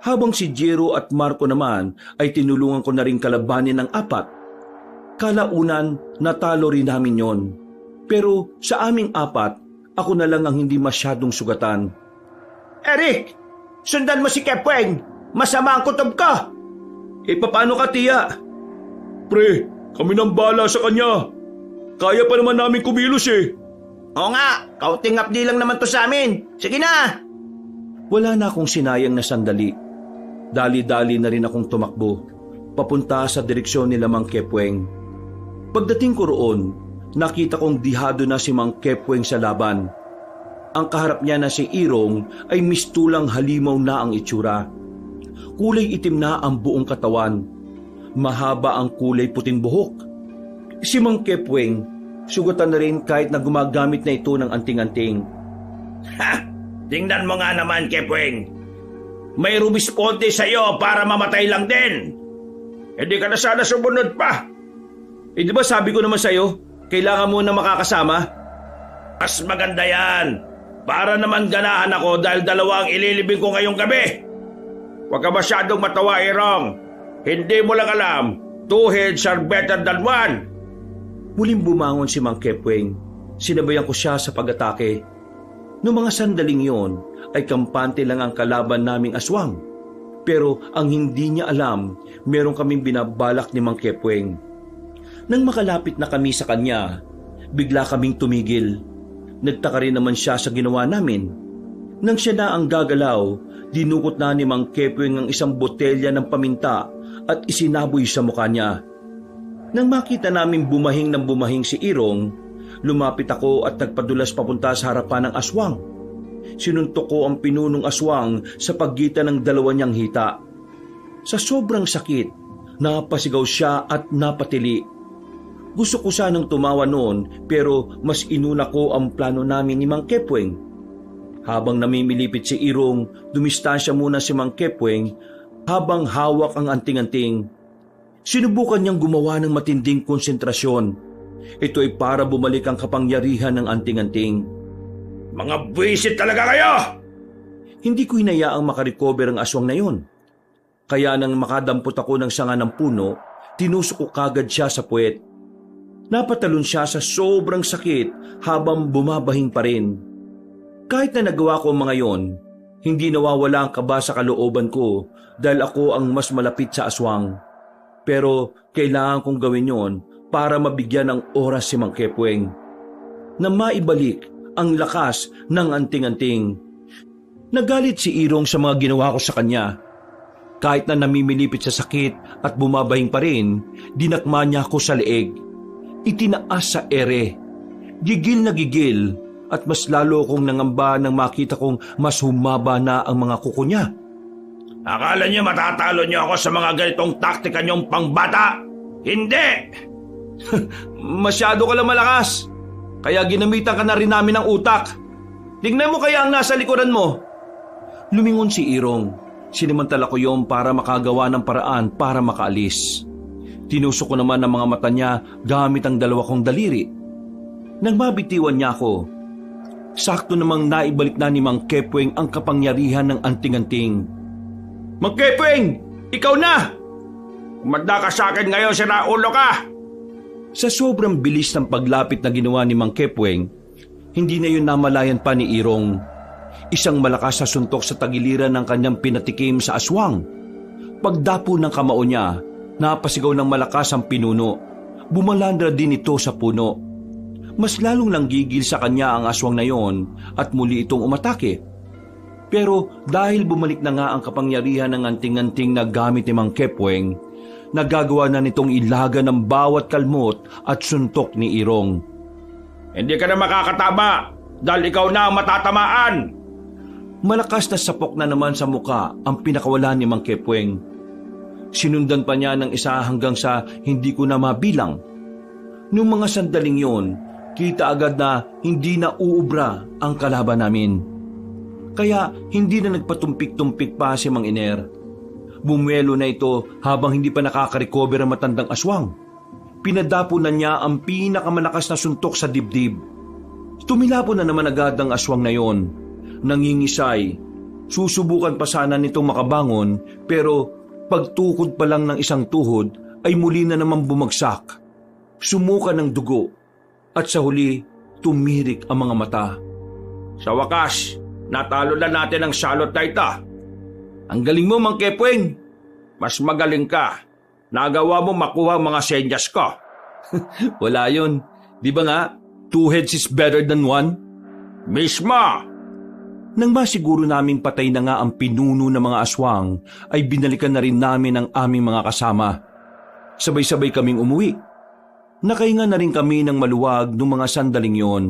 Habang si Jiro at Marco naman ay tinulungan ko na rin kalabanin ng 4. Kalaunan, natalo rin namin yon. Pero sa aming 4, ako na lang ang hindi masyadong sugatan. Eric, sundan mo si Kepweng. Masama ang kutob ko. Paano ka, Tia? Pre, kami nang bala sa kanya. Kaya pa naman namin kumilos eh. Oo nga, kaunting updi lang naman to sa amin. Sige na. Wala na akong sinayang na sandali. Dali-dali na rin akong tumakbo, papunta sa direksyon ni Mang Kepweng. Pagdating ko roon, nakita kong dihado na si Mang Kepweng sa laban. Ang kaharap niya na si Irong ay mistulang halimaw na ang itsura. Kulay itim na ang buong katawan. Mahaba ang kulay puting buhok. Si Mang Kepweng, sugatan na rin kahit na gumagamit na ito ng anting-anting. Tingnan mo nga naman, Kepweng. May rumisponde sa'yo para mamatay lang din. Hindi ka na sana sumunod pa. Di ba sabi ko naman sa'yo, kailangan mo na makakasama? Mas maganda yan. Para naman ganahan ako dahil 2 ang ililibing ko ngayong gabi. Huwag ka masyadong matawa, Irong. Hindi mo lang alam, 2 heads are better than 1. Muling bumangon si Mang Kepweng. Sinabayan ko siya sa pag-atake. Noong mga sandaling yon, ay kampante lang ang kalaban naming aswang. Pero ang hindi niya alam, meron kaming binabalak ni Mang Kepweng. Nang makalapit na kami sa kanya, bigla kaming tumigil. Nagtaka rin naman siya sa ginawa namin. Nang siya na ang gagalaw, dinukot na ni Mang Kepweng ang isang botelya ng paminta at isinaboy sa mukha niya. Nang makita namin bumahing ng bumahing si Irong, lumapit ako at nagpadulas papunta sa harapan ng aswang. Sinuntok ko ang pinunong aswang sa pagitan ng 2 niyang hita. Sa sobrang sakit, napasigaw siya at napatili. Gusto ko sanang tumawa noon pero mas inuna ko ang plano namin ni Mang Kepweng. Habang namimilipit si Irong, dumistansya muna si Mang Kepweng habang hawak ang anting-anting. Sinubukan niyang gumawa ng matinding konsentrasyon. Ito ay para bumalik ang kapangyarihan ng anting-anting. Mga buwisit talaga kayo! Hindi ko hinayaang makarecover ang aswang na yon. Kaya nang makadampot ako ng sanga ng puno, tinusok ko kagad siya sa puwet. Napatalon siya sa sobrang sakit habang bumabahing pa rin. Kahit na nagawa ko mga yon, hindi nawawala ang kaba sa kalooban ko dahil ako ang mas malapit sa aswang. Pero kailangan kong gawin yon para mabigyan ng oras si Mang Kepweng na maibalik ang lakas ng anting-anting. Nagalit si Irong sa mga ginawa ko sa kanya. Kahit na namimilipit sa sakit at bumabahing pa rin, dinakma niya ako sa leeg. Itinaas sa ere. Gigil na gigil at mas lalo kong nangamba nang makita kong mas humaba na ang mga kuko niya. Akala niyo matatalo niyo ako sa mga ganitong taktika niyong pangbata? Hindi! Masyado ka lang malakas. Kaya ginamitan ka na rin namin ng utak. Tignan mo kaya ang nasa likuran mo. Lumingon si Irong. Sinimantala ko yon para makagawa ng paraan para makaalis. Tinusok ko naman ang mga mata niya gamit ang 2 kong daliri. Nang mabitiwan niya ako, sakto namang naibalik na ni Mang Kepweng ang kapangyarihan ng anting-anting. Mang Kepweng! Ikaw na! Umanda ka sa akin ngayon, sinaulo ka! Sa sobrang bilis ng paglapit na ginawa ni Mang Kepweng, hindi na yun namalayan pa ni Irong. Isang malakas na suntok sa tagiliran ng kanyang pinatikim sa aswang. Pagdapo ng kamao niya, napasigaw ng malakas ang pinuno. Bumalandra din ito sa puno. Mas lalong langgigil sa kanya ang aswang na yon at muli itong umatake. Pero dahil bumalik na nga ang kapangyarihan ng anting-anting na gamit ni Mang Kepweng, nagagawa na nitong ilaga ng bawat kalmot at suntok ni Irong. Hindi ka na makakatama dahil ikaw na ang matatamaan. Malakas na sapok na naman sa muka ang pinakawalan ni Mang Kepweng. Sinundan pa niya ng isa hanggang sa hindi ko na mabilang. Noong mga sandaling yon, kita agad na hindi na uubra ang kalaban namin. Kaya hindi na nagpatumpik-tumpik pa si Mang Iner. Bumuelo na ito habang hindi pa nakaka-recover ang matandang aswang. Pinadapo na niya ang pinakamalakas na suntok sa dibdib. Tumilapo na naman agad ang aswang na yon. Nangingisay. Susubukan pa sana nitong makabangon pero pagtukod pa lang ng isang tuhod ay muli na naman bumagsak. Sumuka ng dugo at sa huli tumirik ang mga mata. Sa wakas, natalo na natin ang salot na ito. Ang galing mo, Mang Kepweng! Mas magaling ka. Nagawa mo makuha ang mga senyas ko. Wala yun. Di ba nga, 2 heads is better than 1? Mismo! Nang masiguro naming patay na nga ang pinuno ng mga aswang, ay binalikan na rin namin ang aming mga kasama. Sabay-sabay kaming umuwi. Nakahinga na rin kami ng maluwag noong mga sandaling yon.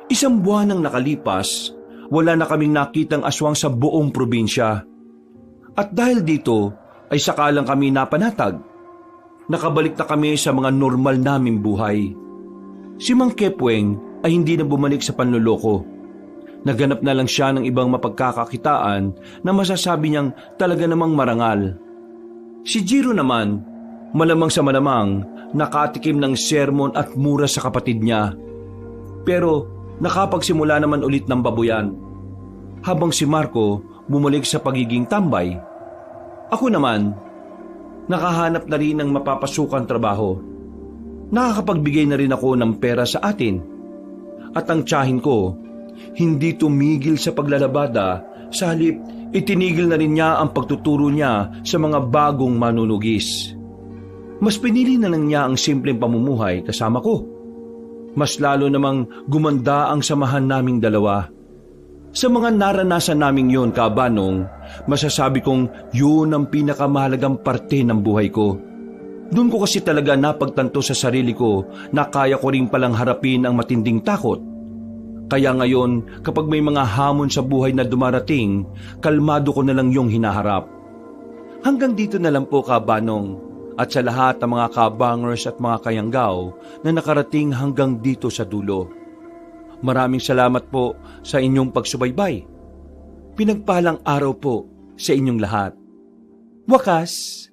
1 buwan nang nakalipas, wala na kaming nakitang aswang sa buong probinsya. At dahil dito, ay sakalang kami napanatag. Nakabalik na kami sa mga normal naming buhay. Si Mang Kepweng ay hindi na bumalik sa panloloko. Naganap na lang siya ng ibang mapagkakakitaan na masasabi niyang talaga namang marangal. Si Jiro naman, malamang sa malamang, nakatikim ng sermon at mura sa kapatid niya. Pero nakapagsimula naman ulit ng babuyan. Habang si Marco bumalik sa pagiging tambay. Ako naman, nakahanap na rin ng mapapasukan trabaho. Nakakapagbigay na rin ako ng pera sa atin. At ang tiyahin ko, hindi tumigil sa paglalabada, sa halip itinigil na rin niya ang pagtuturo niya sa mga bagong manunugis. Mas pinili na lang niya ang simpleng pamumuhay kasama ko. Mas lalo namang gumanda ang samahan naming dalawa. Sa mga naranasan naming yon, Kabanong, masasabi kong yun ang pinakamahalagang parte ng buhay ko. Doon ko kasi talaga napagtanto sa sarili ko na kaya ko rin palang harapin ang matinding takot. Kaya ngayon, kapag may mga hamon sa buhay na dumarating, kalmado ko na lang yung hinaharap. Hanggang dito na lang po, Kabanong, at sa lahat ng mga kabangers at mga kayanggaw na nakarating hanggang dito sa dulo. Maraming salamat po sa inyong pagsubaybay. Pinagpalang araw po sa inyong lahat. Wakas!